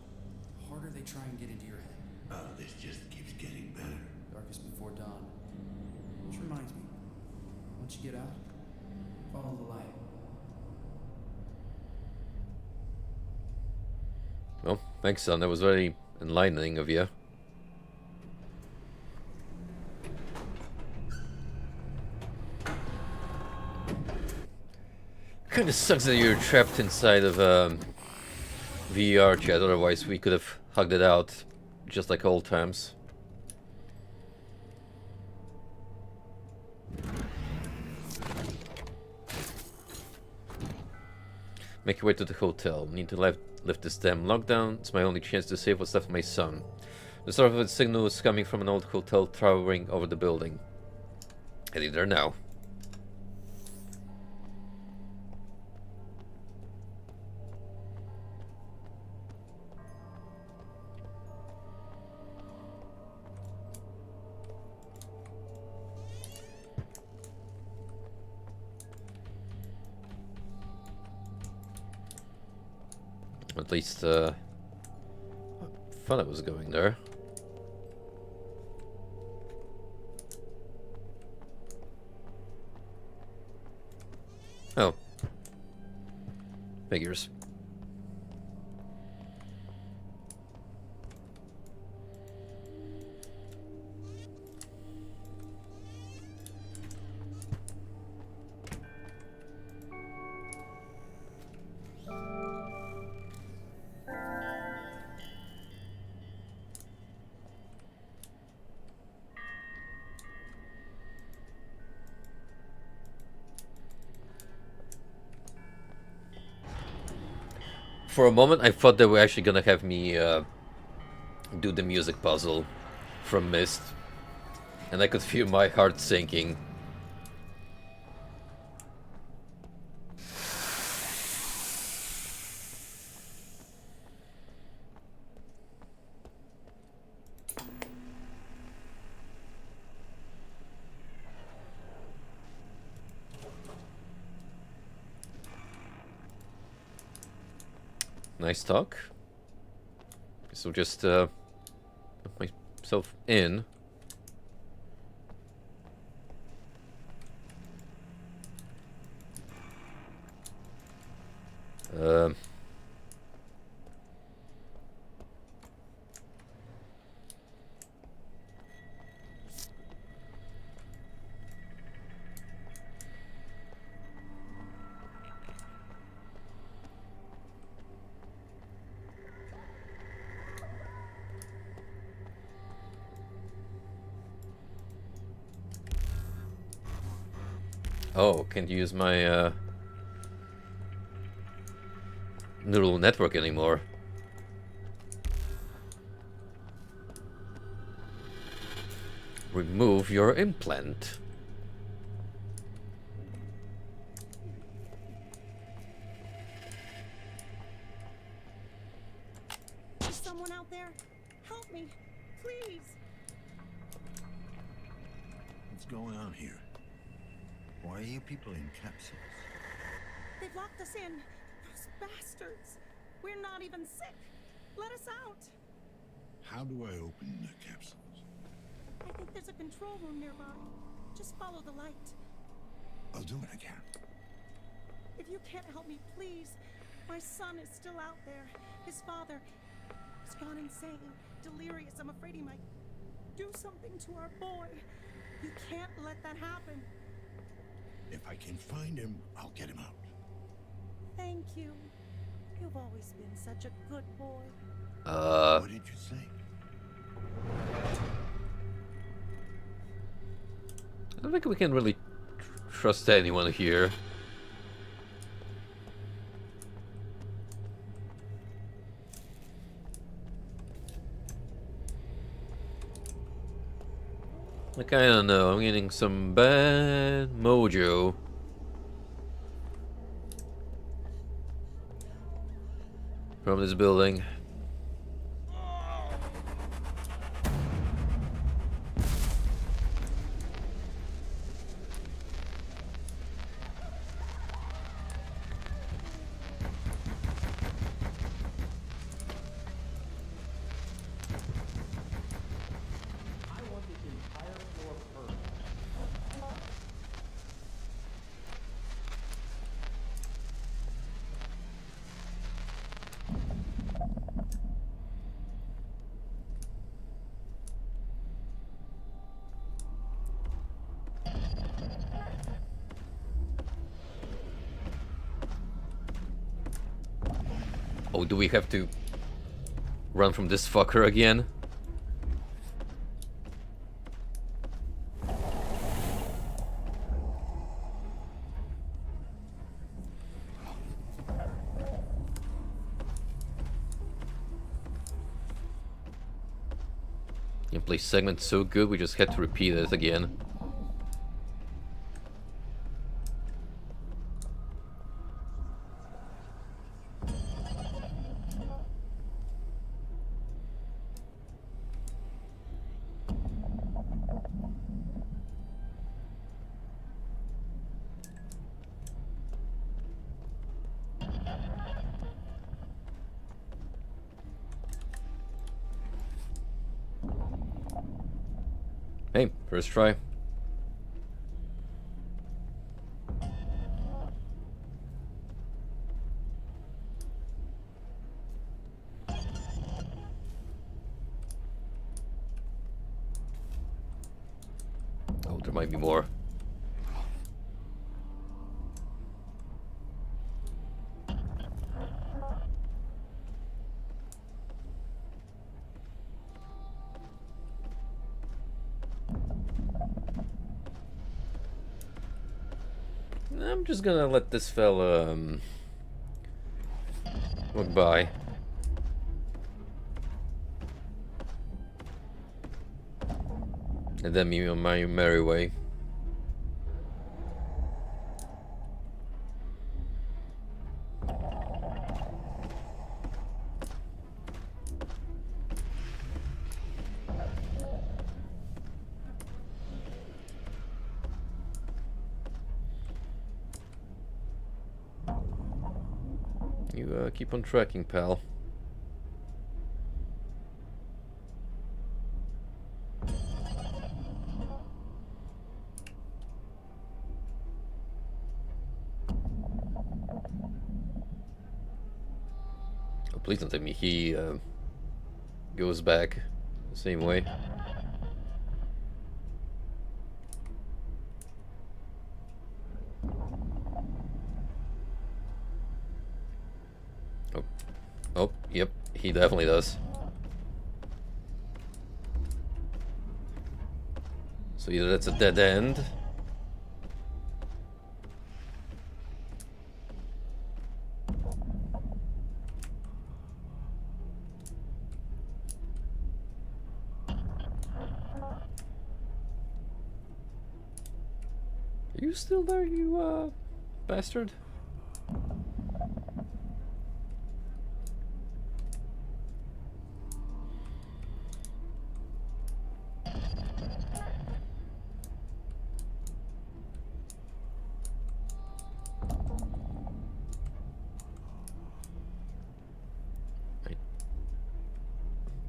the harder they try and get into your head. Oh, this just keeps getting better. Darkest before dawn. Which reminds me, once you get out, follow the light. Well, thanks, son. That was very enlightening of you. Kinda sucks that you're trapped inside of VR chat, otherwise we could have hugged it out just like old times. Make your way to the hotel. Need to lift this damn lockdown. It's my only chance to save what's left of my son. The start of a signal is coming from an old hotel towering over the building. Heading there now. At least, I thought I was going there. Oh. Figures. For a moment, I thought they were actually gonna have me do the music puzzle from Myst, and I could feel my heart sinking. Nice talk. So just put myself in. Oh, can't use my neural network anymore. Remove your implant. Is someone out there? Help me, please. What's going on here? Why are you people in capsules? They've locked us in. Those bastards. We're not even sick. Let us out. How do I open the capsules? I think there's a control room nearby. Just follow the light. I'll do what I can. If you can't help me, please, My son is still out there. His father has gone insane, delirious. I'm afraid he might do something to our boy. You can't let that happen. If I can find him, I'll get him out. Thank you. You've always been such a good boy. What did you say? I don't think we can really trust anyone here. Like, I don't know, I'm getting some bad mojo from this building. Oh, do we have to run from this fucker again? Gameplay segment's so good, we just had to repeat it again. Hey, first try. Oh, there might be more. I'm just gonna let this fella walk by. And then me on my merry way. You keep on tracking, pal. Oh, please don't tell me he goes back the same way. Oh, oh, yep, he definitely does. So either that's a dead end. Are you still there, you bastard?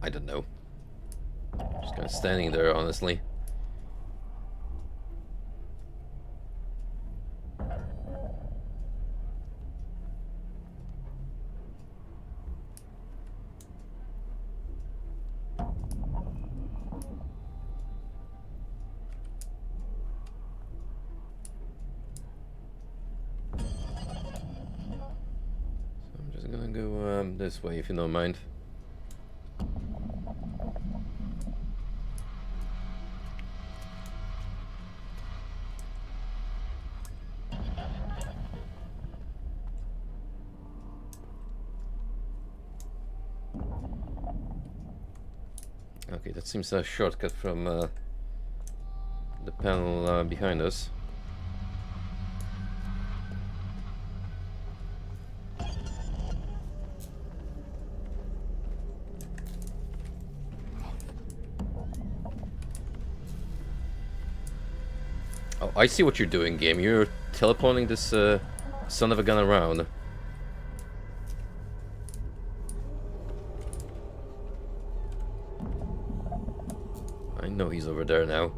I don't know. Just kind of standing there, honestly. come this way if you don't mind. Okay, that seems a shortcut from the panel behind us. Oh, I see what you're doing, game. You're teleporting this son of a gun around. I know he's over there now.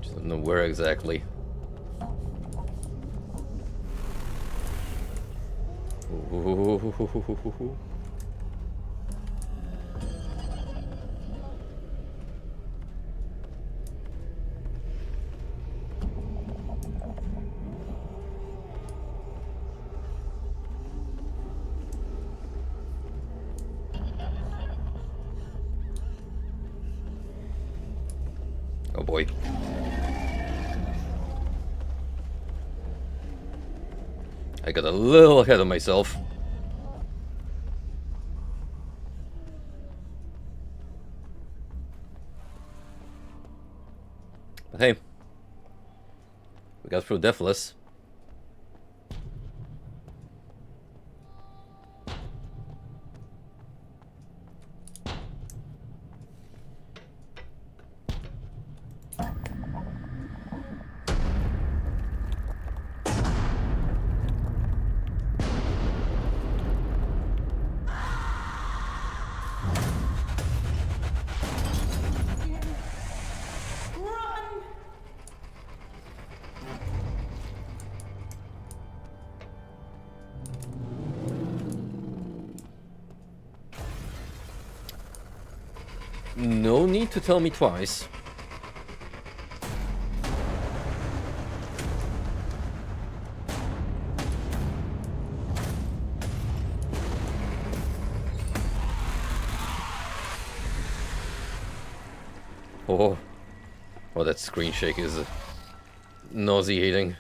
Just don't know where exactly. Ooh. Oh boy. I got a little ahead of myself. But hey, we got through Deathless. Run! No need to tell me twice. Oh, oh, that screen shake is nauseating.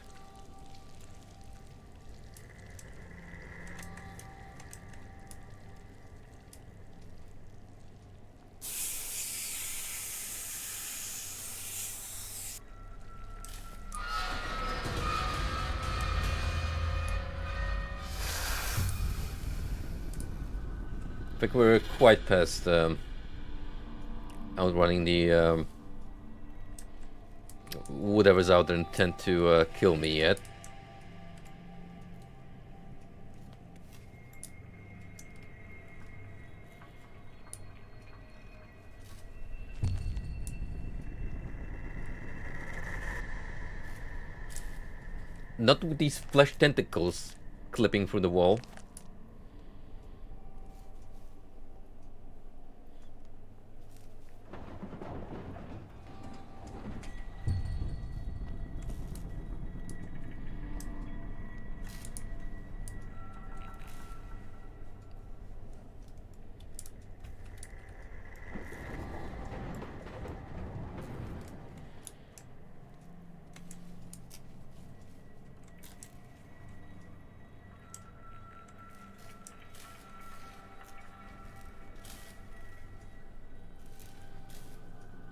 I think we're quite past outrunning the whatever's out there intent to kill me yet. Not with these flesh tentacles clipping through the wall.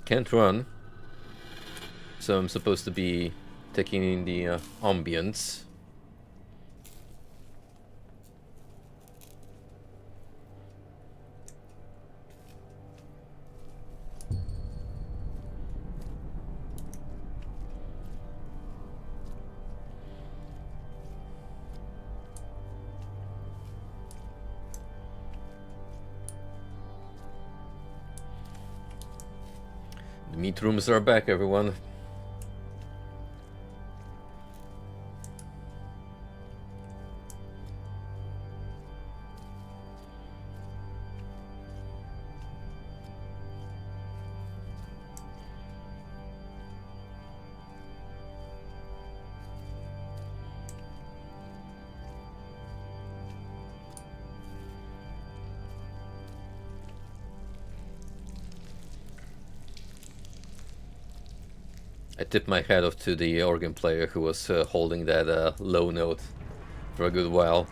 Can't run, so I'm supposed to be taking in the ambience. Meat rooms are back, everyone. I tipped my hat off to the organ player who was holding that low note for a good while.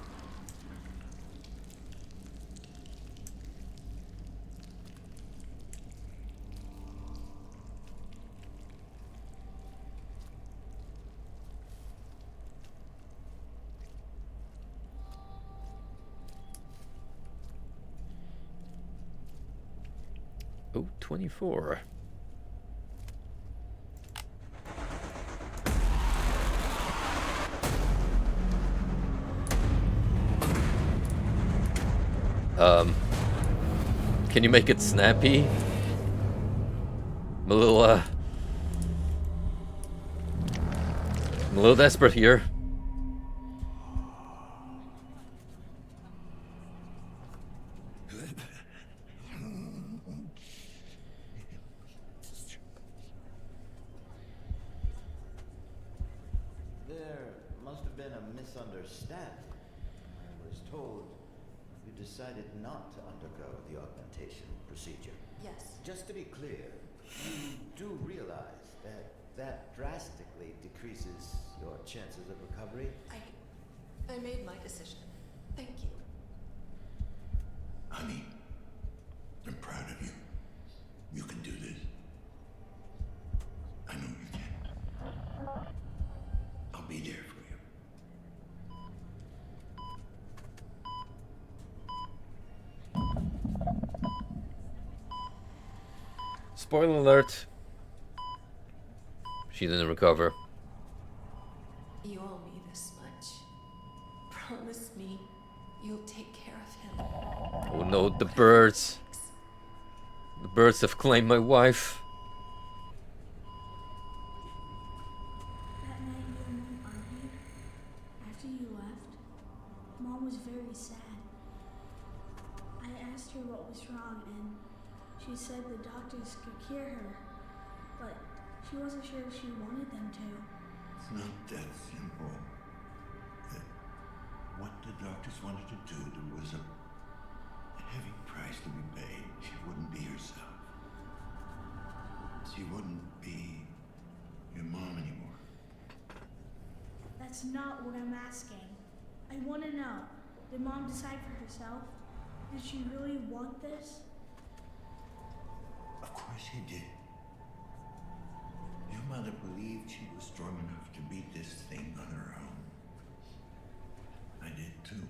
Oh, 24. Can you make it snappy? I'm a little desperate here. There must have been a misunderstanding. I was told you decided not to undergo the augmentation procedure. Yes. Just to be clear, you do realize that that drastically decreases your chances of recovery? I made my decision. Thank you. Honey, I'm proud of you. You can do this. I know you can. I'll be there for you. Spoiler alert. She didn't recover. You owe me this much. Promise me you'll take care of him. Oh no, the birds. The birds have claimed my wife. That night you and Mom argued, after you left, Mom was very sad. I asked her what was wrong and she said the doctors could cure her, but she wasn't sure if she wanted them to. It's not that simple. What the doctors wanted to do, there was a heavy price to be paid. She wouldn't be herself. She wouldn't be your mom anymore. That's not what I'm asking. I want to know, did Mom decide for herself? Did she really want this? Of course she did. Your mother believed she was strong enough to beat this thing on her own. I did too.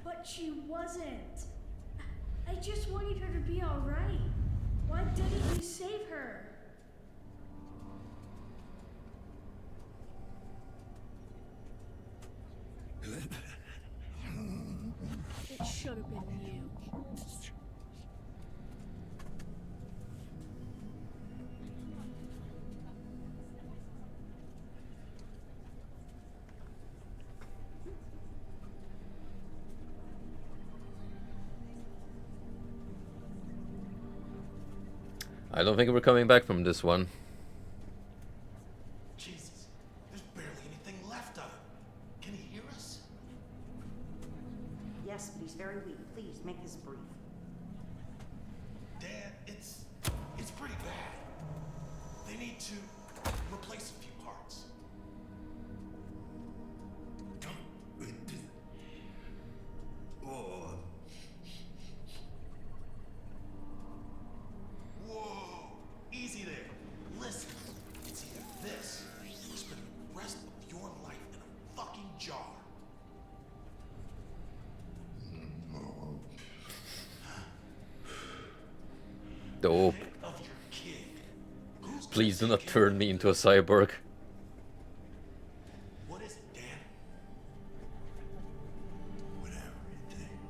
But she wasn't. I just wanted her to be all right. Why didn't you save her? It should have been you. I don't think we're coming back from this one. Jesus, there's barely anything left of him. Can he hear us? Yes, but he's very weak. Please, make this brief. Dad, it's pretty bad. They need to replace a few parts. Oh. Whoa, easy there. Listen, it's either this or spend the rest of your life in a fucking jar. Dope. Please do not turn me into a cyborg. What is it, Dan?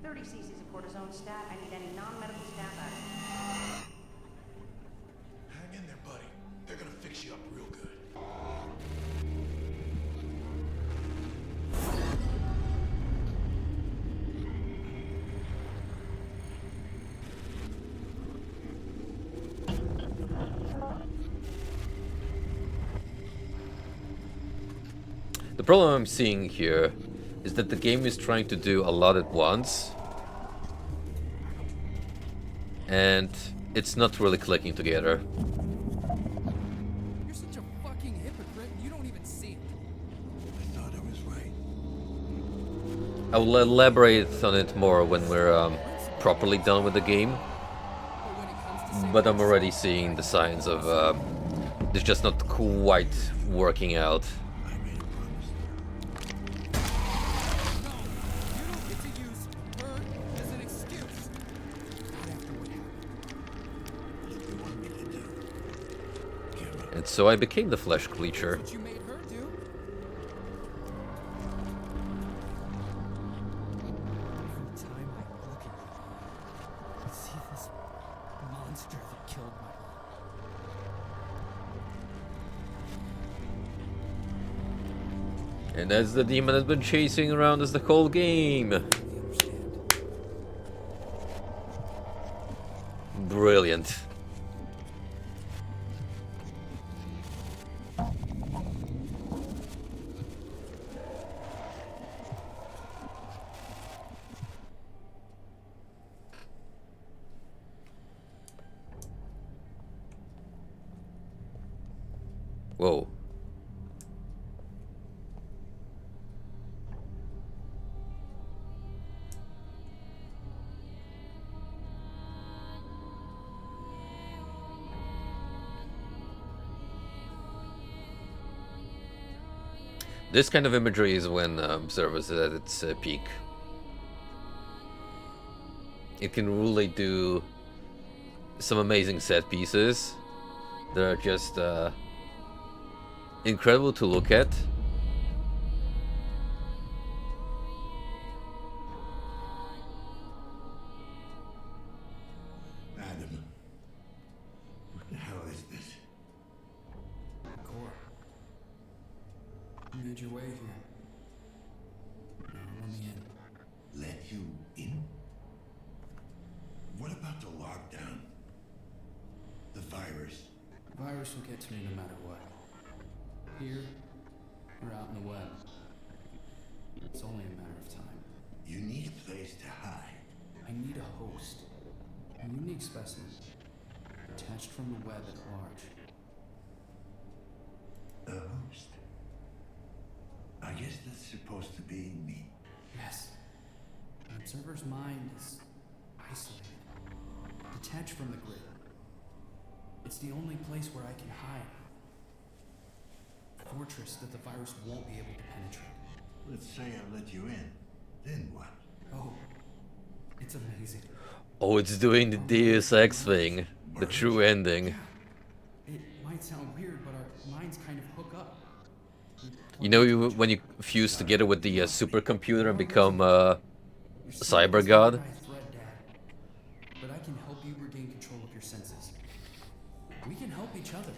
30 cc's of cortisone stat. I need any non-medical staff out. The problem I'm seeing here is that the game is trying to do a lot at once, and it's not really clicking together. You're such a fucking hypocrite. You don't even see it. I thought I was right. I will elaborate on it more when we're properly done with the game, but I'm already seeing the signs of it's just not quite working out. And so I became the flesh creature. And that's the demon that's been chasing around us the whole game. Brilliant. Whoa. This kind of imagery is when Observer is at its peak. It can really do some amazing set pieces that are just incredible to look at. Adam, what the hell is this? Core. You made your way here. Now let me in. Let you in? What about the lockdown? The virus? The virus will get to me no matter what. Here, or out in the web. It's only a matter of time. You need a place to hide. I need a host. A unique specimen. Detached from the web at large. A host? I guess that's supposed to be me. Yes. An observer's mind is isolated. Detached from the grid. It's the only place where I can hide. A fortress that the virus won't be able to penetrate. Let's say I let you in. Then what? Oh, it's amazing. Oh, it's doing the Deus Ex thing. The true ending. It might sound weird, but our minds kind of hook up. You know, when you fuse together with the supercomputer and become a cyber god? But I can help you regain control of your senses. We can help each other.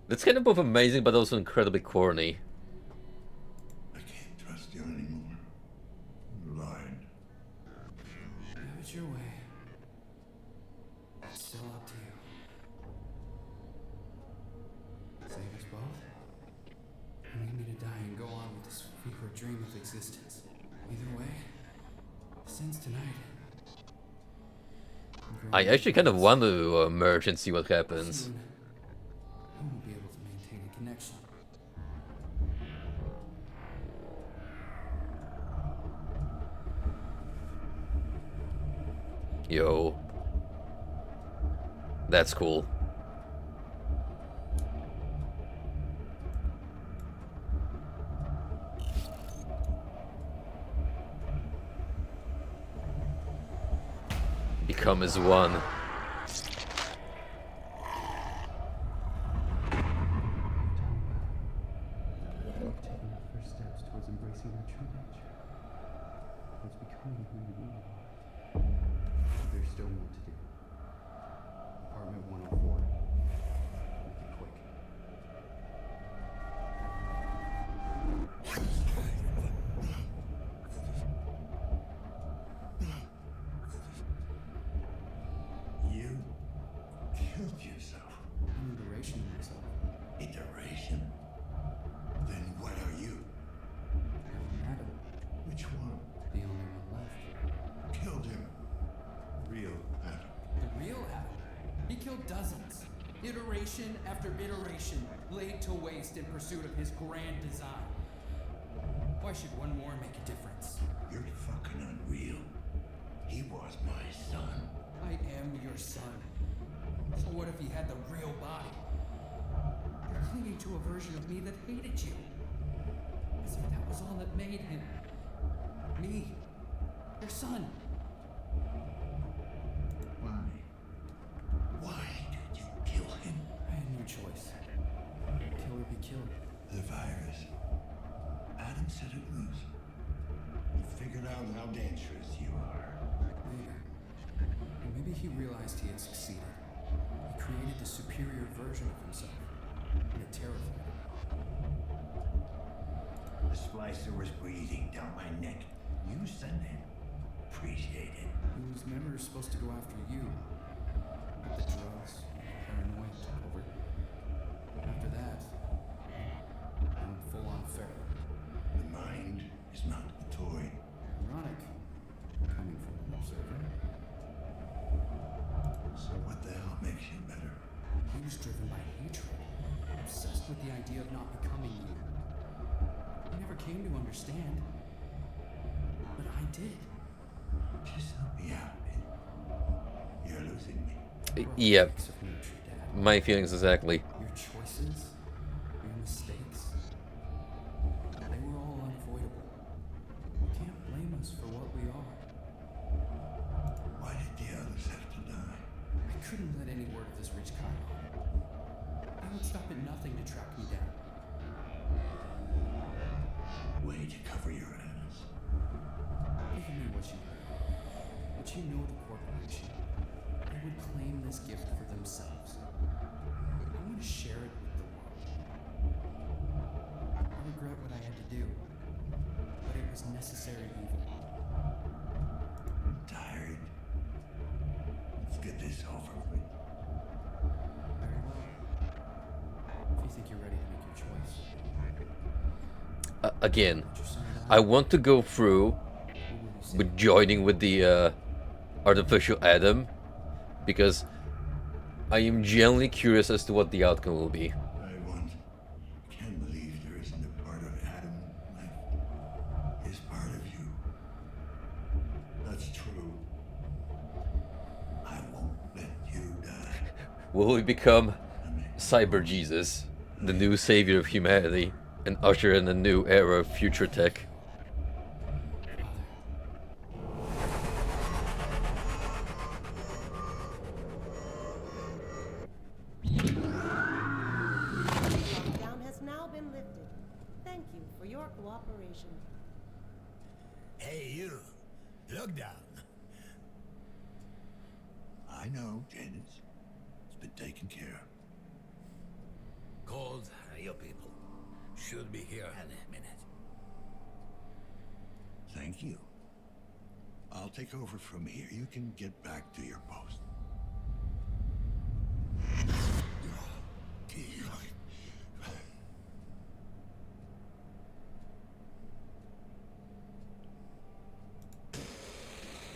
That's kind of both amazing but also incredibly corny. I can't trust you anymore. You lied. Have it your way. It's still up to you. Save us both? Or leave me to die and go on with this fever dream of existence. Either way, since tonight. I actually kind of want to merge and see what happens. Soon, I won't be able to maintain a connection. Yo. That's cool. Become as one. Taking the first steps towards embracing your true nature. Towards becoming who you really are. There's still more to do. Apartment 104. Make it quick. You killed yourself. An iteration of myself. Iteration? Then what are you? dozens. Iteration after iteration laid to waste in pursuit of his grand design. Why should one more make a difference? You're fucking unreal. He was my son. I am your son. So what if he had the real body? You're clinging to a version of me that hated you. As if that was all that made him. Me. Your son. Why? Why did you kill him? I had no choice. Kill or be killed. The virus. Adam said it was. You figured out how dangerous you are. Later. And maybe he realized he had succeeded. He created a superior version of himself. And it terrified him. The splicer was breathing down my neck. You sent him. Appreciate it. He was never supposed to go after you. But the drugs, paranoia took over. After that, I went full on feral. The mind is not a toy. Ironic, coming from an observer. So what the hell makes you better? He was driven by hatred, obsessed with the idea of not becoming you. He never came to understand. But I did. Just help me out, man. You're losing me. Yeah. My feelings exactly. Your choices, your mistakes, they were all unavoidable. You can't blame us for what we are. Why did the others have to die? I couldn't let any word of this reach Kyle. I would stop at nothing to track me down. Way to cover your ass. Give me what you know. But you know the corporation. They would claim this gift for themselves. I want to share it with the world. I regret what I had to do, but it was necessary evil. I'm tired. Let's get this over with. Very well. If you think you're ready to make your choice. Again, I want to go through with joining with the artificial Adam, because I am genuinely curious as to what the outcome will be. Can't believe there isn't a part of Adam left. His part of you. That's true. I won't let you die. Will we become Cyber Jesus, the new savior of humanity, and usher in a new era of future tech? Lockdown has now been lifted. Thank you for your cooperation. Hey, you. Look down. I know, Janice. It's been taken care of. Cold, your people. Should be here any minute. Thank you. I'll take over from here. You can get back to your post.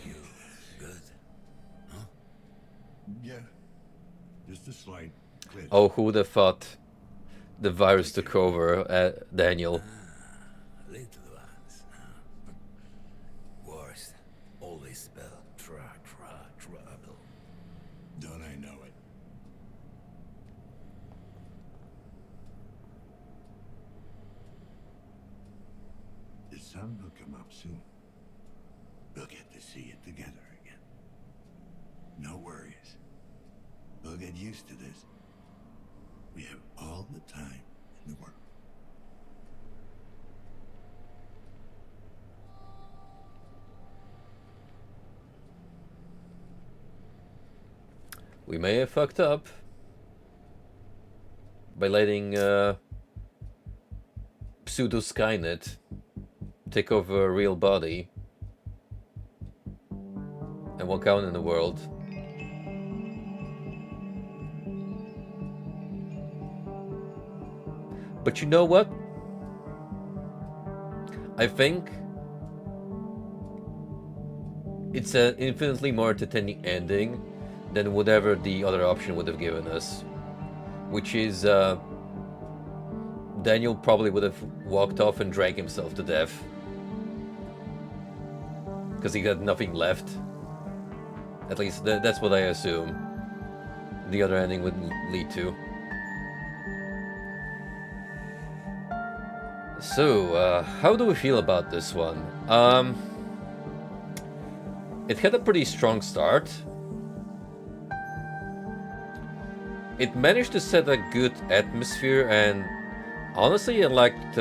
You good? Huh? Yeah. Just a slight glitch. Oh, who would have thought the virus took over Daniel? Little ones. Worst. Always spell trouble. Don't I know it? The sun will come up soon. We'll get to see it together again. No worries. We'll get used to this. We have all the time in the world. We may have fucked up by letting pseudo Skynet take over a real body and walk out in the world. But you know what? I think it's an infinitely more entertaining ending than whatever the other option would have given us, which is Daniel probably would have walked off and drank himself to death because he had nothing left. At least that's what I assume the other ending would lead to. So, how do we feel about this one? It had a pretty strong start. It managed to set a good atmosphere, and honestly, I liked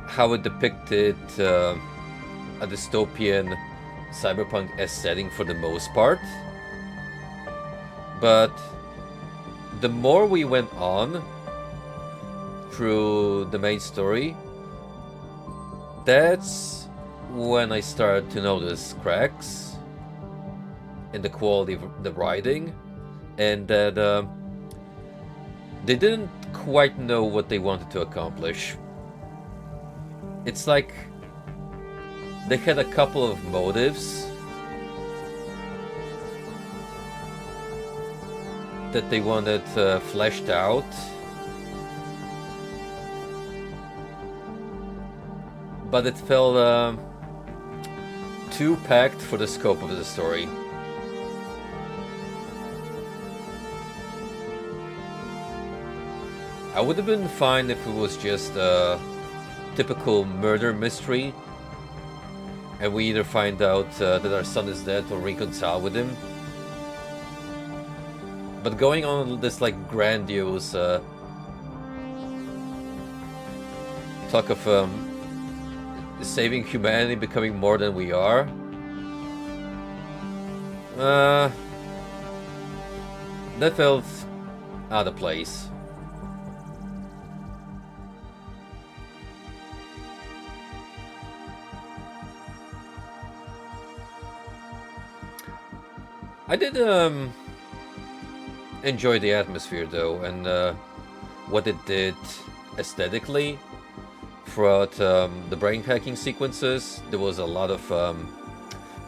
how it depicted a dystopian cyberpunk-esque setting for the most part. But the more we went on through the main story, that's when I started to notice cracks in the quality of the writing, and that they didn't quite know what they wanted to accomplish. It's like they had a couple of motives that they wanted fleshed out, but it felt too packed for the scope of the story. I would have been fine if it was just a typical murder mystery and we either find out that our son is dead or reconcile with him. But going on this like grandiose talk of saving humanity, becoming more than we are, that felt out of place. I did enjoy the atmosphere though, and what it did aesthetically throughout the brain hacking sequences. There was a lot of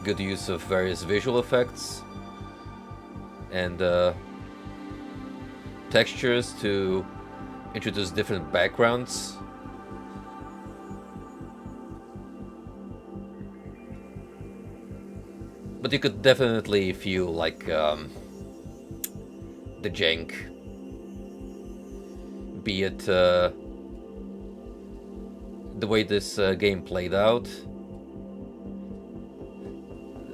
good use of various visual effects and textures to introduce different backgrounds. But you could definitely feel like the jank, be it the way this game played out.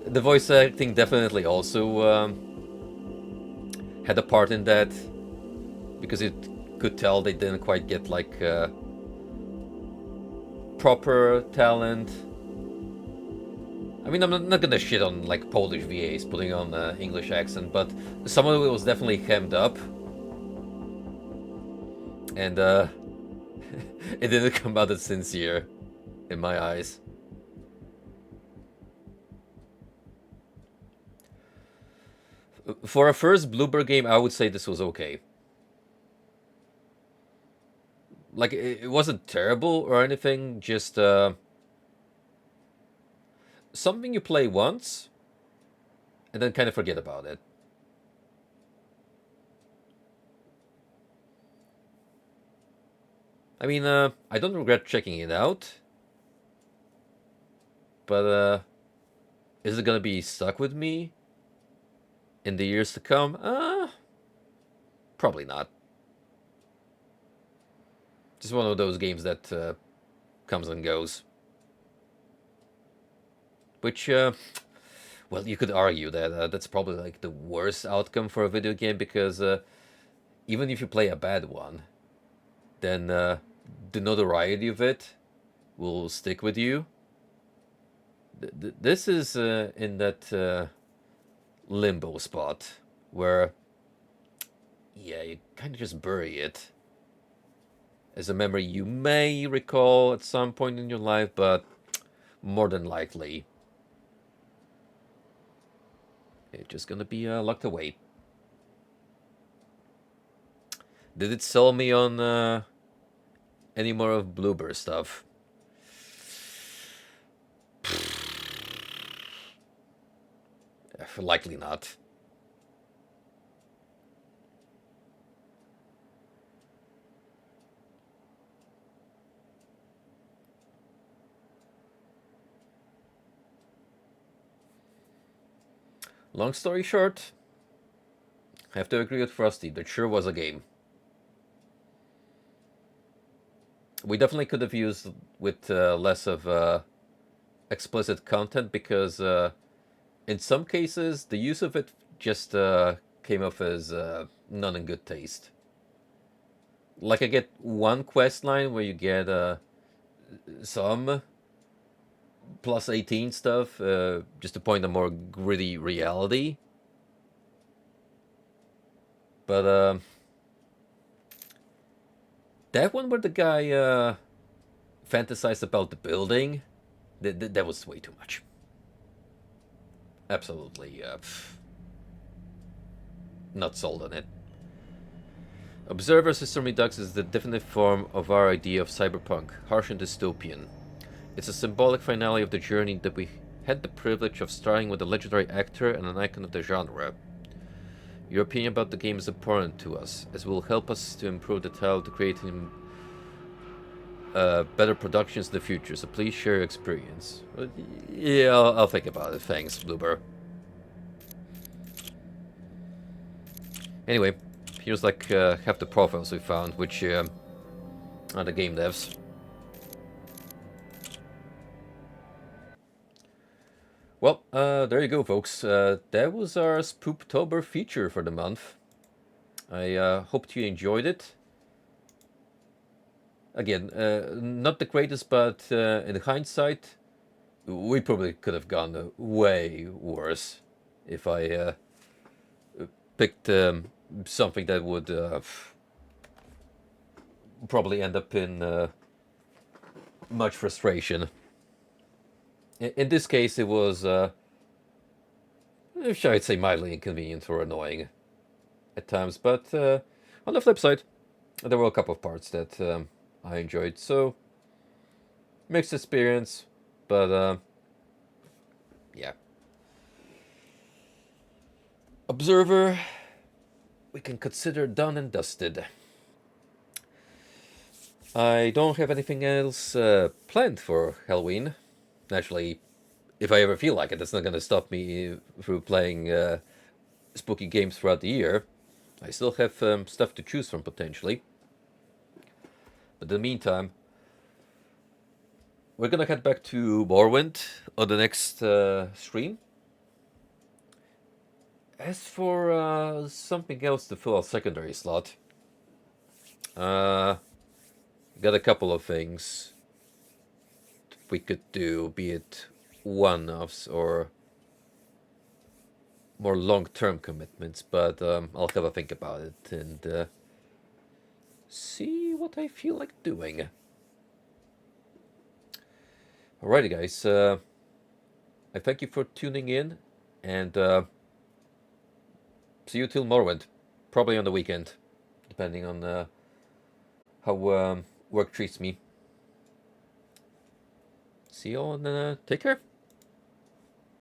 The voice acting definitely also had a part in that, because it could tell they didn't quite get like proper talent. I mean, I'm not gonna shit on like Polish VAs putting on English accent, but some of it was definitely hemmed up, and it didn't come out as sincere in my eyes. For a first Bloober game, I would say this was okay. Like, it wasn't terrible or anything, just something you play once and then kind of forget about it. I mean, I don't regret checking it out, but is it gonna be stuck with me in the years to come? Probably not. Just one of those games that comes and goes. Which, well, you could argue that that's probably like the worst outcome for a video game, because even if you play a bad one, then the notoriety of it will stick with you. This is in that limbo spot where, yeah, you kind of just bury it as a memory you may recall at some point in your life, but more than likely it's just gonna be locked away. Did it sell me on any more of Bloober stuff? likely not. Long story short, I have to agree with Frosty. That sure was a game. We definitely could have used with less of explicit content because in some cases the use of it just came off as not in good taste. Like I get one quest line where you get some plus 18 stuff just to point a more gritty reality. But that one where the guy fantasized about the building, that was way too much. Absolutely not sold on it. Observer System Redux is the definitive form of our idea of cyberpunk, harsh and dystopian. It's a symbolic finale of the journey that we had the privilege of starring with a legendary actor and an icon of the genre. Your opinion about the game is important to us, as it will help us to improve the title to creating better productions in the future, so please share your experience. Yeah, I'll think about it. Thanks, Bluebird. Anyway, here's like half the profiles we found, which are the game devs. Well, there you go, folks. That was our Spooptober feature for the month. I hoped you enjoyed it. Again, not the greatest, but in hindsight, we probably could have gone way worse if I picked something that would probably end up in much frustration. In this case, it was, shall I say, mildly inconvenient or annoying at times. But on the flip side, there were a couple of parts that I enjoyed. So, mixed experience, but yeah. Observer, we can consider done and dusted. I don't have anything else planned for Halloween. Naturally, if I ever feel like it, that's not going to stop me through playing spooky games throughout the year. I still have stuff to choose from, potentially. But in the meantime, we're going to head back to Morrowind on the next stream. As for something else to fill our secondary slot, got a couple of things we could do, be it one-offs or more long-term commitments, but I'll have a think about it and see what I feel like doing. Alrighty, guys. I thank you for tuning in, and see you till Morrowind, probably on the weekend, depending on how work treats me. See you all, and take care.